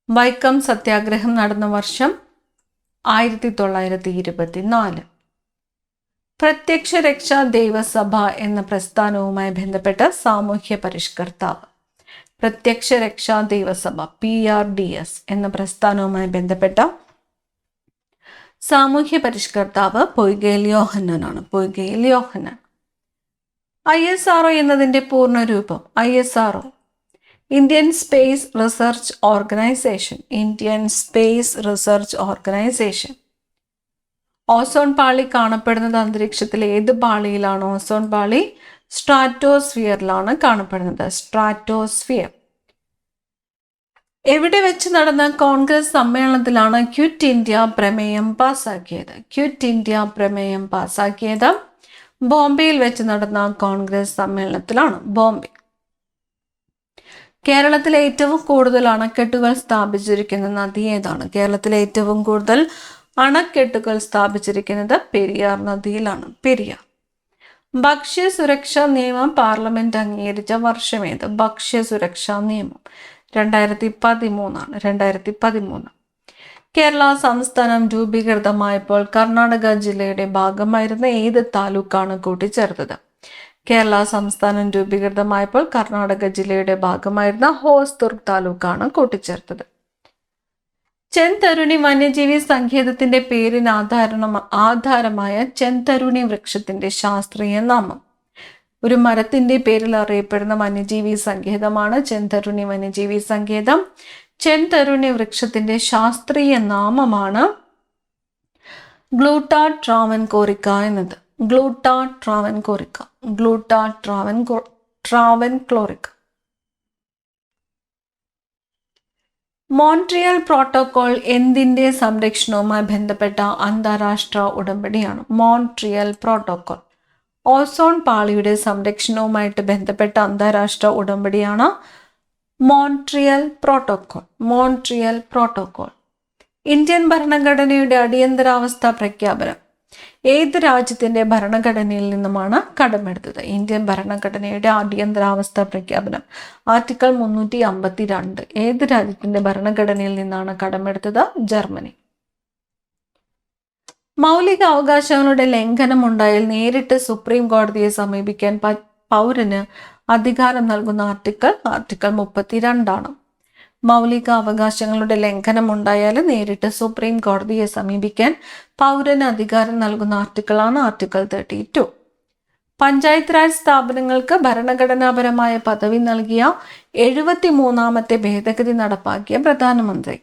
വൈക്കം സത്യാഗ്രഹം നടന്ന വർഷം 1924. പ്രത്യക്ഷ രക്ഷാ ദൈവസഭ എന്ന പ്രസ്ഥാനവുമായി ബന്ധപ്പെട്ട സാമൂഹ്യ പരിഷ്കർത്താവ്? പ്രത്യക്ഷ രക്ഷാ ദൈവസഭ PRDS എന്ന പ്രസ്ഥാനവുമായി ബന്ധപ്പെട്ട സാമൂഹ്യ പരിഷ്കർത്താവ് പൊയ്കേൽ യോഹന്നാനാണ്. പൊയ്കേൽ യോഹന്നാൻ. ISRO എന്നതിൻ്റെ പൂർണ്ണരൂപം? ISRO Indian space research organisation. Indian space research organisation. Ozone പാളി കാണപ്പെടുന്നത് അന്തരീക്ഷത്തിലെ ഏത് പാളിയിലാണ്? ഓസോൺ പാളി സ്ട്രാറ്റോസ്ഫിയറിലാണ് കാണപ്പെടുന്നത്. സ്ട്രാറ്റോസ്ഫിയർ. എവിടെ വെച്ച് നടന്ന കോൺഗ്രസ് സമ്മേളനത്തിലാണ് ക്വിറ്റ് ഇന്ത്യ പ്രമേയം പാസാക്കിയത്? ക്വിറ്റ് ഇന്ത്യ പ്രമേയം പാസാക്കിയത് ബോംബെയിൽ വെച്ച് നടന്ന കോൺഗ്രസ് സമ്മേളനത്തിലാണ്. ബോംബെ. കേരളത്തിലെ ഏറ്റവും കൂടുതൽ അണക്കെട്ടുകൾ സ്ഥാപിച്ചിരിക്കുന്ന നദി ഏതാണ്? കേരളത്തിലെ ഏറ്റവും കൂടുതൽ അണക്കെട്ടുകൾ സ്ഥാപിച്ചിരിക്കുന്നത് പെരിയാർ നദിയിലാണ്. പെരിയാർ. ഭക്ഷ്യ സുരക്ഷാ നിയമം പാർലമെന്റ് അംഗീകരിച്ച വർഷമേത്? ഭക്ഷ്യ സുരക്ഷാ നിയമം 2013 2013. കേരള സംസ്ഥാനം രൂപീകൃതമായപ്പോൾ കർണാടക ജില്ലയുടെ ഭാഗമായിരുന്ന ഏത് താലൂക്കാണ് കൂട്ടിച്ചേർത്തത്? കേരള സംസ്ഥാനം രൂപീകൃതമായപ്പോൾ കർണാടക ജില്ലയുടെ ഭാഗമായിരുന്ന ഹോസ്ദുർഗ് താലൂക്കാണ് കൂട്ടിച്ചേർത്തത്. ചെന്തരുണി വന്യജീവി സങ്കേതത്തിന്റെ പേരിന് ആധാരമായ ചെന്തരുണി വൃക്ഷത്തിന്റെ ശാസ്ത്രീയ നാമം. ഒരു മരത്തിന്റെ പേരിൽ അറിയപ്പെടുന്ന വന്യജീവി സങ്കേതമാണ് ചെന്തരുണി വന്യജീവി സങ്കേതം. ചെന്തരുണി വൃക്ഷത്തിന്റെ ശാസ്ത്രീയ നാമമാണ് ഗ്ലൂട്ടാ ട്രാവൻകോറിക്ക എന്നത്. Gluta travancorica. Gluta travancorica. Montreal protocol എന്തിന്റെ സംരക്ഷണവുമായി ബന്ധപ്പെട്ട അന്താരാഷ്ട്ര ഉടമ്പടിയാണ്? മോൺട്രിയൽ പ്രോട്ടോകോൾ ഓസോൺ പാളിയുടെ സംരക്ഷണവുമായിട്ട് ബന്ധപ്പെട്ട അന്താരാഷ്ട്ര ഉടമ്പടിയാണ് Montreal protocol. Montreal protocol. Indian ഭരണഘടനയുടെ അടിയന്തരാവസ്ഥ പ്രഖ്യാപനം ഏത് രാജ്യത്തിന്റെ ഭരണഘടനയിൽ നിന്നുമാണ് കടമെടുത്തത്? ഇന്ത്യൻ ഭരണഘടനയുടെ അടിയന്തരാവസ്ഥ പ്രഖ്യാപനം ആർട്ടിക്കിൾ 352 ഏത് രാജ്യത്തിന്റെ ഭരണഘടനയിൽ നിന്നാണ് കടമെടുത്തത്? ജർമ്മനി. മൗലിക അവകാശങ്ങളുടെ ലംഘനം ഉണ്ടായാൽ നേരിട്ട് സുപ്രീം കോടതിയെ സമീപിക്കാൻ പൗരന് അധികാരം നൽകുന്ന ആർട്ടിക്കിൾ 32. മൗലിക അവകാശങ്ങളുടെ ലംഘനം ഉണ്ടായാൽ നേരിട്ട് സുപ്രീം കോടതിയെ സമീപിക്കാൻ പൗരന് അധികാരം നൽകുന്ന ആർട്ടിക്കിളാണ് ആർട്ടിക്കിൾ 32. പഞ്ചായത്ത് രാജ് സ്ഥാപനങ്ങൾക്ക് ഭരണഘടനാപരമായ പദവി നൽകിയ 73ാമത്തെ ഭേദഗതി നടപ്പാക്കിയ പ്രധാനമന്ത്രി.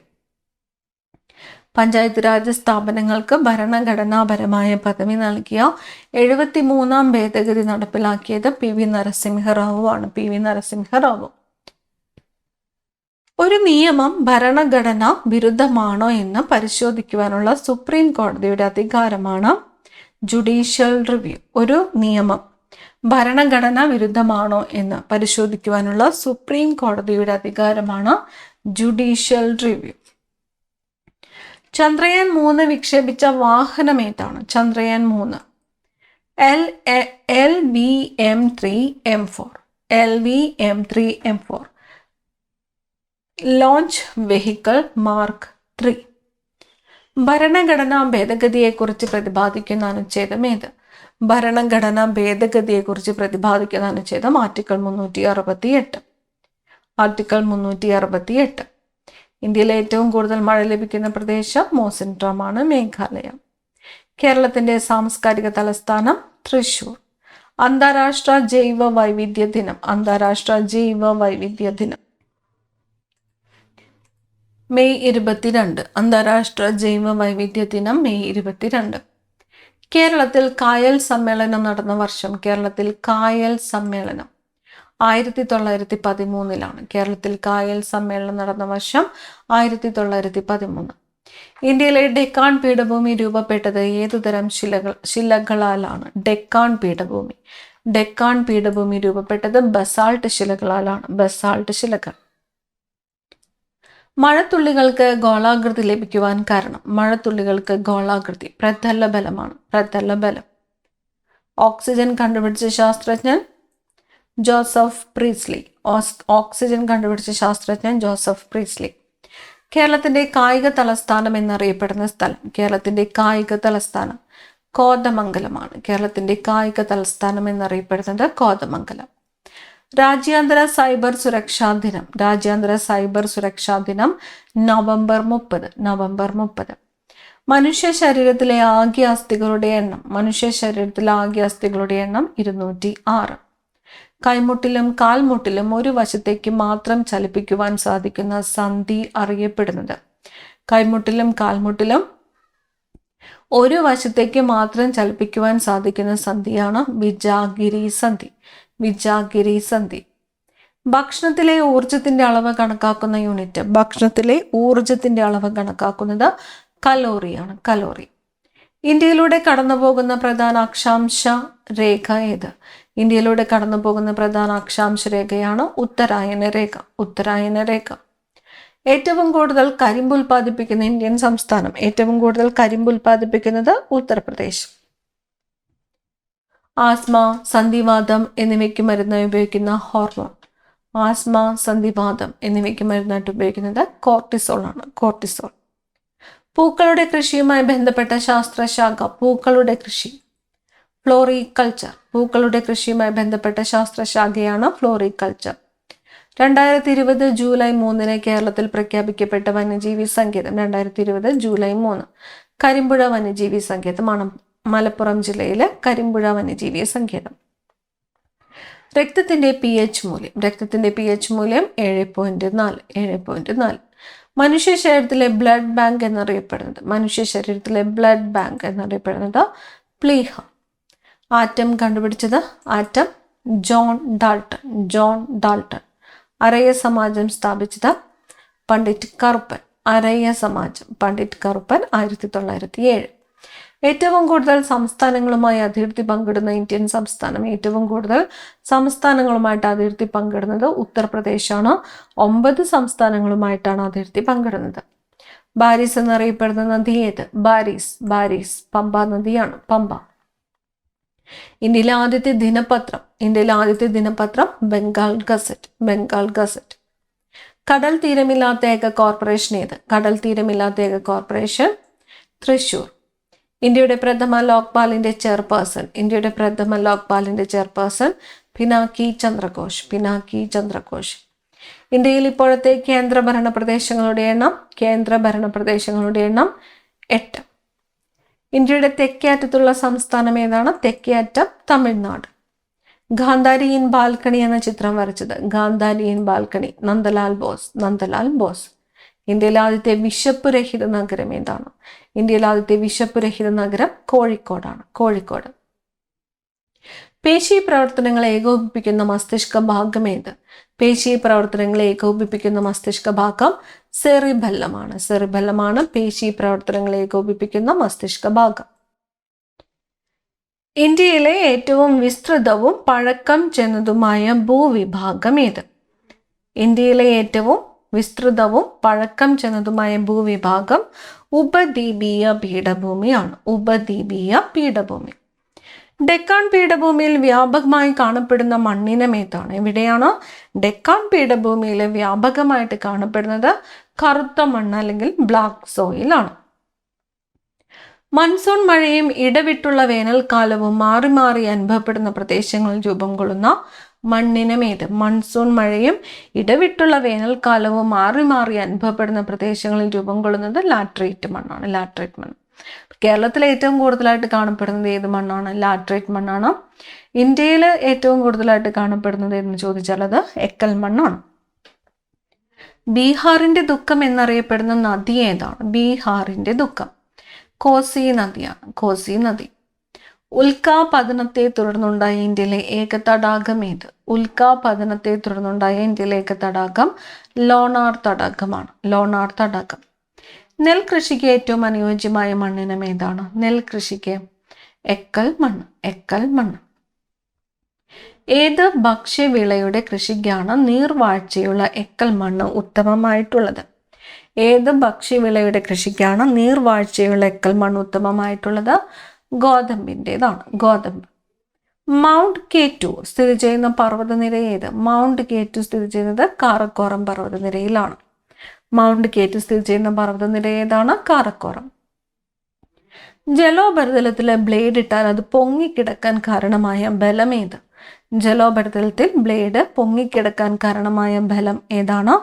പഞ്ചായത്ത് രാജ് സ്ഥാപനങ്ങൾക്ക് ഭരണഘടനാപരമായ പദവി നൽകിയ 73ാം ഭേദഗതി നടപ്പിലാക്കിയത് PV നരസിംഹറാവു ആണ്. PV നരസിംഹറാവു. ഒരു നിയമം ഭരണഘടന വിരുദ്ധമാണോ എന്ന് പരിശോധിക്കുവാനുള്ള സുപ്രീം കോടതിയുടെ അധികാരമാണ് ജുഡീഷ്യൽ റിവ്യൂ. ഒരു നിയമം ഭരണഘടന വിരുദ്ധമാണോ എന്ന് പരിശോധിക്കുവാനുള്ള സുപ്രീം കോടതിയുടെ അധികാരമാണ് ജുഡീഷ്യൽ റിവ്യൂ. ചന്ദ്രയാൻ 3 വിക്ഷേപിച്ച വാഹനം ഏതാണ്? Chandrayaan 3 LVM-3M4. LVM-3M4 launch vehicle mark 3. ഭരണഘടനാ ഭേദഗതിയെക്കുറിച്ച് പ്രതിപാദിക്കുന്ന അനുച്ഛേദം ഏത്? ഭരണഘടനാ ഭേദഗതിയെക്കുറിച്ച് പ്രതിപാദിക്കുന്ന അനുച്ഛേദം ആർട്ടിക്കിൾ 368. ആർട്ടിക്കിൾ 368. ഇന്ത്യയിലെ ഏറ്റവും കൂടുതൽ മഴ ലഭിക്കുന്ന പ്രദേശം മോസിൻട്രാമാണ്, മേഘാലയ. കേരളത്തിന്റെ സാംസ്കാരിക തലസ്ഥാനം തൃശൂർ. അന്താരാഷ്ട്ര ജൈവ വൈവിധ്യ ദിനം. അന്താരാഷ്ട്ര ജൈവ വൈവിധ്യ ദിനം മെയ് 22. അന്താരാഷ്ട്ര ജൈവ വൈവിധ്യ ദിനം മെയ് 22. കേരളത്തിൽ കായൽ സമ്മേളനം നടന്ന വർഷം. കേരളത്തിൽ കായൽ സമ്മേളനം 1913. കേരളത്തിൽ കായൽ സമ്മേളനം നടന്ന വർഷം 1913. ഇന്ത്യയിലെ ഡെക്കാൻ പീഠഭൂമി രൂപപ്പെട്ടത് ഏതുതരം ശിലകളാലാണ്? ഡെക്കാൻ പീഠഭൂമി. ഡെക്കാൻ പീഠഭൂമി രൂപപ്പെട്ടത് ബസാൾട്ട് ശിലകളാലാണ്. ബസാൾട്ട് ശിലകൾ. മഴത്തുള്ളികൾക്ക് ഗോളാകൃതി ലഭിക്കുവാൻ കാരണം. മഴത്തുള്ളികൾക്ക് ഗോളാകൃതി പ്രതല ബലമാണ്. പ്രതല ബലം. ഓക്സിജൻ കണ്ടുപിടിച്ച ശാസ്ത്രജ്ഞൻ ജോസഫ് പ്രീസ്ലി. ഓക്സിജൻ കണ്ടുപിടിച്ച ശാസ്ത്രജ്ഞൻ ജോസഫ് പ്രീസ്ലി. കേരളത്തിന്റെ കായിക തലസ്ഥാനം എന്നറിയപ്പെടുന്ന സ്ഥലം. കേരളത്തിന്റെ കായിക തലസ്ഥാനം കോതമംഗലമാണ്. കേരളത്തിന്റെ കായിക തലസ്ഥാനം എന്നറിയപ്പെടുന്നത് കോതമംഗലം. രാജ്യാന്തര സൈബർ സുരക്ഷാ ദിനം. രാജ്യാന്തര സൈബർ സുരക്ഷാ ദിനം നവംബർ 30. നവംബർ 30. മനുഷ്യ ശരീരത്തിലെ ആകെ അസ്ഥികളുടെ എണ്ണം. മനുഷ്യ ശരീരത്തിലെ ആകെ അസ്ഥികളുടെ എണ്ണം 206. കൈമുട്ടിലും കാൽമുട്ടിലും ഒരു വശത്തേക്ക് മാത്രം ചലിപ്പിക്കുവാൻ സാധിക്കുന്ന സന്ധി അറിയപ്പെടുന്നത്. കൈമുട്ടിലും കാൽമുട്ടിലും ഒരു വശത്തേക്ക് മാത്രം ചലിപ്പിക്കുവാൻ സാധിക്കുന്ന സന്ധിയാണ് വിജാഗിരി സന്ധി. വിജാഗിരി സന്ധി. ഭക്ഷണത്തിലെ ഊർജത്തിന്റെ അളവ് കണക്കാക്കുന്ന യൂണിറ്റ്. ഭക്ഷണത്തിലെ ഊർജത്തിന്റെ അളവ് കണക്കാക്കുന്നത് കലോറിയാണ്. കലോറി. ഇന്ത്യയിലൂടെ കടന്നുപോകുന്ന പ്രധാന അക്ഷാംശ രേഖ ഏത്? ഇന്ത്യയിലൂടെ കടന്നുപോകുന്ന പ്രധാന അക്ഷാംശ രേഖയാണ് ഉത്തരായന രേഖ. ഉത്തരായന രേഖ. ഏറ്റവും കൂടുതൽ കരിമ്പ് ഉൽപ്പാദിപ്പിക്കുന്ന ഇന്ത്യൻ സംസ്ഥാനം. ഏറ്റവും കൂടുതൽ കരിമ്പ് ഉൽപ്പാദിപ്പിക്കുന്നത് ഉത്തർപ്രദേശ്. ആസ്മ, സന്ധിവാതം എന്നിവയ്ക്ക് മരുന്നായി ഉപയോഗിക്കുന്ന ഹോർമോൺ. ആസ്മ, സന്ധിവാതം എന്നിവയ്ക്ക് മരുന്നായിട്ട് ഉപയോഗിക്കുന്നത് കോർട്ടിസോൾ ആണ്. കോർട്ടിസോൾ. പൂക്കളുടെ കൃഷിയുമായി ബന്ധപ്പെട്ട ശാസ്ത്രശാഖ. പൂക്കളുടെ കൃഷി. ഫ്ലോറികൾച്ചർ. പൂക്കളുടെ കൃഷിയുമായി ബന്ധപ്പെട്ട ശാസ്ത്രശാഖയാണ് ഫ്ലോറികൾച്ചർ. 2020 ജൂലൈ 3 കേരളത്തിൽ പ്രഖ്യാപിക്കപ്പെട്ട വന്യജീവി സങ്കേതം. 2020 ജൂലൈ 3 കരിമ്പുഴ വന്യജീവി സങ്കേതമാണ്. മലപ്പുറം ജില്ലയിലെ കരിമ്പുഴ വന്യജീവി സങ്കേതം. രക്തത്തിന്റെ pH മൂല്യം. രക്തത്തിന്റെ pH മൂല്യം 7.4. 7.4. മനുഷ്യ ശരീരത്തിലെ ബ്ലഡ് ബാങ്ക് എന്നറിയപ്പെടുന്നത്. മനുഷ്യ ശരീരത്തിലെ ബ്ലഡ് ബാങ്ക് എന്നറിയപ്പെടുന്നത് പ്ലീഹ. ആറ്റം കണ്ടുപിടിച്ചത്. Atom John Dalton. John Dalton. അരയ സമാജം സ്ഥാപിച്ചത് പണ്ഡിറ്റ് കറുപ്പൻ. അരയ സമാജം പണ്ഡിറ്റ് കറുപ്പൻ 1907. ഏറ്റവും കൂടുതൽ സംസ്ഥാനങ്ങളുമായി അതിർത്തി പങ്കിടുന്ന ഇന്ത്യൻ സംസ്ഥാനം. ഏറ്റവും കൂടുതൽ സംസ്ഥാനങ്ങളുമായിട്ട് അതിർത്തി പങ്കിടുന്നത് ഉത്തർപ്രദേശാണ്. 9 സംസ്ഥാനങ്ങളുമായിട്ടാണ് അതിർത്തി പങ്കിടുന്നത്. ബാരിസ് എന്നറിയപ്പെടുന്ന നദി ഏത്? ബാരിസ്. ബാരിസ് പമ്പ നദിയാണ്. പമ്പ. ഇന്ത്യയിലെ ആദ്യത്തെ ദിനപത്രം. ഇന്ത്യയിലെ ആദ്യത്തെ ദിനപത്രം ബംഗാൾ ഗസറ്റ്. ബംഗാൾ ഗസറ്റ്. കടൽ തീരമില്ലാത്ത ഏക കോർപ്പറേഷൻ ഏത്? കടൽ തീരമില്ലാത്ത ഏക കോർപ്പറേഷൻ തൃശൂർ. ഇന്ത്യയുടെ പ്രഥമ ലോക്പാലിന്റെ ചെയർപേഴ്സൺ. ഇന്ത്യയുടെ പ്രഥമ ലോക്പാലിന്റെ ചെയർപേഴ്സൺ പിനാക്കി ചന്ദ്രഘോഷ്. പിനാക്കി ചന്ദ്രഘോഷ്. ഇന്ത്യയിൽ ഇപ്പോഴത്തെ കേന്ദ്രഭരണ പ്രദേശങ്ങളുടെ എണ്ണം. കേന്ദ്രഭരണ പ്രദേശങ്ങളുടെ എണ്ണം 8. ഇന്ത്യയുടെ തെക്കേ അറ്റത്തുള്ള സംസ്ഥാനം ഏതാണ്? തെക്കേ അറ്റം തമിഴ്നാട്. ഗാന്ധാരി ഇൻ ബാൽക്കണി എന്ന ചിത്രം വരച്ചത്. Gandhari in balcony Nandalal Bose. നന്ദലാൽ ബോസ്. ഇന്ത്യയിലെ ആദ്യത്തെ വിശപ്പ് രഹിത നഗരം ഏതാണ്? ഇന്ത്യയിലെ ആദ്യത്തെ വിശപ്പ് രഹിത നഗരം കോഴിക്കോടാണ്. കോഴിക്കോട്. പേശി പ്രവർത്തനങ്ങളെ ഏകോപിപ്പിക്കുന്ന മസ്തിഷ്ക ഭാഗം ഏത്? പേശി പ്രവർത്തനങ്ങളെ ഏകോപിപ്പിക്കുന്ന മസ്തിഷ്ക ഭാഗം സെറിബെല്ലമാണ്. സെറിബെല്ലമാണ് പേശി പ്രവർത്തനങ്ങളെ ഏകോപിപ്പിക്കുന്ന മസ്തിഷ്ക ഭാഗം. ഇന്ത്യയിലെ ഏറ്റവും വിസ്തൃതവും പഴക്കം ചെന്നതുമായ ഭൂവിഭാഗം ഏത്? ഇന്ത്യയിലെ ഏറ്റവും വിസ്തൃതവും പഴക്കം ചെന്നതുമായ ഭൂവിഭാഗം ഉപദ്വീപീയ പീഠഭൂമിയാണ്. ഉപദ്വീപീയ പീഠഭൂമി. ഡെക്കാൻ പീഠഭൂമിയിൽ വ്യാപകമായി കാണപ്പെടുന്ന മണ്ണിനം ഏതാണ്? എവിടെയാണ് ഡെക്കാൻ പീഠഭൂമിയിൽ വ്യാപകമായിട്ട് കാണപ്പെടുന്നത്? കറുത്ത മണ്ണ് അല്ലെങ്കിൽ ബ്ലാക്ക് സോയിൽ ആണ്. മൺസൂൺ മഴയും ഇടവിട്ടുള്ള വേനൽക്കാലവും മാറി മാറി അനുഭവപ്പെടുന്ന പ്രദേശങ്ങളിൽ രൂപം കൊള്ളുന്ന മണ്ണിനം ഏത്? മൺസൂൺ മഴയും ഇടവിട്ടുള്ള വേനൽക്കാലവും മാറി മാറി അനുഭവപ്പെടുന്ന പ്രദേശങ്ങളിൽ രൂപം കൊള്ളുന്നത് ലാറ്ററൈറ്റ് മണ്ണാണ്. ലാറ്ററൈറ്റ് മണ്ണ്. കേരളത്തിൽ ഏറ്റവും കൂടുതലായിട്ട് കാണപ്പെടുന്നത് ഏത് മണ്ണാണ്? ലാറ്ററൈറ്റ് മണ്ണാണ്. ഇന്ത്യയിൽ ഏറ്റവും കൂടുതലായിട്ട് കാണപ്പെടുന്നത് എന്ന് ചോദിച്ചാൽ അത് എക്കൽ മണ്ണാണ്. ബീഹാറിന്റെ ദുഃഖം എന്നറിയപ്പെടുന്ന നദി ഏതാണ്? ബീഹാറിന്റെ ദുഃഖം കോസി നദിയാണ്. കോസി നദി. ഉൽക്കാപതനത്തെ തുടർന്നുണ്ടായ ഇന്ത്യയിലെ ഏക തടാകം ഏത്? ഉൽക്കാപതനത്തെ തുടർന്നുണ്ടായ ഇന്ത്യയിലെ ഏക തടാകം ലോണാർ തടാകമാണ്. ലോണാർ തടാകം. നെൽകൃഷിക്ക് ഏറ്റവും അനുയോജ്യമായ മണ്ണിനം ഏതാണ്? നെൽകൃഷിക്ക് എക്കൽ മണ്ണ്. എക്കൽ മണ്ണ്. ഏത് ഭക്ഷ്യവിളയുടെ കൃഷിക്കാണ് നീർവാഴ്ചയുള്ള എക്കൽ മണ്ണ് ഉത്തമമായിട്ടുള്ളത്? ഏത് ഭക്ഷ്യവിളയുടെ കൃഷിക്കാണ് നീർവാഴ്ചയുള്ള എക്കൽ മണ്ണ് ഉത്തമമായിട്ടുള്ളത്? ഗോതമ്പിൻ്റെതാണ്. ഗോതമ്പ്. മൗണ്ട് കെ2 സ്ഥിതി ചെയ്യുന്ന പർവ്വതനിര ഏത്? മൗണ്ട് കെ2 സ്ഥിതി ചെയ്യുന്നത് കാറക്കോറം പർവ്വതനിരയിലാണ്. മൗണ്ട് കെ2 സ്ഥിതി ചെയ്യുന്ന പർവ്വതനിര ഏതാണ്? കാറക്കോറം. ജലോപരിതലത്തിലെ ബ്ലേഡ് ഇട്ടാൽ അത് പൊങ്ങിക്കിടക്കാൻ കാരണമായ ബലം ഏത്? ജലോപരിതലത്തിൽ ബ്ലേഡ് പൊങ്ങിക്കിടക്കാൻ കാരണമായ ബലം ഏതാണ്?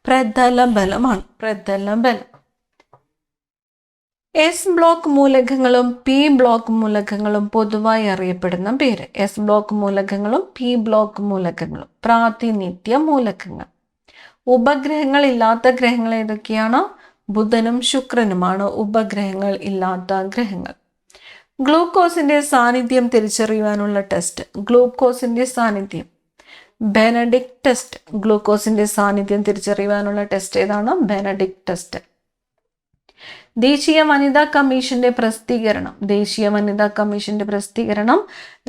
പ്രതല ബലമാണ്. പ്രതല ബലം. എസ് ബ്ലോക്ക് മൂലകങ്ങളും പി ബ്ലോക്ക് മൂലകങ്ങളും പൊതുവായി അറിയപ്പെടുന്ന പേര്. എസ് ബ്ലോക്ക് മൂലകങ്ങളും പി ബ്ലോക്ക് മൂലകങ്ങളും. പ്രാതിനിധ്യ മൂലകങ്ങൾ. ഉപഗ്രഹങ്ങൾ ഇല്ലാത്ത ഗ്രഹങ്ങൾ ഏതൊക്കെയാണ്? ബുധനും ശുക്രനുമാണ് ഉപഗ്രഹങ്ങൾ ഇല്ലാത്ത ഗ്രഹങ്ങൾ. ഗ്ലൂക്കോസിന്റെ സാന്നിധ്യം തിരിച്ചറിയുവാനുള്ള ടെസ്റ്റ്. ഗ്ലൂക്കോസിന്റെ സാന്നിധ്യം ബെനഡിക്ട് ടെസ്റ്റ്. ഗ്ലൂക്കോസിന്റെ സാന്നിധ്യം തിരിച്ചറിയുവാനുള്ള ടെസ്റ്റ് ഏതാണ്? Benedict test. ദേശീയ വനിതാ കമ്മീഷന്റെ പ്രസിദ്ധീകരണം. ദേശീയ വനിതാ കമ്മീഷന്റെ പ്രസിദ്ധീകരണം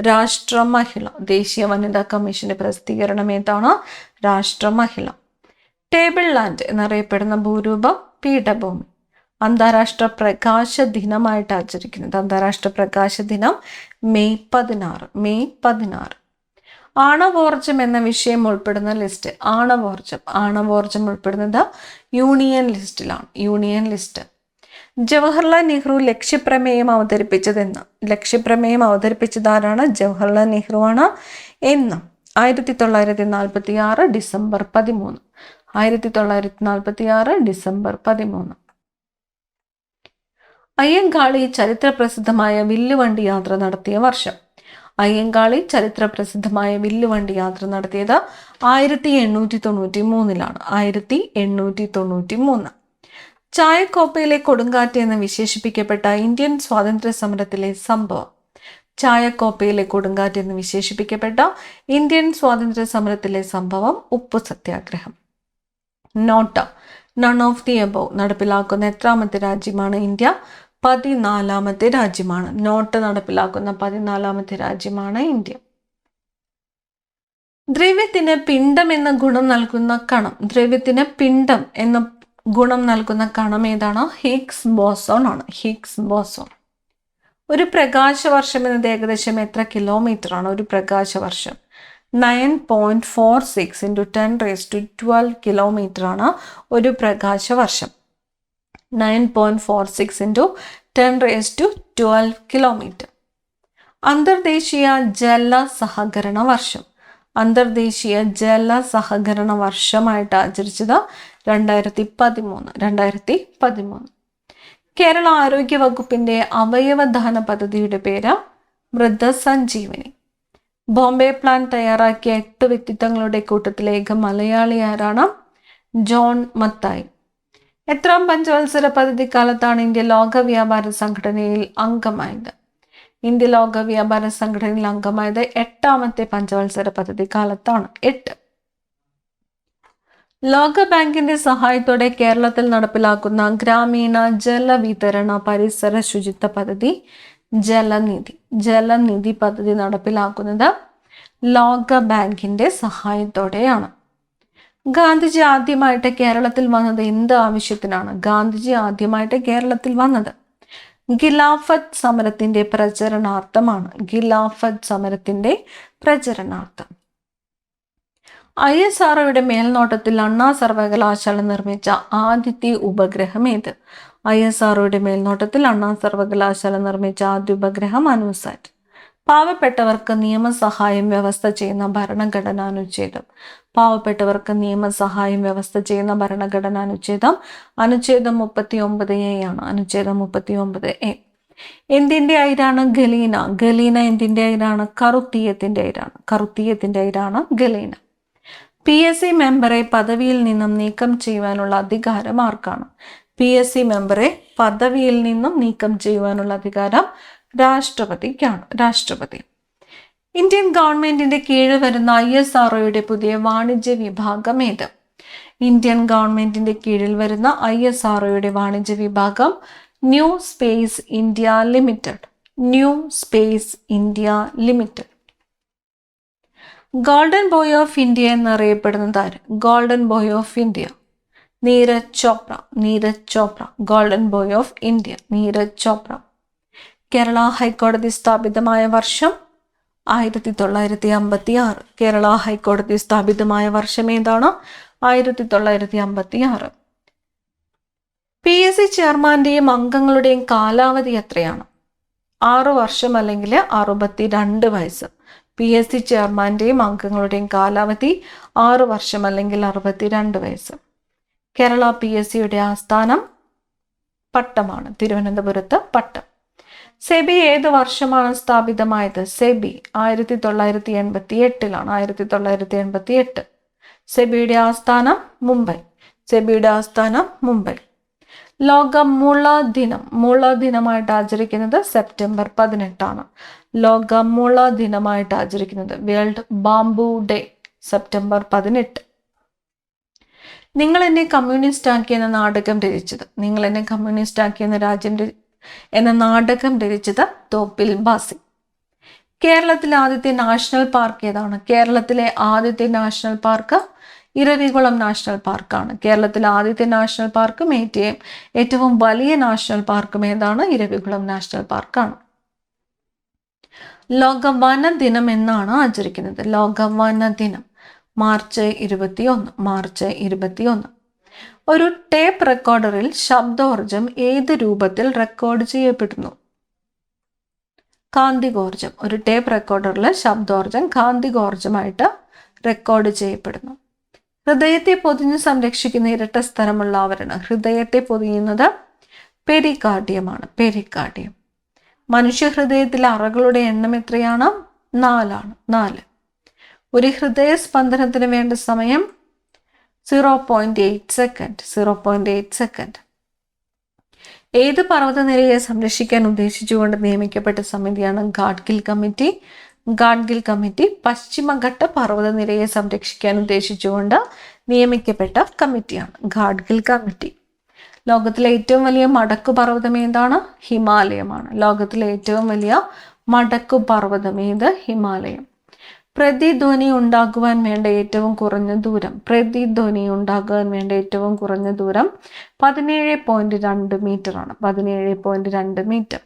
രാഷ്ട്രമഹിള. ദേശീയ വനിതാ കമ്മീഷന്റെ പ്രസിദ്ധീകരണം ഏതാണ്? രാഷ്ട്രമഹിള. ടേബിൾ ലാൻഡ് എന്നറിയപ്പെടുന്ന ഭൂരൂപം പീഠഭൂമി. അന്താരാഷ്ട്ര പ്രകാശ ദിനമായിട്ട് ആചരിക്കുന്നത്. അന്താരാഷ്ട്ര പ്രകാശ ദിനം മെയ് 16. ആണവോർജം എന്ന വിഷയം ഉൾപ്പെടുന്ന ലിസ്റ്റ്. ആണവോർജം ഉൾപ്പെടുന്നത് യൂണിയൻ ലിസ്റ്റ്. ജവഹർലാൽ നെഹ്റു ലക്ഷ്യപ്രമേയം അവതരിപ്പിച്ചതാരാണ്? ജവഹർലാൽ നെഹ്റു ആണ്. എന്ന് 1946 ഡിസംബർ 13. അയ്യങ്കാളി ചരിത്ര പ്രസിദ്ധമായ വില്ലുവണ്ടി യാത്ര നടത്തിയ വർഷം. അയ്യങ്കാളി ചരിത്ര പ്രസിദ്ധമായ വില്ലുവണ്ടി യാത്ര നടത്തിയത് 1893 1893. ചായക്കോപ്പയിലെ കൊടുങ്കാറ്റ് എന്ന് വിശേഷിപ്പിക്കപ്പെട്ട ഇന്ത്യൻ സ്വാതന്ത്ര്യ സമരത്തിലെ സംഭവം. ചായക്കോപ്പയിലെ കൊടുങ്കാറ്റ് എന്ന് വിശേഷിപ്പിക്കപ്പെട്ട ഇന്ത്യൻ സ്വാതന്ത്ര്യ സമരത്തിലെ സംഭവം ഉപ്പു സത്യാഗ്രഹം. NOTA none of the above നടപ്പിലാക്കുന്ന എത്രാമത്തെ രാജ്യമാണ് ഇന്ത്യ? 14ാമത്തെ രാജ്യമാണ്. നോട്ട് നടപ്പിലാക്കുന്ന 14ാമത്തെ രാജ്യമാണ് ഇന്ത്യ. ദ്രവ്യത്തിന് പിണ്ഡം എന്ന ഗുണം നൽകുന്ന കണം. ദ്രവ്യത്തിന് പിണ്ഡം എന്ന ഗുണം നൽകുന്ന കണം ഏതാണ്? ഹിഗ്സ് ബോസോൺ ആണ്. Higgs boson. ഒരു പ്രകാശവർഷം എന്നത് ഏകദേശം എത്ര കിലോമീറ്റർ ആണ്? ഒരു പ്രകാശവർഷം 9.46 × 10⁻12 കിലോമീറ്റർ ആണ് ഒരു പ്രകാശവർഷം. 9.46 × 10⁻12 കിലോമീറ്റർ. അന്തർദേശീയ ജല സഹകരണ വർഷം. അന്തർദേശീയ ജല സഹകരണ വർഷമായിട്ട് ആചരിച്ചത് 2013. കേരള ആരോഗ്യ വകുപ്പിന്റെ അവയവദാന പദ്ധതിയുടെ പേര് മൃതസഞ്ജീവനി. ബോംബെ പ്ലാൻ തയ്യാറാക്കിയ 8 വ്യക്തിത്വങ്ങളുടെ കൂട്ടത്തിലെ ഏക മലയാളി ആരാണ്? ജോൺ മത്തായി. എത്രാം പഞ്ചവത്സര പദ്ധതി കാലത്താണ് ഇന്ത്യ ലോക വ്യാപാര സംഘടനയിൽ അംഗമായത്? ഇന്ത്യ ലോക വ്യാപാര സംഘടനയിൽ അംഗമായത് 8ാമത്തെ പഞ്ചവത്സര പദ്ധതി കാലത്താണ്. 8. ലോക ബാങ്കിന്റെ സഹായത്തോടെ കേരളത്തിൽ നടപ്പിലാക്കുന്ന ഗ്രാമീണ ജലവിതരണ പരിസര ശുചിത്വ പദ്ധതി ജലനിധി പദ്ധതി നടപ്പിലാക്കുന്നത് ലോക ബാങ്കിന്റെ സഹായത്തോടെയാണ്. ഗാന്ധിജി ആദ്യമായിട്ട് കേരളത്തിൽ വന്നത് എന്ത് ആവശ്യത്തിനാണ്? ഗാന്ധിജി ആദ്യമായിട്ട് കേരളത്തിൽ വന്നത് ഖിലാഫത്ത് സമരത്തിന്റെ പ്രചരണാർത്ഥമാണ്. ഖിലാഫത്ത് സമരത്തിന്റെ പ്രചരണാർത്ഥം. ISROയുടെ മേൽനോട്ടത്തിൽ അണ്ണാ സർവകലാശാല നിർമ്മിച്ച ആദ്യത്തെ ഉപഗ്രഹം ഏത്? ISROയുടെ മേൽനോട്ടത്തിൽ അണ്ണാ സർവകലാശാല നിർമ്മിച്ച ആദ്യ ഉപഗ്രഹം അനൂസാറ്റ്. പാവപ്പെട്ടവർക്ക് നിയമസഹായം വ്യവസ്ഥ ചെയ്യുന്ന ഭരണഘടനാനുച്ഛേദം. പാവപ്പെട്ടവർക്ക് നിയമസഹായം വ്യവസ്ഥ ചെയ്യുന്ന ഭരണഘടനാനുച്ഛേദം അനുച്ഛേദം 39A ആണ്. അനുച്ഛേദം 39A. എന്തിന്റെ അയിരാണ് ഗലീന? ഗലീന എന്തിന്റെ അയിരാണ്? കറുത്തീയത്തിന്റെ അയിരാണ് ഗലീന. PSC മെമ്പറെ പദവിയിൽ നിന്നും നീക്കം ചെയ്യുവാനുള്ള അധികാരം ആർക്കാണ്? PSC മെമ്പറെ പദവിയിൽ നിന്നും നീക്കം ചെയ്യുവാനുള്ള അധികാരം രാഷ്ട്രപതിക്കാണ്. രാഷ്ട്രപതി. ഇന്ത്യൻ ഗവൺമെന്റിന്റെ കീഴിൽ വരുന്ന ISROയുടെ പുതിയ വാണിജ്യ വിഭാഗം ഏത്? ഇന്ത്യൻ ഗവൺമെന്റിന്റെ കീഴിൽ വരുന്ന ISROയുടെ വാണിജ്യ വിഭാഗം new space India limited. Golden boy of India എന്നറിയപ്പെടുന്നത് ആര്? Golden boy of India Neeraj Chopra. Golden boy of India Neeraj Chopra. Kerala ഹൈക്കോടതി സ്ഥാപിതമായ വർഷം 1956. കേരള ഹൈക്കോടതി സ്ഥാപിതമായ വർഷം ഏതാണ്? 1956. PSC ചെയർമാന്റെയും അംഗങ്ങളുടെയും കാലാവധി എത്രയാണ്? 6 വർഷം അല്ലെങ്കിൽ 62 വയസ്സ്. PSC ചെയർമാന്റെയും അംഗങ്ങളുടെയും കാലാവധി 6 വർഷം അല്ലെങ്കിൽ 62 വയസ്സ്. കേരള PSCയുടെ ആസ്ഥാനം പട്ടമാണ്. തിരുവനന്തപുരത്ത് പട്ടം. സെബി ഏത് വർഷമാണ് സ്ഥാപിതമായത്? സെബി 1988 1988. സെബിയുടെ ആസ്ഥാനം മുംബൈ. ലോക മുള ദിനമായിട്ട് ആചരിക്കുന്നത് സെപ്റ്റംബർ 18 ലോക മുള ദിനമായിട്ട് ആചരിക്കുന്നത്. World bamboo day September 18. നിങ്ങൾ എന്നെ കമ്മ്യൂണിസ്റ്റ് ആക്കി എന്ന നാടകം രചിച്ചത്. നിങ്ങൾ എന്നെ കമ്മ്യൂണിസ്റ്റ് ആക്കി എന്ന നാടകം രചിച്ചത് തോപ്പിൽ ബാസി. കേരളത്തിലെ ആദ്യത്തെ നാഷണൽ പാർക്ക് ഏതാണ്? കേരളത്തിലെ ആദ്യത്തെ നാഷണൽ പാർക്ക് ഇരവികുളം നാഷണൽ പാർക്കാണ്. കേരളത്തിലെ ആദ്യത്തെ നാഷണൽ പാർക്കും ഏറ്റവും വലിയ നാഷണൽ പാർക്കും ഏതാണ്? ഇരവികുളം നാഷണൽ പാർക്കാണ്. ലോക വന ദിനം എന്നാണ് ആചരിക്കുന്നത്? ലോക വന ദിനം മാർച്ച് 21. ഒരു ടേപ്പ് റെക്കോർഡറിൽ ശബ്ദോർജം ഏത് രൂപത്തിൽ റെക്കോർഡ് ചെയ്യപ്പെടുന്നു? കാന്തികോർജം. ഒരു ടേപ്പ് റെക്കോർഡറിൽ ശബ്ദോർജം കാന്തികോർജമായിട്ട് റെക്കോർഡ് ചെയ്യപ്പെടുന്നു. ഹൃദയത്തെ പൊതിഞ്ഞ് സംരക്ഷിക്കുന്ന ഇരട്ട സ്ഥലമുള്ള ആവരണം. ഹൃദയത്തെ പൊതിയുന്നത് പെരികാർഡിയമാണ്. പെരികാർഡിയം. മനുഷ്യ ഹൃദയത്തിലെ അറകളുടെ എണ്ണം എത്രയാണ്? 4. ഒരു ഹൃദയ സ്പന്ദനത്തിന് വേണ്ട സമയം 0.8 സെക്കൻഡ്. ഏത് പർവ്വതനിരയെ സംരക്ഷിക്കാൻ ഉദ്ദേശിച്ചുകൊണ്ട് നിയമിക്കപ്പെട്ട സമിതിയാണ് ഗാഡ്ഗിൽ കമ്മിറ്റി? ഗാഡ്ഗിൽ കമ്മിറ്റി പശ്ചിമഘട്ട പർവ്വതനിരയെ സംരക്ഷിക്കാൻ ഉദ്ദേശിച്ചുകൊണ്ട് നിയമിക്കപ്പെട്ട കമ്മിറ്റിയാണ് ഗാഡ്ഗിൽ കമ്മിറ്റി. ലോകത്തിലെ ഏറ്റവും വലിയ മടക്കു പർവ്വതം ഏതാണ്? ഹിമാലയമാണ്. ലോകത്തിലെ ഏറ്റവും വലിയ മടക്കു പർവ്വതം ഏത്? ഹിമാലയം. പ്രതിധ്വനി ഉണ്ടാകുവാൻ വേണ്ട ഏറ്റവും കുറഞ്ഞ ദൂരം. 17.2 മീറ്റർ ആണ്. 17.2 മീറ്റർ.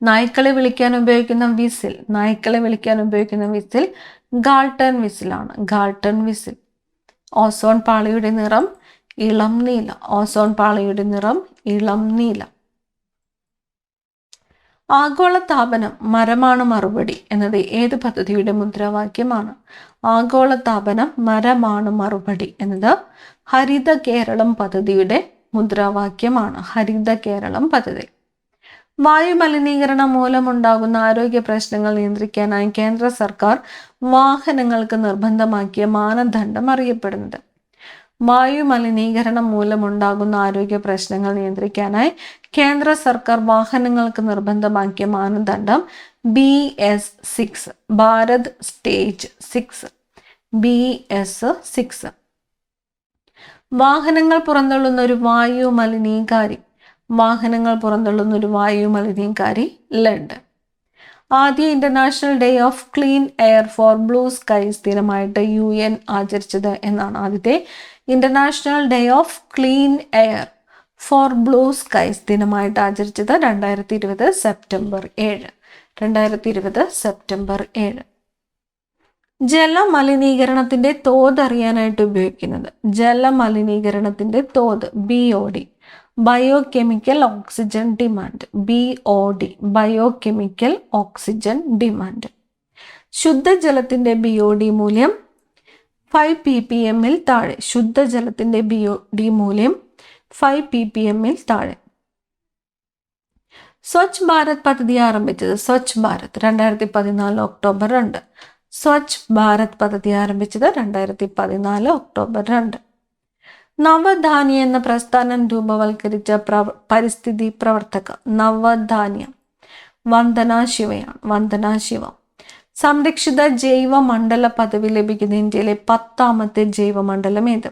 നായ്ക്കളെ വിളിക്കാൻ ഉപയോഗിക്കുന്ന വിസിൽ ഗാൾട്ടൺ വിസിലാണ്. Galton whistle. ഓസോൺ പാളിയുടെ നിറം ഇളം നീല. ആഗോളതാപനം മരമാണ് മറുപടി എന്നത് ഏത് പദ്ധതിയുടെ മുദ്രാവാക്യമാണ്? ആഗോളതാപനം മരമാണ് മറുപടി എന്നത് ഹരിത കേരളം പദ്ധതിയുടെ മുദ്രാവാക്യമാണ്. ഹരിത കേരളം പദ്ധതി. വായു മലിനീകരണം മൂലമുണ്ടാകുന്ന ആരോഗ്യ പ്രശ്നങ്ങൾ നിയന്ത്രിക്കാനായി കേന്ദ്ര സർക്കാർ വാഹനങ്ങൾക്ക് നിർബന്ധമാക്കിയ മാനദണ്ഡം അറിയപ്പെടുന്നത്? വായു മലിനീകരണം മൂലമുണ്ടാകുന്ന ആരോഗ്യ പ്രശ്നങ്ങൾ നിയന്ത്രിക്കാനായി കേന്ദ്ര സർക്കാർ വാഹനങ്ങൾക്ക് നിർബന്ധമാക്കിയ മാനദണ്ഡം BS6, ഭാരത് സ്റ്റേജ് 6. BS6. വാഹനങ്ങൾ പുറന്തള്ളുന്ന ഒരു വായു മലിനീകാരി ലെഡ്. ആദ്യ international day of clean air for blue skies ദിനമായിട്ട് UN ആചരിച്ചത് എന്നാണ്? ആദ്യത്തെ international day of clean air for blue skies ദിനമായിട്ട് ആചരിച്ചത് 2020 സെപ്റ്റംബർ 7. ജലമലിനീകരണത്തിന്റെ തോത് അറിയാനായിട്ട് ഉപയോഗിക്കുന്നത്? ജലമലിനീകരണത്തിന്റെ തോത് BOD, biochemical oxygen demand. BOD, biochemical oxygen demand. ശുദ്ധജലത്തിന്റെ BOD മൂല്യം 5 ppm താഴെ. ശുദ്ധജലത്തിന്റെ BOD മൂല്യം 5 ppm താഴെ. സ്വച്ഛ് ഭാരത് പദ്ധതി ആരംഭിച്ചത്? സ്വച്ഛ് ഭാരത് 2014 ഒക്ടോബർ 2. സ്വച്ഛ് ഭാരത് പദ്ധതി ആരംഭിച്ചത് 2014 ഒക്ടോബർ 2. നവധാന്യ എന്ന പ്രസ്ഥാനം രൂപവൽക്കരിച്ച പരിസ്ഥിതി പ്രവർത്തക. നവധാന്യം വന്ദന ശിവ. സംരക്ഷിത ജൈവ മണ്ഡല പദവി ലഭിക്കുന്ന ഇന്ത്യയിലെ 10ാമത്തെ ജൈവമണ്ഡലം ഏത്?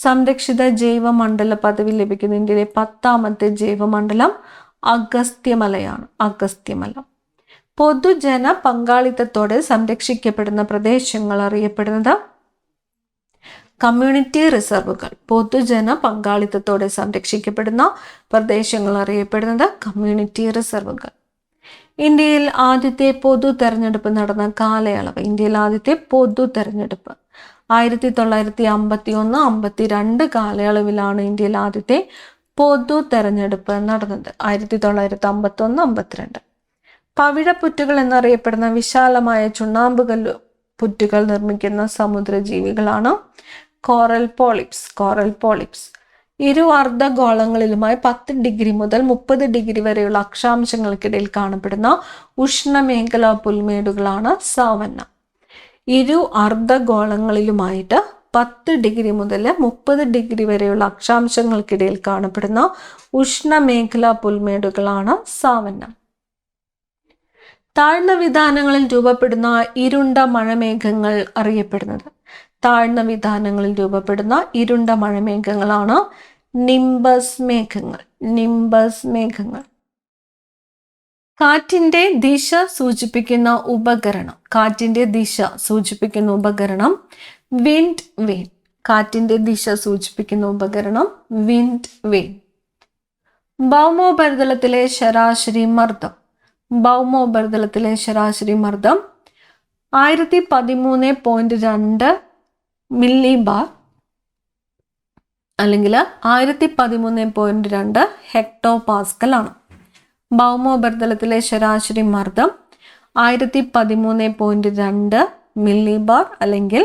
സംരക്ഷിത ജൈവ മണ്ഡല പദവി ലഭിക്കുന്ന ഇന്ത്യയിലെ 10ാമത്തെ ജൈവമണ്ഡലം അഗസ്ത്യമലയാണ്. അഗസ്ത്യമല. പൊതുജന പങ്കാളിത്തത്തോടെ സംരക്ഷിക്കപ്പെടുന്ന പ്രദേശങ്ങൾ അറിയപ്പെടുന്നത്? കമ്മ്യൂണിറ്റി റിസർവുകൾ. പൊതുജന പങ്കാളിത്തത്തോടെ സംരക്ഷിക്കപ്പെടുന്ന പ്രദേശങ്ങൾ അറിയപ്പെടുന്നത് കമ്മ്യൂണിറ്റി റിസർവുകൾ. ഇന്ത്യയിൽ ആദ്യത്തെ പൊതു തെരഞ്ഞെടുപ്പ് നടന്ന കാലയളവ്? ഇന്ത്യയിൽ ആദ്യത്തെ പൊതു തെരഞ്ഞെടുപ്പ് 1951-52 കാലയളവിലാണ് ഇന്ത്യയിൽ ആദ്യത്തെ പൊതു തെരഞ്ഞെടുപ്പ് നടന്നത്. 1951-52. പവിഴപ്പുറ്റുകൾ എന്നറിയപ്പെടുന്ന വിശാലമായ ചുണ്ണാമ്പുകല്ല് പുറ്റുകൾ നിർമ്മിക്കുന്ന സമുദ്രജീവികളാണ് കോറൽ പോളിപ്സ്. ഇരു അർദ്ധഗോളങ്ങളിലുമായി 10 ഡിഗ്രി മുതൽ 30 ഡിഗ്രി വരെയുള്ള അക്ഷാംശങ്ങൾക്കിടയിൽ കാണപ്പെടുന്ന ഉഷ്ണമേഖലാ പുൽമേടുകളാണ് സാവന്ന. ഇരു അർദ്ധഗോളങ്ങളിലുമായിട്ട് 10 ഡിഗ്രി മുതൽ 30 ഡിഗ്രി വരെയുള്ള അക്ഷാംശങ്ങൾക്കിടയിൽ കാണപ്പെടുന്ന ഉഷ്ണമേഖലാ പുൽമേടുകളാണ് സാവന്ന. താഴ്ന്ന വിധാനങ്ങളിൽ രൂപപ്പെടുന്ന ഇരുണ്ട മഴമേഘങ്ങൾ അറിയപ്പെടുന്നത്? താഴ്ന്ന വിധാനങ്ങളിൽ രൂപപ്പെടുന്ന ഇരുണ്ട മഴമേഘങ്ങളാണ് നിംബസ് മേഘങ്ങൾ. കാറ്റിന്റെ ദിശ സൂചിപ്പിക്കുന്ന ഉപകരണം വിൻഡ് വെയിൻ, കാറ്റിന്റെ ദിശ സൂചിപ്പിക്കുന്ന ഉപകരണം വിൻഡ് വെയിൻ. ഭൗമോപരിതലത്തിലെ ശരാശരി മർദ്ദം. ഭൗമോപരിതലത്തിലെ ശരാശരി മർദ്ദം 1013.2 മില്ലി ബാർ അല്ലെങ്കിൽ 1013.2 ഹെക്ടോ പാസ്കൽ ആണ്. ഭൗമോപരിതലത്തിലെ ശരാശരി മർദ്ദം 1013.2 മില്ലി ബാർ അല്ലെങ്കിൽ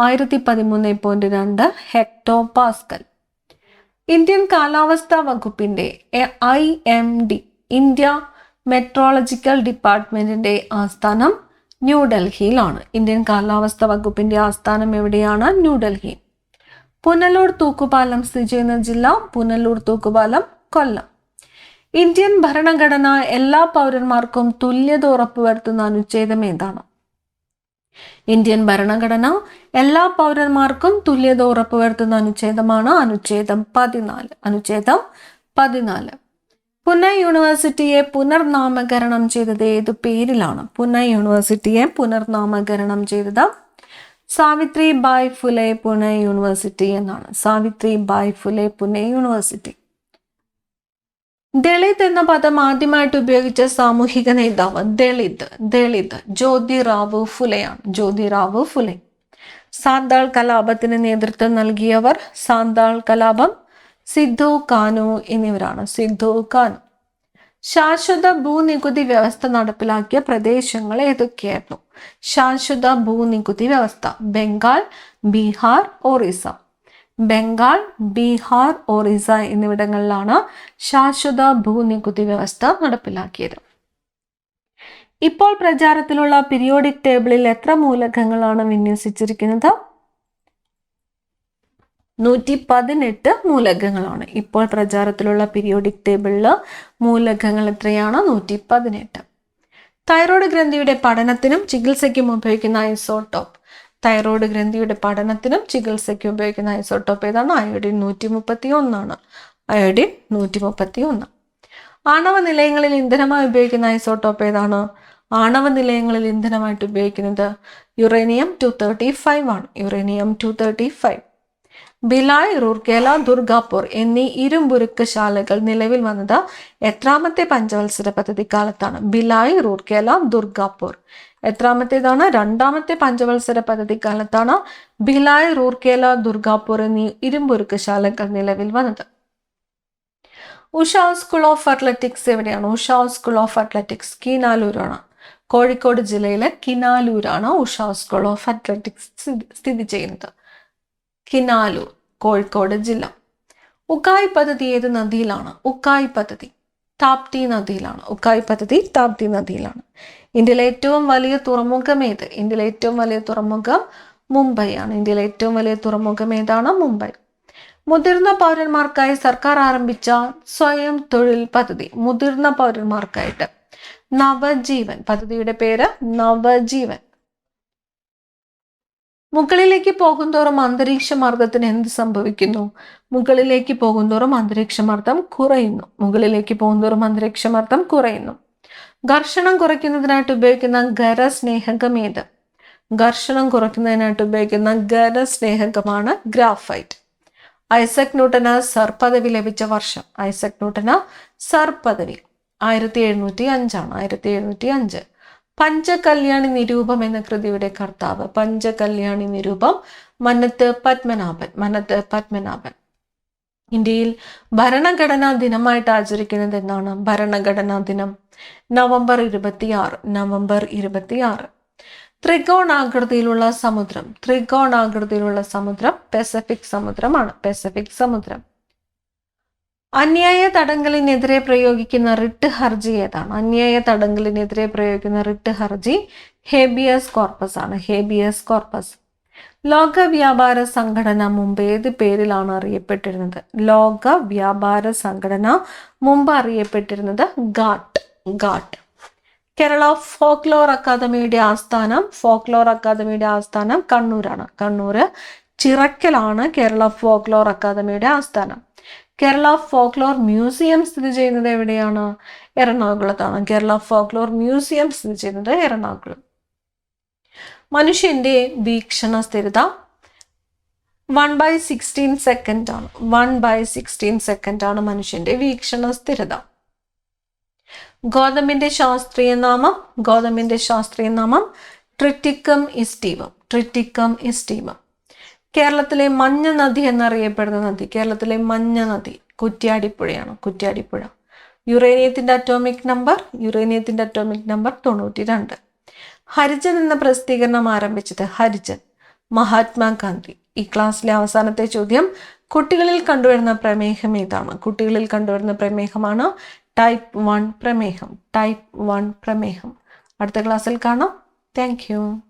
1013.2 ഹെക്ടോ പാസ്കൽ. ഇന്ത്യൻ കാലാവസ്ഥാ വകുപ്പിന്റെ IMD ഇന്ത്യ മെട്രോളജിക്കൽ ഡിപ്പാർട്ട്മെന്റിന്റെ ആസ്ഥാനം ന്യൂഡൽഹിയിലാണ്. ഇന്ത്യൻ കാലാവസ്ഥാ വകുപ്പിന്റെ ആസ്ഥാനം എവിടെയാണ്? ന്യൂഡൽഹി. പുനലൂർ തൂക്കുപാലം സ്ഥിതി ചെയ്യുന്ന ജില്ല പുനലൂർ തൂക്കുപാലം കൊല്ലം. ഇന്ത്യൻ ഭരണഘടന എല്ലാ പൗരന്മാർക്കും തുല്യത ഉറപ്പുവരുത്തുന്ന അനുച്ഛേദം ഏതാണ്? ഇന്ത്യൻ ഭരണഘടന എല്ലാ പൗരന്മാർക്കും തുല്യത ഉറപ്പുവരുത്തുന്ന അനുച്ഛേദമാണ് അനുച്ഛേദം 14. അനുച്ഛേദം 14. പുനെ യൂണിവേഴ്സിറ്റിയെ പുനർനാമകരണം ചെയ്തത് ഏതു പേരിലാണ്? പുനെ യൂണിവേഴ്സിറ്റിയെ പുനർനാമകരണം ചെയ്തത് സാവിത്രിബായ് ഫുലെ പുനെ യൂണിവേഴ്സിറ്റി എന്നാണ്. സാവിത്രിബായ് ഫുലെ പുനെ യൂണിവേഴ്സിറ്റി. ദളിത് എന്ന പദം ആദ്യമായിട്ട് ഉപയോഗിച്ച സാമൂഹിക നേതാവ് ദളിത് ജ്യോതിറാവു ഫുലെയാണ്. ജ്യോതിറാവു ഫുലെ. സാന്താൾ കലാപത്തിന് നേതൃത്വം നൽകിയവർ സാന്താൾ കലാപം, സിദ്ധു കാനു എന്നിവരാണ്. സിദ്ധു കാനു. ശാശ്വത ഭൂനികുതി വ്യവസ്ഥ നടപ്പിലാക്കിയ പ്രദേശങ്ങൾ ഏതൊക്കെയായിരുന്നു? ശാശ്വത ഭൂനികുതി വ്യവസ്ഥ ബംഗാൾ, ബീഹാർ, ഒറീസ. ബംഗാൾ, ബീഹാർ, ഒറീസ എന്നിവിടങ്ങളിലാണ് ശാശ്വത ഭൂനികുതി വ്യവസ്ഥ നടപ്പിലാക്കിയത്. ഇപ്പോൾ പ്രചാരത്തിലുള്ള പീരിയോഡിക് ടേബിളിൽ എത്ര മൂലകങ്ങളാണ് വിന്യസിച്ചിരിക്കുന്നത്? 118 മൂലകങ്ങളാണ്. ഇപ്പോൾ പ്രചാരത്തിലുള്ള പീരിയോഡിക് ടേബിളിൽ മൂലകങ്ങൾ എത്രയാണ്? 118. തൈറോയ്ഡ് ഗ്രന്ഥിയുടെ പഠനത്തിനും ചികിത്സയ്ക്കും ഉപയോഗിക്കുന്ന ഐസോട്ടോപ്പ്. തൈറോയ്ഡ് ഗ്രന്ഥിയുടെ പഠനത്തിനും ചികിത്സയ്ക്കും ഉപയോഗിക്കുന്ന ഐസോട്ടോപ്പ് ഏതാണ്? അയോഡിൻ 131 ആണ്. അയോഡിൻ 131. ആണവ നിലയങ്ങളിൽ ഇന്ധനമായി ഉപയോഗിക്കുന്ന ഐസോട്ടോപ്പ് ഏതാണ്? ആണവ നിലയങ്ങളിൽ ഇന്ധനമായിട്ട് ഉപയോഗിക്കുന്നത് യുറേനിയം 235 ആണ്. യുറേനിയം 235. ഭിലായ്, റൂർക്കേല, ദുർഗാപൂർ എന്നീ ഇരുമ്പുരുക്ക് ശാലകൾ നിലവിൽ വന്നത് എത്രാമത്തെ പഞ്ചവത്സര പദ്ധതി കാലത്താണ്? ഭിലായ്, റൂർക്കേല, ദുർഗാപൂർ. എത്രാമത്തേതാണ്? 2ാമത്തെ പഞ്ചവത്സര പദ്ധതി കാലത്താണ് ഭിലായ്, റൂർക്കേല, ദുർഗാപൂർ എന്നീ ഇരുമ്പുരുക്ക് ശാലകൾ നിലവിൽ വന്നത്. ഉഷ സ്കൂൾ ഓഫ് അത്ലറ്റിക്സ് എവിടെയാണ്? ഉഷ സ്കൂൾ ഓഫ് അത്ലറ്റിക്സ് കിനാലൂരാണ്. കോഴിക്കോട് ജില്ലയിലെ കിനാലൂരാണ് ഉഷ സ്കൂൾ ഓഫ് അത്ലറ്റിക്സ് സ്ഥിതി ചെയ്യുന്നത്. കിനാലൂർ, കോഴിക്കോട് ജില്ല. ഉക്കായ് പദ്ധതി ഏത് നദിയിലാണ്? ഉക്കായ് പദ്ധതി താപ്തി നദിയിലാണ്. ഉക്കായ് പദ്ധതി താപ്തി നദിയിലാണ്. ഇന്ത്യയിലെ ഏറ്റവും വലിയ തുറമുഖം ഏത്? ഇന്ത്യയിലെ ഏറ്റവും വലിയ തുറമുഖം മുംബൈ ആണ്. ഇന്ത്യയിലെ ഏറ്റവും വലിയ തുറമുഖം ഏതാണ്? മുംബൈ. മുതിർന്ന പൗരന്മാർക്കായി സർക്കാർ ആരംഭിച്ച സ്വയം തൊഴിൽ പദ്ധതി. മുതിർന്ന പൗരന്മാർക്കായിട്ട് നവജീവൻ. പദ്ധതിയുടെ പേര് നവജീവൻ. മുകളിലേക്ക് പോകുന്തോറും അന്തരീക്ഷ മർദ്ദത്തിന് എന്ത് സംഭവിക്കുന്നു? മുകളിലേക്ക് പോകുന്തോറും അന്തരീക്ഷ മർദ്ദം കുറയുന്നു. മുകളിലേക്ക് പോകുന്തോറും അന്തരീക്ഷ മർദ്ദം കുറയുന്നു. ഘർഷണം കുറയ്ക്കുന്നതിനായിട്ട് ഉപയോഗിക്കുന്ന ഖരസ്നേഹകം ഏത്? ഘർഷണം കുറയ്ക്കുന്നതിനായിട്ട് ഉപയോഗിക്കുന്ന ഖരസ്നേഹകമാണ് ഗ്രാഫൈറ്റ്. ഐസക് ന്യൂട്ടന് സർ പദവി ലഭിച്ച വർഷം. ഐസക് ന്യൂട്ടന് സർ പദവി 1705 ആണ്. 1705. പഞ്ചകല്യാണി നിരൂപം എന്ന കൃതിയുടെ കർത്താവ്. പഞ്ചകല്യാണി നിരൂപം മന്നത്ത് പത്മനാഭൻ. മന്നത്ത് പത്മനാഭൻ. ഇന്ത്യയിൽ ഭരണഘടനാ ദിനമായിട്ട് ആചരിക്കുന്നത് എന്നാണ്? ഭരണഘടനാ ദിനം നവംബർ 26. നവംബർ 26. ത്രികോണാകൃതിയിലുള്ള സമുദ്രം. ത്രികോണാകൃതിയിലുള്ള സമുദ്രം പസഫിക് സമുദ്രമാണ്. പസഫിക് സമുദ്രം. അന്യായ തടങ്കലിനെതിരെ പ്രയോഗിക്കുന്ന റിട്ട് ഹർജി ഏതാണ്? അന്യായ തടങ്കലിനെതിരെ പ്രയോഗിക്കുന്ന റിട്ട് ഹർജി ഹേബിയസ് കോർപ്പസ് ആണ്. Habeas corpus. ലോക വ്യാപാര സംഘടന മുമ്പ് ഏത് പേരിലാണ് അറിയപ്പെട്ടിരുന്നത്? ലോക വ്യാപാര സംഘടന മുമ്പ് അറിയപ്പെട്ടിരുന്നത് ഗാട്ട്. ഗാട്ട്. കേരള ഫോക്ലോർ അക്കാദമിയുടെ ആസ്ഥാനം. ഫോക്ലോർ അക്കാദമിയുടെ ആസ്ഥാനം കണ്ണൂരാണ്. കണ്ണൂര് ചിറക്കലാണ് കേരള ഫോക്ലോർ അക്കാദമിയുടെ ആസ്ഥാനം. കേരള ഫോക്ലോർ മ്യൂസിയം സ്ഥിതി ചെയ്യുന്നത് എവിടെയാണ്? എറണാകുളത്താണ്. കേരള ഫോക്ലോർ മ്യൂസിയം സ്ഥിതി ചെയ്യുന്നത് എറണാകുളം. മനുഷ്യന്റെ വീക്ഷണ സ്ഥിരത. 1/16 സെക്കൻഡ് ആണ്. 1/16 സെക്കൻഡ് ആണ് മനുഷ്യന്റെ വീക്ഷണ സ്ഥിരത. ഗോതമ്പിന്റെ ശാസ്ത്രീയ നാമം ട്രിറ്റിക്കം ഇസ്റ്റീവം. ട്രിറ്റിക്കം ഇസ്റ്റീവം. കേരളത്തിലെ മഞ്ഞ നദി എന്നറിയപ്പെടുന്ന നദി, കേരളത്തിലെ മഞ്ഞ നദി കുറ്റ്യാടിപ്പുഴയാണ്. കുറ്റ്യാടിപ്പുഴ. യുറേനിയത്തിന്റെ atomic number 92. ഹരിജൻ എന്ന പ്രസിദ്ധീകരണം ആരംഭിച്ചത് മഹാത്മാഗാന്ധി. ഈ ക്ലാസ്സിലെ അവസാനത്തെ ചോദ്യം, കുട്ടികളിൽ കണ്ടുവരുന്ന പ്രമേഹം ഏതാണ്? കുട്ടികളിൽ കണ്ടുവരുന്ന പ്രമേഹമാണ് ടൈപ്പ് 1 പ്രമേഹം. അടുത്ത ക്ലാസ്സിൽ കാണാം. Thank you.